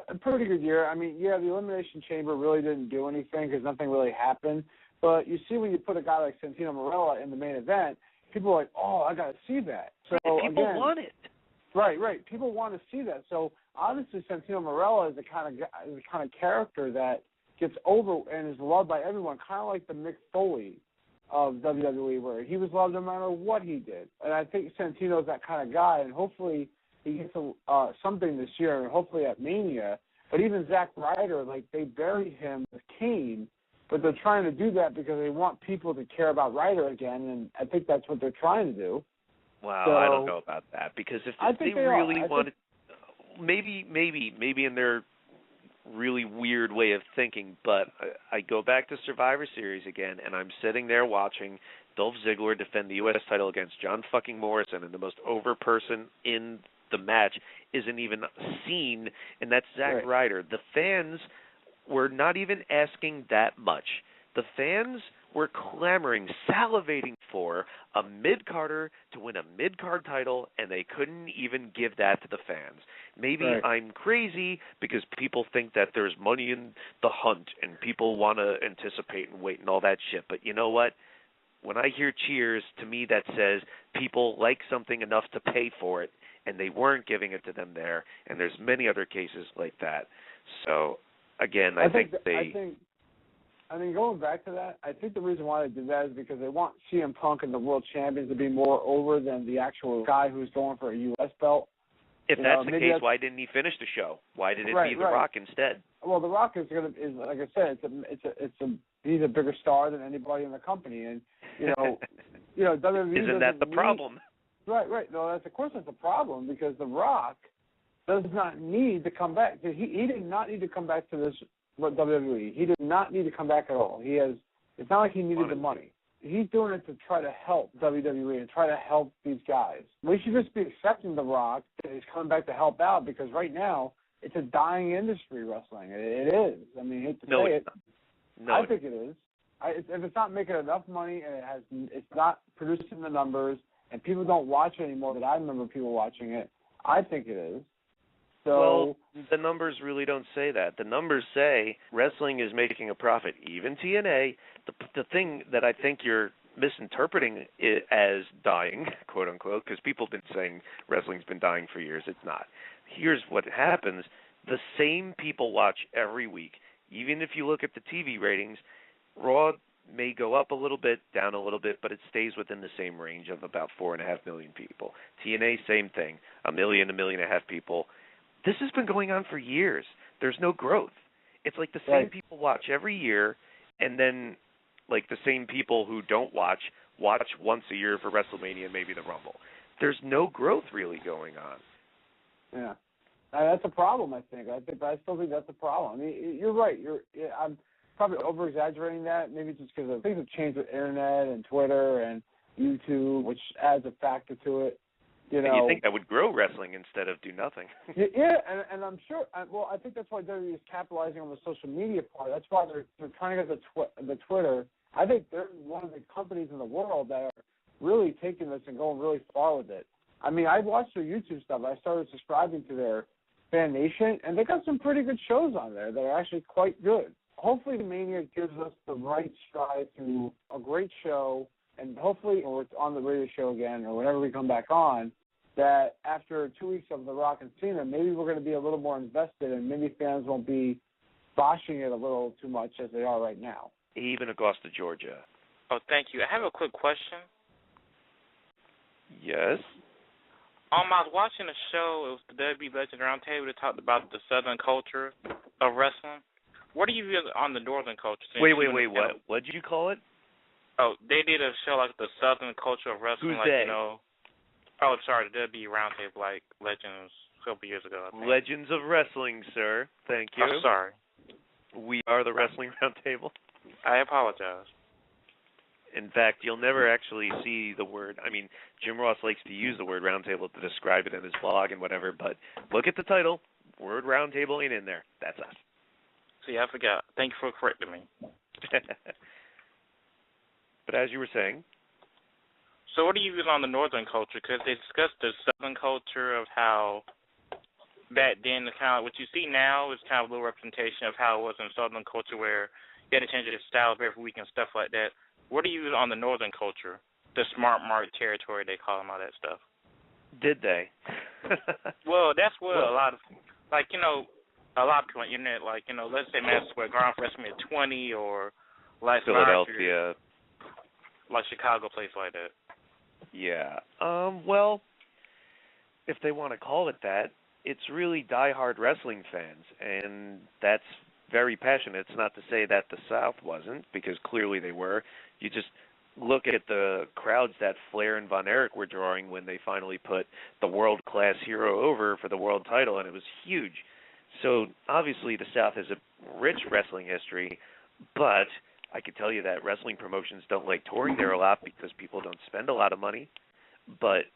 Speaker 3: a pretty good year. I mean, yeah, the Elimination Chamber really didn't do anything because nothing really happened. But you see when you put a guy like Santino Marella in the main event, people are like, oh, I got to see that. So
Speaker 1: people
Speaker 3: again,
Speaker 1: want it.
Speaker 3: Right. People want to see that. So obviously Santino Marella is the kind of character that gets over and is loved by everyone, kind of like the Mick Foley of WWE, where he was loved no matter what he did. And I think Santino's that kind of guy, and hopefully he gets something this year, and hopefully at Mania. But even Zack Ryder, like, they buried him with Kane, but they're trying to do that because they want people to care about Ryder again, and I think that's what they're trying to do.
Speaker 1: Wow,
Speaker 3: so,
Speaker 1: I don't know about that, because if they really wanted, maybe in their really weird way of thinking, but I go back to Survivor Series again, and I'm sitting there watching Dolph Ziggler defend the U.S. title against John fucking Morrison, and the most over person in the match isn't even seen, and that's Zack Ryder. The fans were not even asking that much. The fans were clamoring, salivating for a mid-carder to win a mid-card title, and they couldn't even give that to the fans. Maybe I'm crazy because people think that there's money in the hunt and people want to anticipate and wait and all that shit. But you know what? When I hear cheers, to me that says people like something enough to pay for it, and they weren't giving it to them there. And there's many other cases like that. So, again, I think going back to that, I think the reason why they did that is because they want CM Punk and the World Champions to be more over than the actual guy who's going for a U.S. belt. If that's the case, why didn't he finish the show? Why did it be The Rock instead?
Speaker 3: Well, The Rock is like I said, he's a bigger star than anybody in the company, and WWE
Speaker 1: isn't that the problem?
Speaker 3: Right. No, of course that's a problem because The Rock does not need to come back. He did not need to come back to this WWE. He did not need to come back at all. It's not like he needed the money. He's doing it to try to help WWE and try to help these guys. We should just be accepting The Rock that he's coming back to help out because right now it's a dying industry, wrestling. It is. I mean, I hate to say it.
Speaker 1: No,
Speaker 3: I think it is. If it's not making enough money and it's not producing the numbers and people don't watch it anymore that I remember people watching it, I think it is. So,
Speaker 1: well, the numbers really don't say that. The numbers say wrestling is making a profit. Even TNA, the thing that I think you're misinterpreting it as dying, quote unquote, because people have been saying wrestling's been dying for years. It's not. Here's what happens. The same people watch every week. Even if you look at the TV ratings, Raw may go up a little bit, down a little bit, but it stays within the same range of about 4.5 million people. TNA, same thing, 1 million, 1.5 million people. This has been going on for years. There's no growth. It's like the same people watch every year, and then like the same people who don't watch once a year for WrestleMania and maybe the Rumble. There's no growth really going on.
Speaker 3: Yeah. That's a problem, I think. I still think that's a problem. I mean, you're right. I'm probably over-exaggerating that, maybe just because things have changed with Internet and Twitter and YouTube, which adds a factor to it.
Speaker 1: And you think that would grow wrestling instead of do nothing.
Speaker 3: Yeah, and I'm sure. I think that's why WWE is capitalizing on the social media part. That's why they're trying to get the Twitter. I think they're one of the companies in the world that are really taking this and going really far with it. I mean, I watched their YouTube stuff. I started subscribing to their Fan Nation, and they got some pretty good shows on there that are actually quite good. Hopefully, Mania gives us the right stride to a great show, and hopefully, or it's on the radio show again, or whenever we come back on, that after 2 weeks of The Rock and Cena, maybe we're going to be a little more invested, and maybe fans won't be boshing it a little too much as they are right now.
Speaker 1: Even Augusta, Georgia.
Speaker 12: Oh, thank you. I have a quick question.
Speaker 1: Yes?
Speaker 12: I was watching a show. It was the WWE Legend Roundtable that talked about the Southern culture of wrestling. What do you view on the Northern culture?
Speaker 1: Wait, what? What did you call it?
Speaker 12: Oh, they did a show like the Southern culture of wrestling.
Speaker 1: Who's
Speaker 12: like,
Speaker 1: they?
Speaker 12: Oh, sorry, the WWE Roundtable, like Legends a couple years ago, I think.
Speaker 1: Legends of Wrestling, sir. Thank you.
Speaker 12: I'm sorry.
Speaker 1: We are the Wrestling Roundtable.
Speaker 12: I apologize.
Speaker 1: In fact, you'll never actually see the word. I mean, Jim Ross likes to use the word roundtable to describe it in his blog and whatever, but look at the title. Word roundtable ain't in there. That's us.
Speaker 12: See, I forgot. Thank you for correcting me.
Speaker 1: But as you were saying.
Speaker 12: So what do you use on the northern culture? Because they discussed the southern culture of how back then, kind of what you see now is kind of a little representation of how it was in southern culture where you had to change your style every week and stuff like that. What do you use on the northern culture? The smart mark territory, they call them, all that stuff.
Speaker 1: Did they?
Speaker 12: Well, that's what a lot of, like, you know, a lot of people on the internet, like, you know, let's say Madison Square Garden for WrestleMania 20 or like
Speaker 1: Philadelphia.
Speaker 12: Like Chicago, place like that.
Speaker 1: Yeah. Well, if they want to call it that, it's really diehard wrestling fans, and that's very passionate. It's not to say that the South wasn't, because clearly they were. You just look at the crowds that Flair and Von Erich were drawing when they finally put the world-class hero over for the world title, and it was huge. So obviously the South has a rich wrestling history, but I can tell you that wrestling promotions don't like touring there a lot because people don't spend a lot of money. But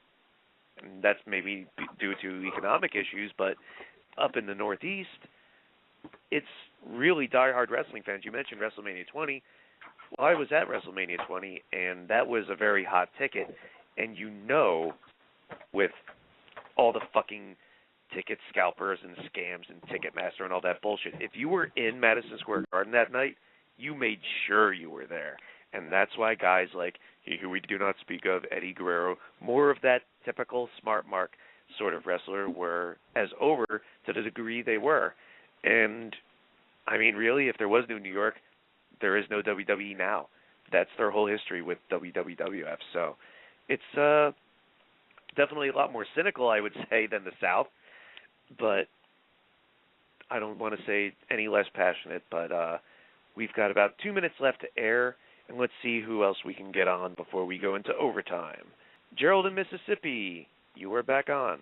Speaker 1: that's maybe due to economic issues, but up in the Northeast, it's really diehard wrestling fans. You mentioned WrestleMania 20. Well, I was at WrestleMania 20, and that was a very hot ticket. And you know, with all the fucking ticket scalpers and scams and Ticketmaster and all that bullshit, if you were in Madison Square Garden that night, you made sure you were there. And that's why guys like, who we do not speak of, Eddie Guerrero, more of that typical smart mark sort of wrestler, were as over to the degree they were. And, I mean, really, if there was no New York, there is no WWE now. That's their whole history with WWF. So it's definitely a lot more cynical, I would say, than the South. But I don't want to say any less passionate. But we've got about 2 minutes left to air, and let's see who else we can get on before we go into overtime. Gerald in Mississippi, you are back on.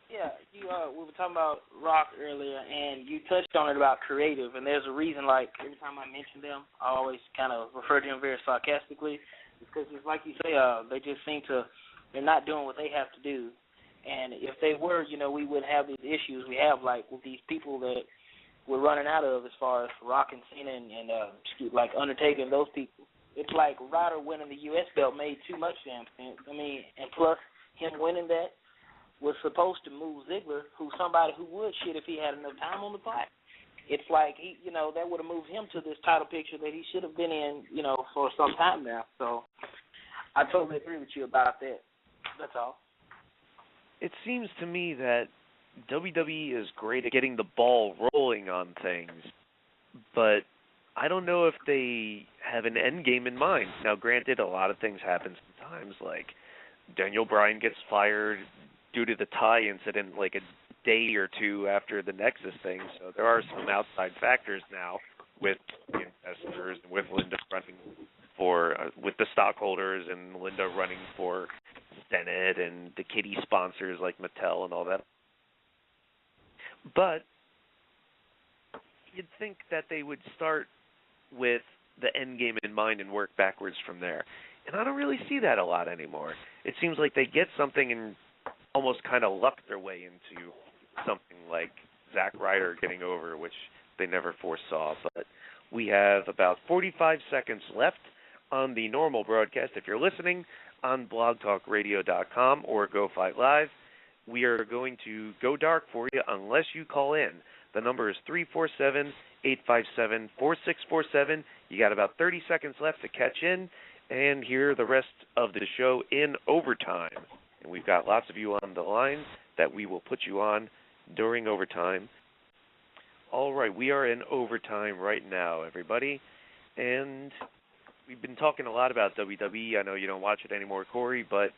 Speaker 10: Yeah, we were talking about Rock earlier, and you touched on it about creative, and there's a reason, like, every time I mention them, I always kind of refer to them very sarcastically, because it's like you say, they just seem to, they're not doing what they have to do, and if they were, you know, we wouldn't have these issues we have, like, with these people that we're running out of as far as Rock and Cena and like, Undertaker and those people. It's like Ryder winning the U.S. belt made too much damn sense. I mean, and plus, him winning that was supposed to move Ziggler, who's somebody who would shit if he had enough time on the clock. It's like, he, you know, that would have moved him to this title picture that he should have been in, you know, for some time now. So I totally agree with you about that. That's all.
Speaker 1: It seems to me that WWE is great at getting the ball rolling on things, but I don't know if they have an end game in mind. Now, granted, a lot of things happen sometimes, like Daniel Bryan gets fired due to the tie incident like a day or two after the Nexus thing. So there are some outside factors now with the investors and with Linda running for, with the stockholders and Linda running for Senate and the kiddie sponsors like Mattel and all that. But you'd think that they would start with the end game in mind and work backwards from there. And I don't really see that a lot anymore. It seems like they get something and almost kind of luck their way into something like Zack Ryder getting over, which they never foresaw. But we have about 45 seconds left on the normal broadcast. If you're listening on blogtalkradio.com or Go Fight Live, we are going to go dark for you unless you call in. The number is 347-857-4647. You got about 30 seconds left to catch in and hear the rest of the show in overtime. And we've got lots of you on the line that we will put you on during overtime. All right, we are in overtime right now, everybody. And we've been talking a lot about WWE. I know you don't watch it anymore, Corey, but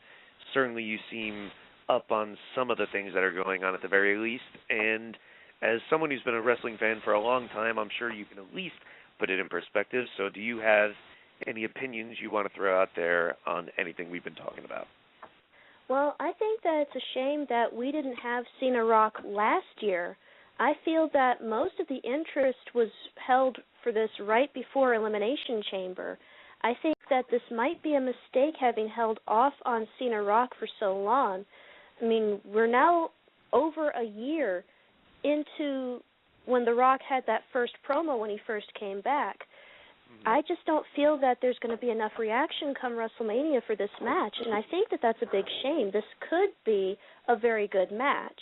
Speaker 1: certainly you seem up on some of the things that are going on at the very least. And as someone who's been a wrestling fan for a long time, I'm sure you can at least put it in perspective. So do you have any opinions you want to throw out there on anything we've been talking about?
Speaker 5: Well, I think that it's a shame that we didn't have Cena Rock last year. I feel that most of the interest was held for this right before Elimination Chamber. I think that this might be a mistake having held off on Cena Rock for so long. I mean, we're now over a year into when The Rock had that first promo when he first came back. I just don't feel that there's going to be enough reaction come WrestleMania for this match, and I think that that's a big shame. This could be a very good match.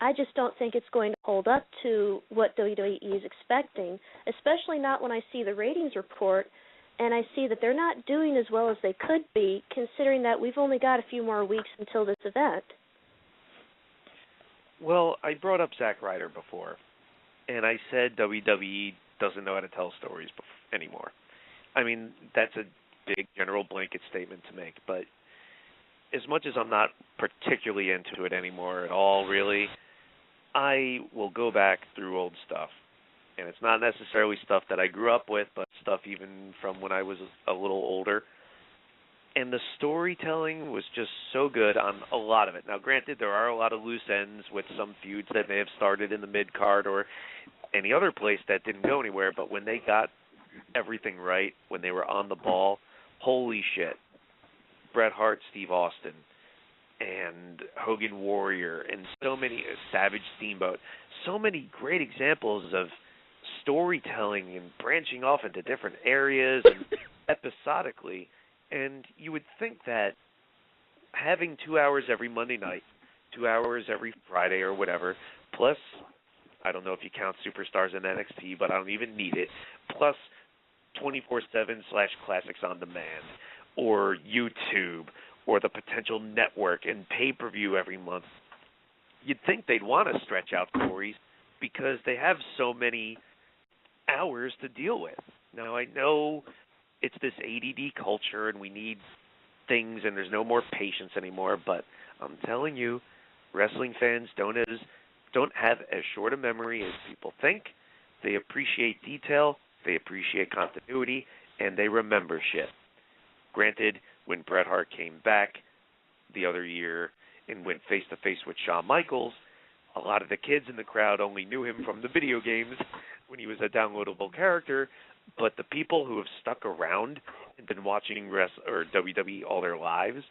Speaker 5: I just don't think it's going to hold up to what WWE is expecting, especially not when I see the ratings report and I see that they're not doing as well as they could be, considering that we've only got a few more weeks until this event.
Speaker 1: Well, I brought up Zack Ryder before, and I said WWE doesn't know how to tell stories anymore. I mean, that's a big general blanket statement to make, but as much as I'm not particularly into it anymore at all, really, I will go back through old stuff. And it's not necessarily stuff that I grew up with, but stuff even from when I was a little older. And the storytelling was just so good on a lot of it. Now, granted, there are a lot of loose ends with some feuds that may have started in the mid-card or any other place that didn't go anywhere, but when they got everything right, when they were on the ball, holy shit. Bret Hart, Steve Austin, and Hogan Warrior, and so many, Savage Steamboat, so many great examples of storytelling and branching off into different areas and episodically. And you would think that having 2 hours every Monday night, 2 hours every Friday or whatever, plus, I don't know if you count Superstars in NXT, but I don't even need it, plus 24/7/Classics on Demand, or YouTube, or the potential network and pay-per-view every month. You'd think they'd want to stretch out stories because they have so many hours to deal with. Now, I know it's this ADD culture and we need things and there's no more patience anymore, but I'm telling you, wrestling fans don't have as short a memory as people think. They appreciate detail, they appreciate continuity, and they remember shit. Granted, when Bret Hart came back the other year and went face-to-face with Shawn Michaels, a lot of the kids in the crowd only knew him from the video games when he was a downloadable character, but the people who have stuck around and been watching WWE all their lives,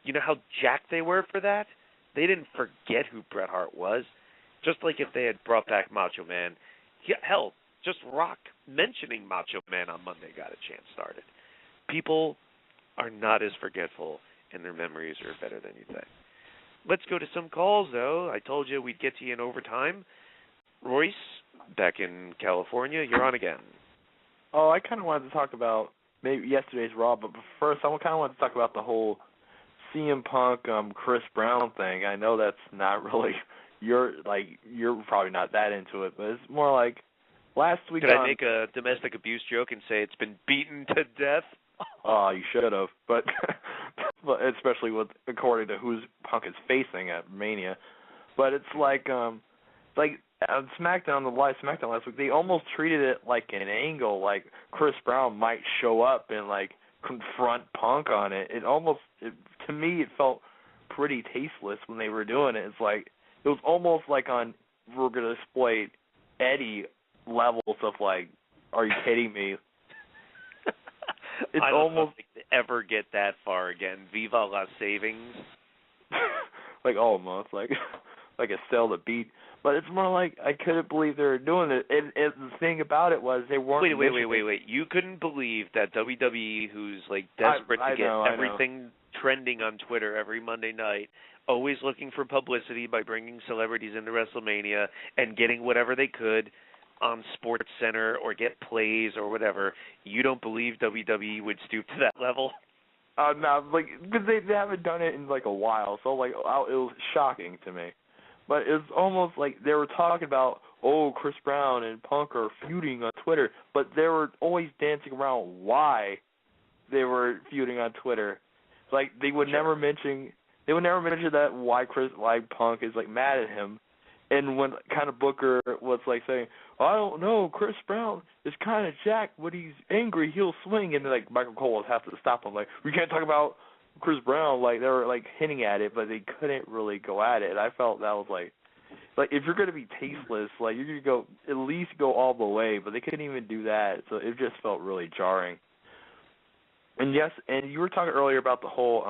Speaker 1: you know how jacked they were for that? They didn't forget who Bret Hart was. Just like if they had brought back Macho Man. Hell, just Rock mentioning Macho Man on Monday got a chance started. People are not as forgetful, and their memories are better than you think. Let's go to some calls, though. I told you we'd get to you in overtime. Royce, back in California, you're on again.
Speaker 8: Oh, I kind of wanted to talk about maybe yesterday's Raw, but first I kind of wanted to talk about the whole CM Punk, Chris Brown thing. I know that's not really you're probably not that into it, but it's more like last week.
Speaker 1: Could I make a domestic abuse joke and say it's been beaten to death?
Speaker 8: Oh, you should have, but especially with according to who's Punk is facing at Mania. But it's like on SmackDown, the live SmackDown last week, they almost treated it like an angle, like Chris Brown might show up and like confront Punk on it. To me, it felt pretty tasteless when they were doing it. It's like it was almost like on we're gonna display Eddie levels of like, are you kidding me?
Speaker 1: I don't know if they ever get that far again. Viva la savings.
Speaker 8: Like almost like a sell the beat. But it's more like I couldn't believe they were doing it. And the thing about it was they weren't.
Speaker 1: Wait. You couldn't believe that WWE, who's like desperate to get everything trending on Twitter every Monday night, always looking for publicity by bringing celebrities into WrestleMania and getting whatever they could on Sports Center or get plays or whatever. You don't believe WWE would stoop to that level?
Speaker 8: No, because they haven't done it in like a while, so it was shocking to me. But it's almost like they were talking about, Chris Brown and Punk are feuding on Twitter, but they were always dancing around why they were feuding on Twitter. Like they would never mention that why Punk is like mad at him. And when kind of Booker was like saying, I don't know, Chris Brown is kind of jacked. When he's angry, he'll swing. And like Michael Cole would have to stop him. Like, we can't talk about Chris Brown. Like, they were like hinting at it, but they couldn't really go at it. And I felt that was like if you're going to be tasteless, like you're going to at least go all the way. But they couldn't even do that. So it just felt really jarring. And yes, and you were talking earlier about the whole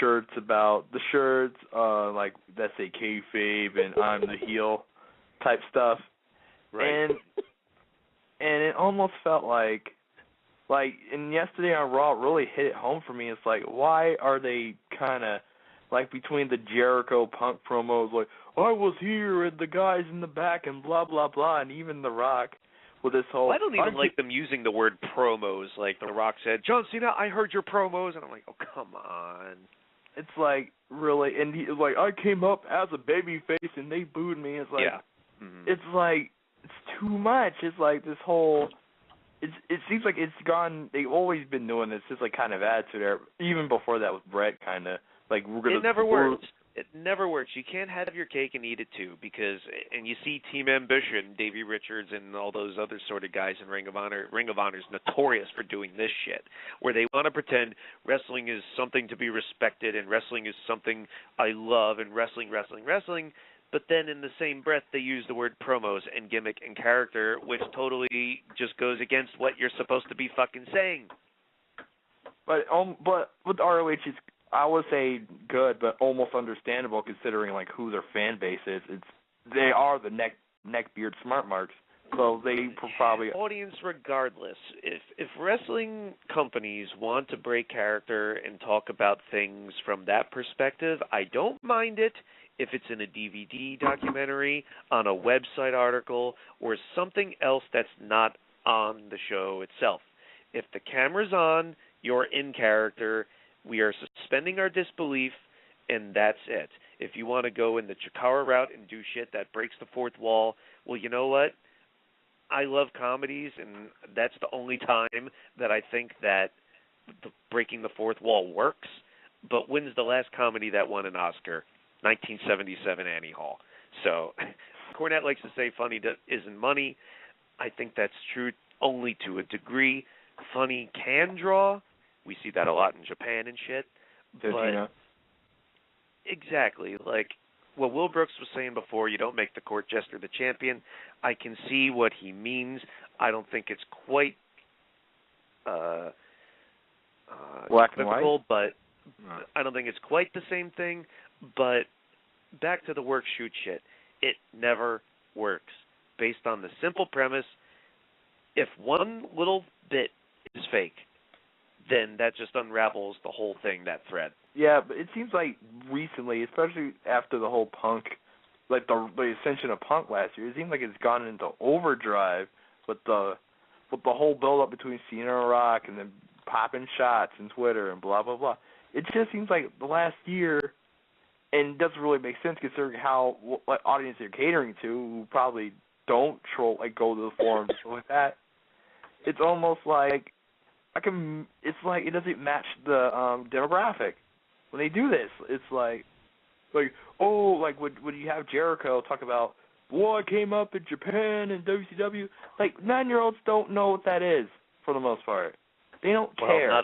Speaker 8: shirts, like that say kayfabe and I'm the heel type stuff.
Speaker 1: Right.
Speaker 8: And it almost felt like, and yesterday on Raw it really hit it home for me. It's like, why are they kind of, like, between the Jericho Punk promos, like, I was here and the guys in the back and blah, blah, blah, and even The Rock with this whole...
Speaker 1: I don't even like them using the word promos, like The Rock said, John Cena, I heard your promos, and I'm like, oh, come on.
Speaker 8: It's like, really, and he's like, I came up as a babyface and they booed me. It's like,
Speaker 1: yeah. Mm-hmm.
Speaker 8: It's like, it's too much. It's like this whole... It seems like it's gone. They've always been doing this. Just like kind of attitude there. Even before that with Brett, kind of like we're gonna.
Speaker 1: It never works. It never works. You can't have your cake and eat it too, because and you see Team Ambition, Davey Richards, and all those other sort of guys in Ring of Honor. Ring of Honor is notorious for doing this shit, where they want to pretend wrestling is something to be respected and wrestling is something I love and wrestling. But then in the same breath, they use the word promos and gimmick and character, which totally just goes against what you're supposed to be fucking saying.
Speaker 8: But with ROH, it's, I would say good, but almost understandable considering like who their fan base is. They are the neckbeard smart marks, so they probably
Speaker 1: audience regardless. If wrestling companies want to break character and talk about things from that perspective, I don't mind it. If it's in a DVD documentary, on a website article, or something else that's not on the show itself. If the camera's on, you're in character, we are suspending our disbelief, and that's it. If you want to go in the Chikara route and do shit that breaks the fourth wall, well, you know what? I love comedies, and that's the only time that I think that breaking the fourth wall works. But when's the last comedy that won an Oscar? 1977 Annie Hall. So Cornette likes to say funny isn't money. I think that's true only to a degree. Funny can draw. We see that a lot in Japan and shit. But exactly. Like what Will Brooks was saying before, you don't make the court jester the champion. I can see what he means. I don't think it's quite
Speaker 8: black and white,
Speaker 1: but I don't think it's quite the same thing. But back to the work shoot shit. It never works. Based on the simple premise, if one little bit is fake, then that just unravels the whole thing, that thread.
Speaker 8: Yeah, but it seems like recently, especially after the whole Punk, like the ascension of Punk last year, it seems like it's gone into overdrive with the whole build-up between Cena and Rock and then popping shots and Twitter and blah, blah, blah. It just seems like the last year... And it doesn't really make sense considering what audience they're catering to, who probably don't troll, like go to the forums and stuff like that. It's almost like it's like it doesn't match the demographic when they do this. It's like oh, like when you have Jericho talk about, well, I came up in Japan and WCW. Like 9-year-olds don't know what that is for the most part. They don't care.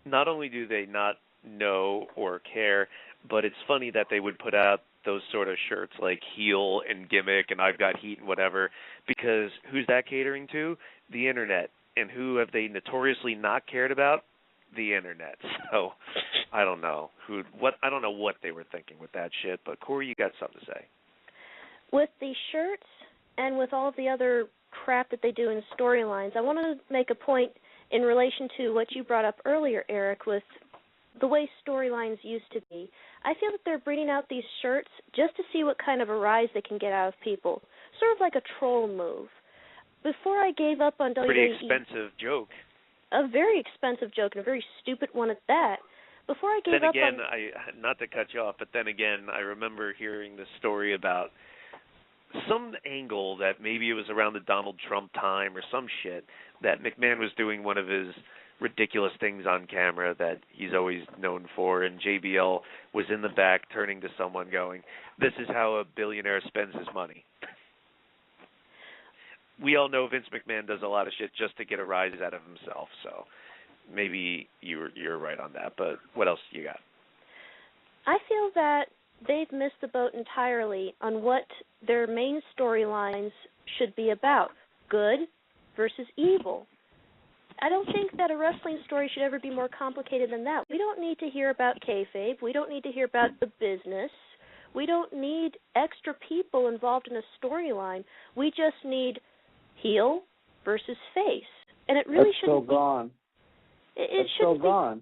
Speaker 1: Not only do they not know or care, but it's funny that they would put out those sort of shirts like heel and gimmick and I've got heat and whatever, because who's that catering to? The internet. And who have they notoriously not cared about? The internet. So I don't know I don't know what they were thinking with that shit, but Corey, you got something to say.
Speaker 5: With the shirts and with all the other crap that they do in storylines, I want to make a point in relation to what you brought up earlier, Eric, with the way storylines used to be. I feel that they're bringing out these shirts just to see what kind of a rise they can get out of people, sort of like a troll move. Before I gave up on WWE...
Speaker 1: Pretty expensive joke.
Speaker 5: A very expensive joke, and a very stupid one at that. Before I gave up on...
Speaker 1: not to cut you off, but then again, I remember hearing this story about some angle that maybe it was around the Donald Trump time or some shit, that McMahon was doing one of his ridiculous things on camera that he's always known for, and JBL was in the back turning to someone going, this is how a billionaire spends his money. We all know Vince McMahon does a lot of shit just to get a rise out of himself, so maybe you're right on that, but what else you got?
Speaker 5: I feel that they've missed the boat entirely on what their main storylines should be about, good versus evil. I don't think that a wrestling story should ever be more complicated than that. We don't need to hear about kayfabe. We don't need to hear about the business. We don't need extra people involved in a storyline. We just need heel versus face. And it really shouldn't
Speaker 3: still gone.
Speaker 5: It
Speaker 3: shouldn't
Speaker 5: be
Speaker 3: gone.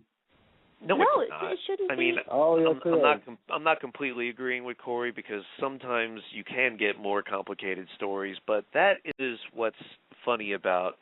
Speaker 1: No, it's not.
Speaker 5: It shouldn't
Speaker 1: I mean,
Speaker 5: be.
Speaker 1: I'm not completely agreeing with Corey, because sometimes you can get more complicated stories, but that is what's funny about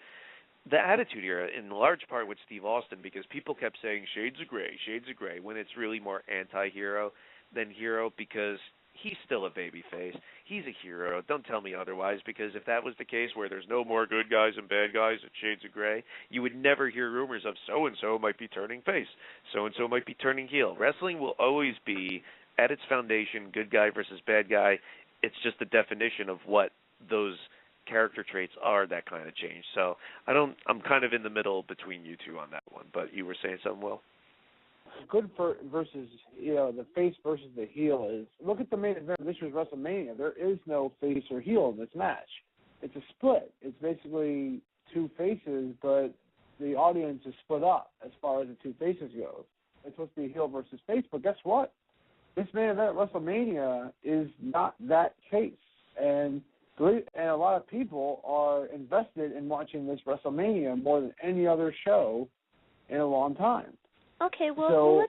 Speaker 1: the Attitude Era, in large part with Steve Austin, because people kept saying shades of gray, when it's really more anti-hero than hero, because he's still a babyface. He's a hero. Don't tell me otherwise, because if that was the case, where there's no more good guys and bad guys and shades of gray, you would never hear rumors of so-and-so might be turning face, so-and-so might be turning heel. Wrestling will always be, at its foundation, good guy versus bad guy. It's just the definition of what those character traits are that kind of change. So I'm kind of in the middle between you two on that one, but you were saying something, Will?
Speaker 3: Good versus, the face versus the heel is, look at the main event. This was WrestleMania. There is no face or heel in this match. It's a split. It's basically two faces, but the audience is split up as far as the two faces goes. It's supposed to be heel versus face, but guess what? This main event at WrestleMania is not that case. And a lot of people are invested in watching this WrestleMania more than any other show in a long time.
Speaker 5: Okay, well,
Speaker 3: so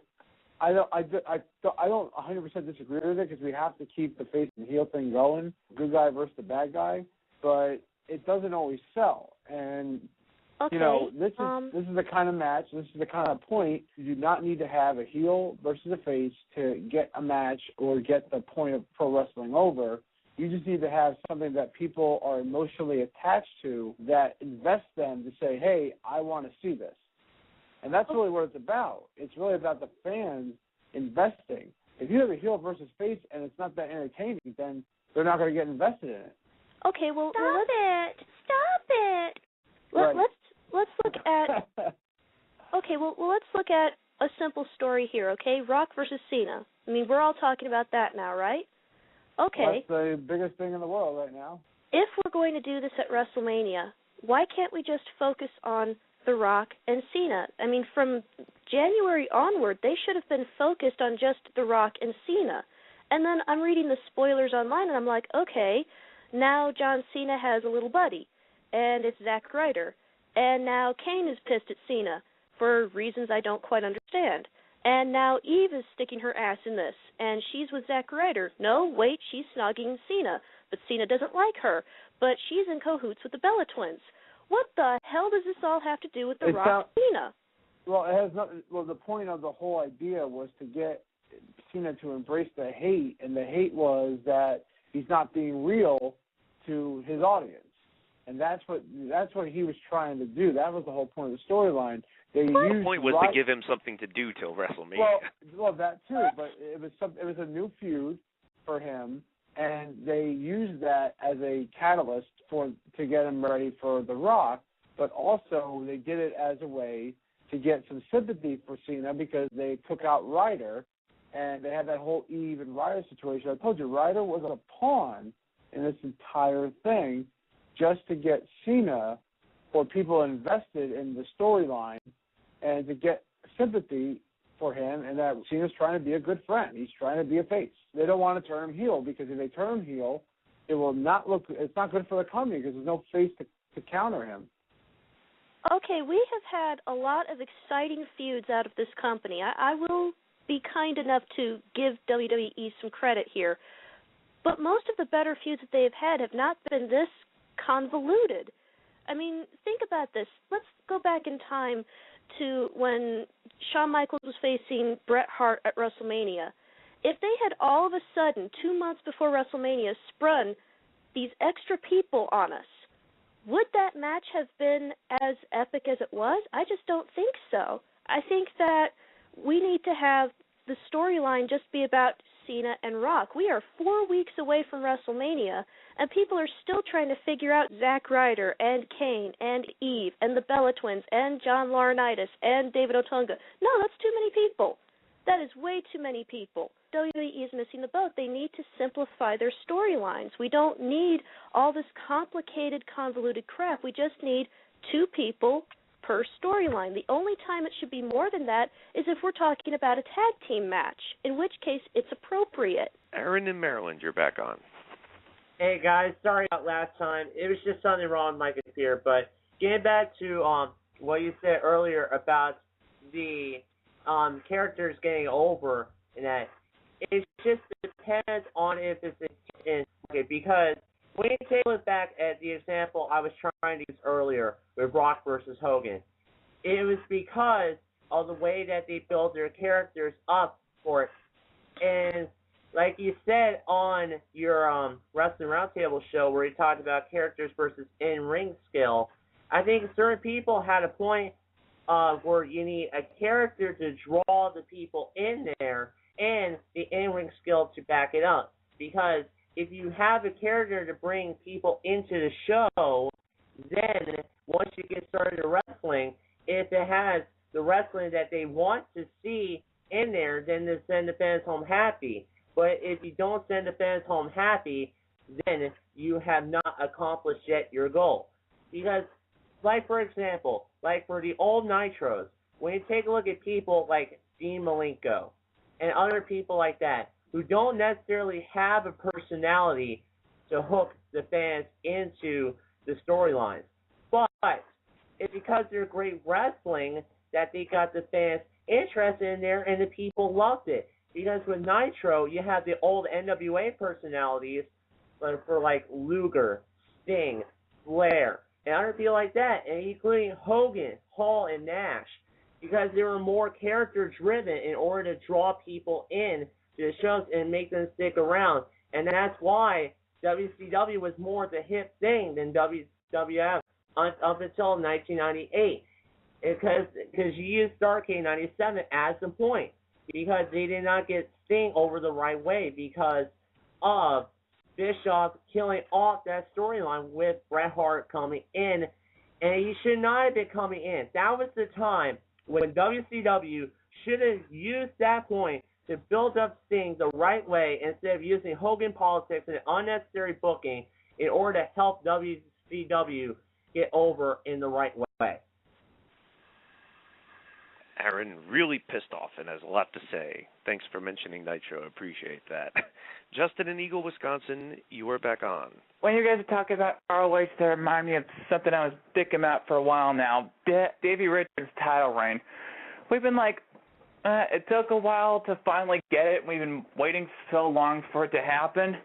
Speaker 3: I don't 100% disagree with it, because we have to keep the face and heel thing going, good guy versus the bad guy, but it doesn't always sell. And
Speaker 5: okay,
Speaker 3: this is the kind of match, this is the kind of point. You do not need to have a heel versus a face to get a match or get the point of pro wrestling over. You just need to have something that people are emotionally attached to, that invests them to say, hey, I want to see this. And that's really what it's about. It's really about the fans investing. If you have a heel versus face and it's not that entertaining, then they're not going to get invested in it.
Speaker 5: Okay, well,
Speaker 13: Stop it.
Speaker 3: Right.
Speaker 5: Let's look at. Okay, well, let's look at a simple story here. Okay, Rock versus Cena. I mean, we're all talking about that now, right? Okay.
Speaker 3: Well, that's the biggest thing in the world right now.
Speaker 5: If we're going to do this at WrestleMania, why can't we just focus on The Rock and Cena? I mean, from January onward, they should have been focused on just The Rock and Cena. And then I'm reading the spoilers online, and I'm like, okay, now John Cena has a little buddy, and it's Zack Ryder. And now Kane is pissed at Cena for reasons I don't quite understand. And now Eve is sticking her ass in this, and she's with Zack Ryder. No, wait, she's snogging Cena, but Cena doesn't like her. But she's in cahoots with the Bella Twins. What the hell does this all have to do with The Rock and Cena?
Speaker 3: Well, it has nothing. Well, the point of the whole idea was to get Cena to embrace the hate, and the hate was that he's not being real to his audience, and that's what he was trying to do. That was the whole point of the storyline.
Speaker 1: The point was to give him something to do till WrestleMania.
Speaker 3: Well, that too, but it was a new feud for him, and they used that as a catalyst to get him ready for The Rock, but also they did it as a way to get some sympathy for Cena, because they took out Ryder, and they had that whole Eve and Ryder situation. I told you, Ryder was a pawn in this entire thing just to get Cena, or people invested in the storyline, and to get sympathy for him, and that Cena's trying to be a good friend. He's trying to be a face. They don't want to turn him heel, because if they turn him heel, it will not look. It's not good for the company, because there's no face to counter him.
Speaker 5: Okay, we have had a lot of exciting feuds out of this company. I will be kind enough to give WWE some credit here, but most of the better feuds that they've had have not been this convoluted. I mean, think about this. Let's go back in time to when Shawn Michaels was facing Bret Hart at WrestleMania. If they had all of a sudden, 2 months before WrestleMania, sprung these extra people on us, would that match have been as epic as it was? I just don't think so. I think that we need to have the storyline just be about Cena and Rock. We are 4 weeks away from WrestleMania, and people are still trying to figure out Zack Ryder and Kane and Eve and the Bella Twins and John Laurinaitis and David Otunga. No, that's too many people. That is way too many people. WWE is missing the boat. They need to simplify their storylines. We don't need all this complicated, convoluted crap. We just need two people per storyline. The only time it should be more than that is if we're talking about a tag team match, in which case it's appropriate.
Speaker 1: Aaron in Maryland, you're back on.
Speaker 7: Hey guys, sorry about last time. It was just something wrong with my computer. But getting back to what you said earlier about the characters getting over, and that it just depends on if it's in because when you take a look back at the example I was trying to use earlier with Rock versus Hogan, it was because of the way that they build their characters up for it. And like you said on your Wrestling Roundtable show where you talked about characters versus in-ring skill, I think certain people had a point where you need a character to draw the people in there and the in-ring skill to back it up. Because if you have a character to bring people into the show, then once you get started in wrestling, if it has the wrestling that they want to see in there, then they send the fans home happy. But if you don't send the fans home happy, then you have not accomplished yet your goal. Because, like for example, like for the old Nitros, when you take a look at people like Dean Malenko and other people like that, who don't necessarily have a personality to hook the fans into the storylines. But it's because they're great wrestling that they got the fans interested in there and the people loved it. Because with Nitro, you have the old NWA personalities for like Luger, Sting, Flair, and other people like that, and including Hogan, Hall, and Nash. Because they were more character-driven in order to draw people in to the shows and make them stick around. And that's why WCW was more the hip thing than WWF up until 1998. Because you used Starrcade 97 as the point. Because they did not get Sting over the right way because of Bischoff killing off that storyline with Bret Hart coming in. And he should not have been coming in. That was the time when WCW should have used that point to build up Sting the right way instead of using Hogan politics and unnecessary booking in order to help WCW get over in the right way.
Speaker 1: Aaron really pissed off and has a lot to say. Thanks for mentioning Nitro. Appreciate that. Justin in Eagle, Wisconsin, you are back on.
Speaker 11: When you guys are talking about ROH, that remind me of something I was thinking about for a while now. Davey Richards' title reign. We've been like, it took a while to finally get it. We've been waiting so long for it to happen.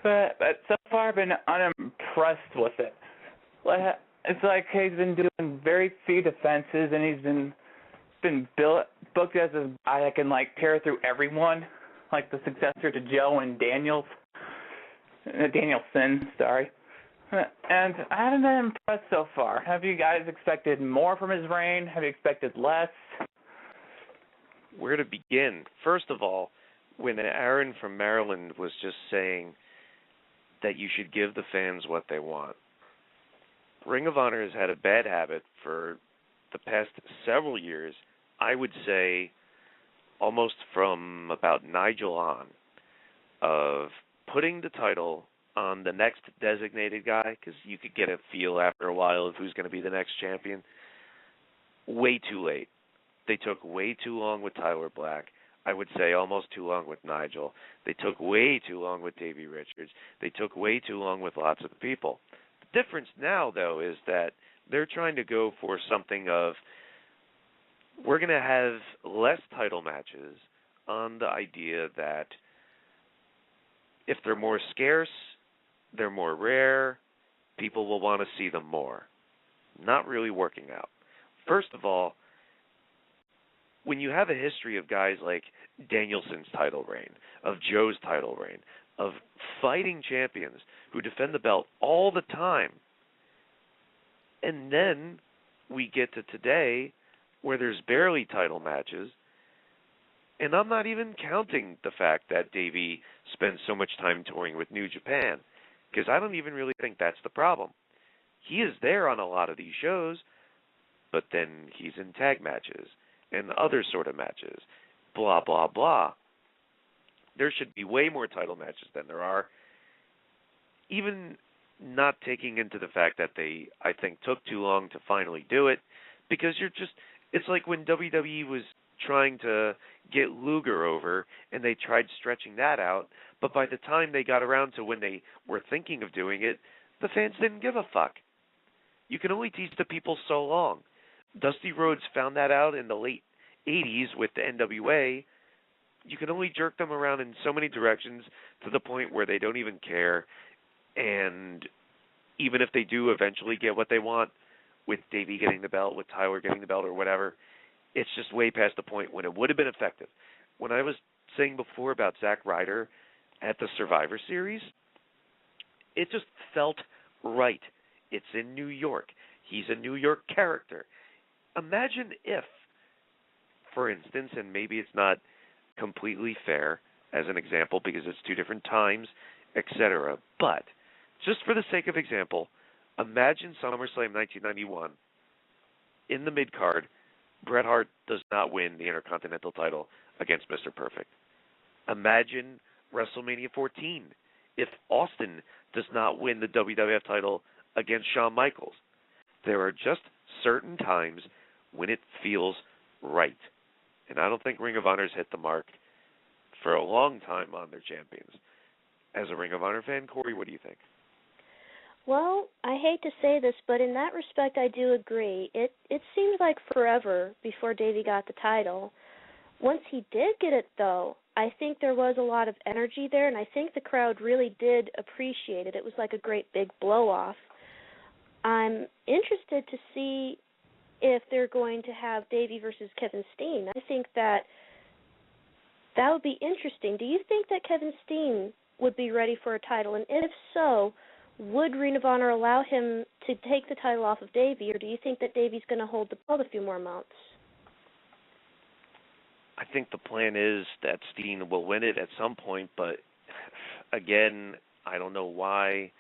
Speaker 11: But so far I've been unimpressed with it. It's like he's been doing very few defenses, and he's been booked as a guy that can like tear through everyone, like the successor to Joe and Danielson, sorry. And I haven't been impressed so far. Have you guys expected more from his reign? Have you expected less?
Speaker 1: Where to begin? First of all, when Aaron from Maryland was just saying that you should give the fans what they want, Ring of Honor has had a bad habit for the past several years, I would say almost from about Nigel on, of putting the title on the next designated guy, because you could get a feel after a while of who's going to be the next champion, way too late. They took way too long with Tyler Black. I would say almost too long with Nigel. They took way too long with Davey Richards. They took way too long with lots of people. The difference now, though, is that they're trying to go for something of, we're going to have less title matches on the idea that if they're more scarce, they're more rare, people will want to see them more. Not really working out. First of all, when you have a history of guys like Danielson's title reign, of Joe's title reign, of fighting champions who defend the belt all the time, and then we get to today where there's barely title matches, and I'm not even counting the fact that Davey spends so much time touring with New Japan, because I don't even really think that's the problem. He is there on a lot of these shows, but then he's in tag matches and other sort of matches, blah, blah, blah. There should be way more title matches than there are, even not taking into the fact that they, I think, took too long to finally do it, because it's like when WWE was trying to get Luger over, and they tried stretching that out, but by the time they got around to when they were thinking of doing it, the fans didn't give a fuck. You can only tease the people so long. Dusty Rhodes found that out in the late 80s with the NWA. You can only jerk them around in so many directions to the point where they don't even care, and even if they do eventually get what they want, with Davey getting the belt, with Tyler getting the belt or whatever, it's just way past the point when it would have been effective. When I was saying before about Zack Ryder at the Survivor Series, it just felt right. It's in New York. He's a New York character. Imagine if, for instance, and maybe it's not completely fair as an example because it's two different times, etc., but just for the sake of example, imagine SummerSlam 1991 in the mid-card, Bret Hart does not win the Intercontinental title against Mr. Perfect. Imagine WrestleMania 14 if Austin does not win the WWF title against Shawn Michaels. There are just certain times when it feels right. And I don't think Ring of Honor's hit the mark for a long time on their champions. As a Ring of Honor fan, Corey, what do you think?
Speaker 5: Well, I hate to say this, but in that respect, I do agree. It seemed like forever before Davey got the title. Once he did get it, though, I think there was a lot of energy there, and I think the crowd really did appreciate it. It was like a great big blow-off. I'm interested to see if they're going to have Davey versus Kevin Steen. I think that would be interesting. Do you think that Kevin Steen would be ready for a title? And if so, would Ring of Honor allow him to take the title off of Davey, or do you think that Davey's going to hold the belt a few more months?
Speaker 1: I think the plan is that Steen will win it at some point, but again, I don't know why,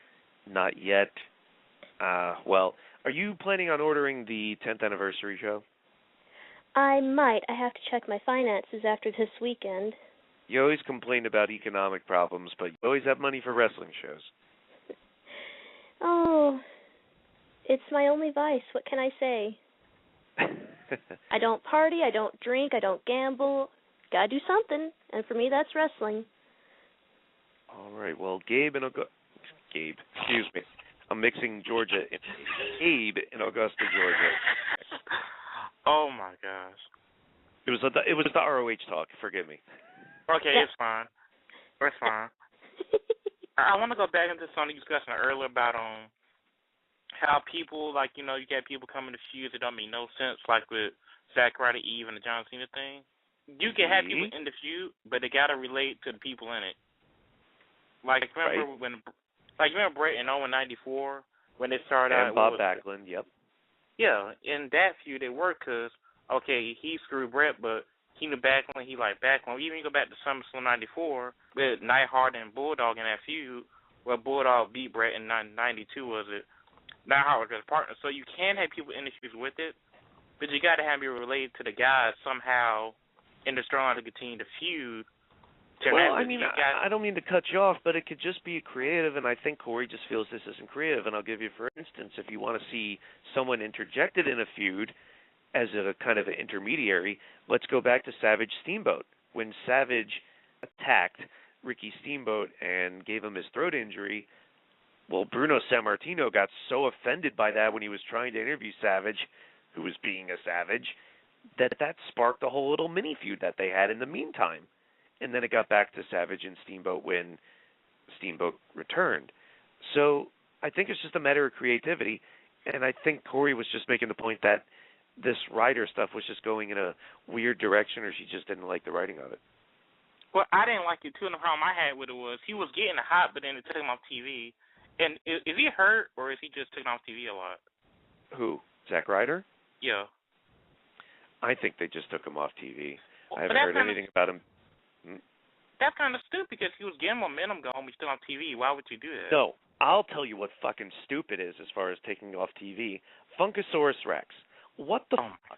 Speaker 1: not yet. Well, are you planning on ordering the 10th anniversary show?
Speaker 5: I might. I have to check my finances after this weekend.
Speaker 1: You always complain about economic problems, but you always have money for wrestling shows.
Speaker 5: Oh, it's my only vice. What can I say? I don't party, I don't drink, I don't gamble. Gotta do something, and for me, that's wrestling.
Speaker 1: All right. Well, Gabe, excuse me. I'm mixing Georgia and Gabe in Augusta, Georgia.
Speaker 12: Oh my gosh.
Speaker 1: It was the ROH talk. Forgive me.
Speaker 12: Okay, it's fine. It's fine. I want to go back into something you discussed earlier about how people, like, you get people coming to feuds that don't make no sense, like with Zack Ryder, Eve, and the John Cena thing. You can have people in the feud, but they got to relate to the people in it. Like, remember remember Bret in 94 when they started out?
Speaker 1: And Bob Backlund, yep.
Speaker 12: Yeah, in that feud, it worked because, okay, he screwed Bret, but he knew Backlund, he liked Backlund. Even you go back to SummerSlam 94 with Neidhart and Bulldog in that feud, where Bulldog beat Bret in 92, was it? Neidhart was his partner. So you can have people in the feuds with it, but you got to have it related to the guys somehow in the storyline to continue the feud.
Speaker 1: Well, I mean, I don't mean to cut you off, but it could just be creative, and I think Corey just feels this isn't creative. And I'll give you, for instance, if you want to see someone interjected in a feud as a kind of an intermediary, let's go back to Savage Steamboat. When Savage attacked Ricky Steamboat and gave him his throat injury, well, Bruno Sammartino got so offended by that when he was trying to interview Savage, who was being a savage, that sparked a whole little mini feud that they had in the meantime. And then it got back to Savage and Steamboat when Steamboat returned. So I think it's just a matter of creativity, and I think Corey was just making the point that this Ryder stuff was just going in a weird direction, or she just didn't like the writing of it.
Speaker 12: Well, I didn't like it, too, and the problem I had with it was he was getting hot, but then they took him off TV. And is he hurt, or is he just taken off TV a lot?
Speaker 1: Who? Zack Ryder?
Speaker 12: Yeah.
Speaker 1: I think they just took him off TV.
Speaker 12: Well,
Speaker 1: I haven't heard anything about him.
Speaker 12: That's kind of stupid because he was getting momentum going, he's still on TV. Why would you do that?
Speaker 1: No, I'll tell you what fucking stupid is as far as taking off TV. Funkasaurus Rex. What the
Speaker 12: my gosh.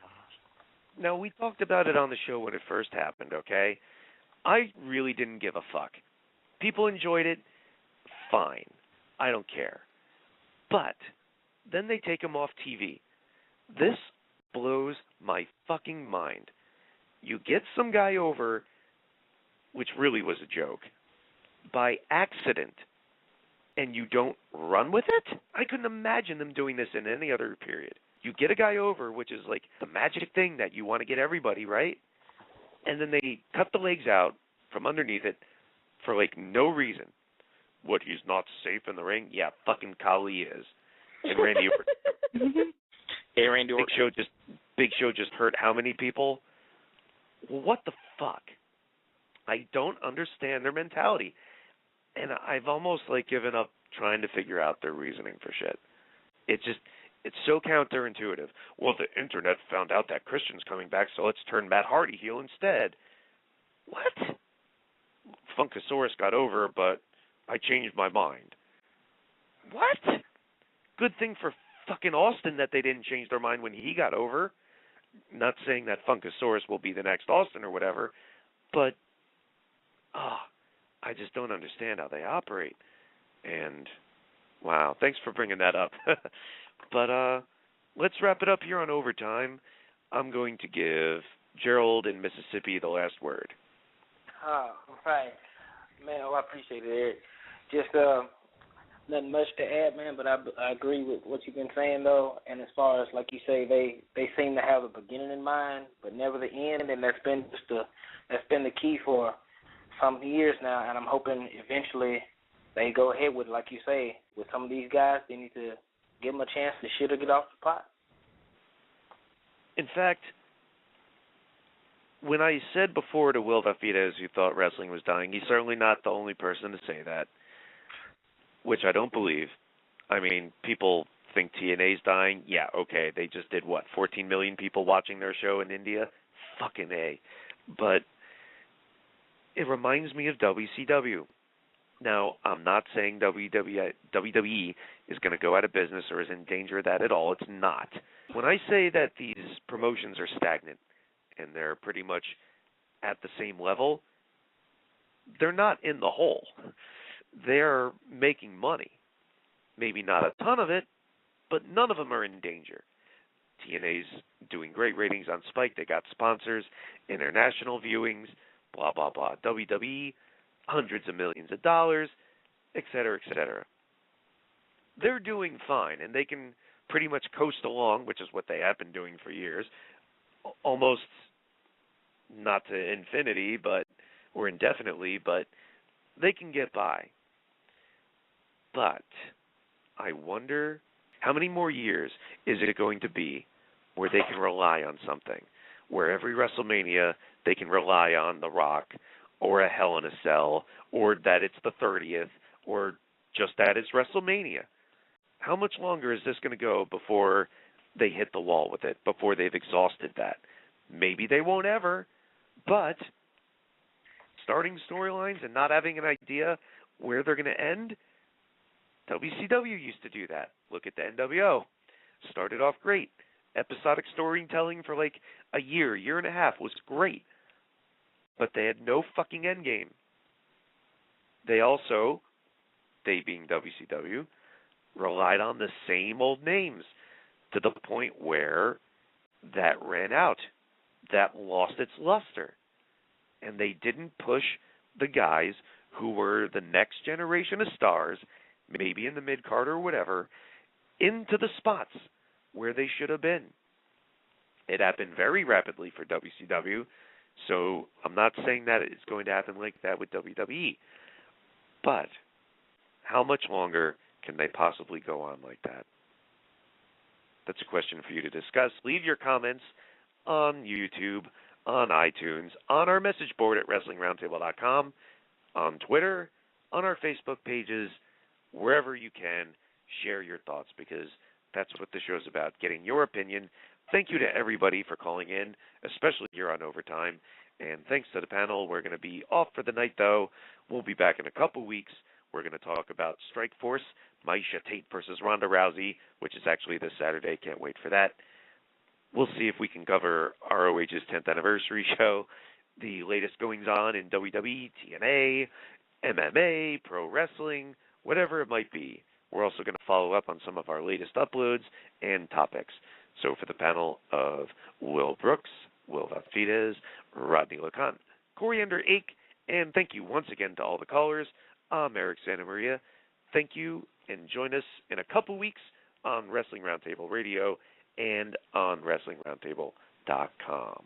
Speaker 1: Now, we talked about it on the show when it first happened, okay? I really didn't give a fuck. People enjoyed it. Fine. I don't care. But then they take him off TV. This blows my fucking mind. You get some guy over, which really was a joke, by accident, and you don't run with it? I couldn't imagine them doing this in any other period. You get a guy over, which is like the magic thing that you want to get everybody, right? And then they cut the legs out from underneath it for like no reason. What, he's not safe in the ring? Yeah, fucking Kali is. And Randy Orton.
Speaker 12: Hey, Randy Orton.
Speaker 1: Big Show just hurt how many people? What the fuck? I don't understand their mentality. And I've almost like given up trying to figure out their reasoning for shit. It's so counterintuitive. Well, the internet found out that Christian's coming back, so let's turn Matt Hardy heel instead. What? Funkasaurus got over, but I changed my mind. What? Good thing for fucking Austin that they didn't change their mind when he got over. Not saying that Funkasaurus will be the next Austin or whatever, but I just don't understand how they operate. And wow, thanks for bringing that up. But let's wrap it up here on Overtime. I'm going to give Gerald in Mississippi the last word.
Speaker 10: Right. Man, I appreciate it, Eric. Just nothing much to add, man, but I agree with what you've been saying, though. And as far as, like you say, they seem to have a beginning in mind, but never the end, and that's been the key for some years now. And I'm hoping eventually they go ahead with, like you say, with some of these guys, they need to give them a chance to shit or get off the pot.
Speaker 1: In fact, when I said before to Will Vafides who thought wrestling was dying, he's certainly not the only person to say that, which I don't believe. I mean, people think TNA's dying. Yeah, okay, they just did, 14 million people watching their show in India? Fucking A. But it reminds me of WCW. Now, I'm not saying WWE is going to go out of business or is in danger of that at all. It's not. When I say that these promotions are stagnant and they're pretty much at the same level, they're not in the hole. They're making money. Maybe not a ton of it, but none of them are in danger. TNA's doing great ratings on Spike. They got sponsors, international viewings, blah, blah, blah. WWE, hundreds of millions of dollars, et cetera, et cetera. They're doing fine, and they can pretty much coast along, which is what they have been doing for years, almost not to infinity, or indefinitely, but they can get by. But I wonder how many more years is it going to be where they can rely on something, where every WrestleMania they can rely on The Rock or a Hell in a Cell, or that it's the 30th, or just that it's WrestleMania. How much longer is this going to go before they hit the wall with it, before they've exhausted that? Maybe they won't ever, but starting storylines and not having an idea where they're going to end, WCW used to do that. Look at the NWO. Started off great. Episodic storytelling for like a year and a half was great. But they had no fucking end game. They also, they being WCW, relied on the same old names to the point where that ran out. That lost its luster. And they didn't push the guys who were the next generation of stars, maybe in the mid-card or whatever, into the spots where they should have been. It happened very rapidly for WCW, so I'm not saying that it's going to happen like that with WWE. But how much longer can they possibly go on like that? That's a question for you to discuss. Leave your comments on YouTube, on iTunes, on our message board at WrestlingRoundtable.com, on Twitter, on our Facebook pages, wherever you can. Share your thoughts, because that's what the show's about, getting your opinion. Thank you to everybody for calling in, especially here on Overtime. And thanks to the panel. We're going to be off for the night, though. We'll be back in a couple weeks. We're going to talk about Strikeforce, Miesha Tate versus Ronda Rousey, which is actually this Saturday. Can't wait for that. We'll see if we can cover ROH's 10th anniversary show, the latest goings-on in WWE, TNA, MMA, pro wrestling, whatever it might be. We're also going to follow up on some of our latest uploads and topics. So for the panel of Will Brooks, Will Valfides, Rodney LeConte, Coriander Ake, and thank you once again to all the callers. I'm Eric Santamaria. Thank you, and join us in a couple weeks on Wrestling Roundtable Radio and on WrestlingRoundtable.com.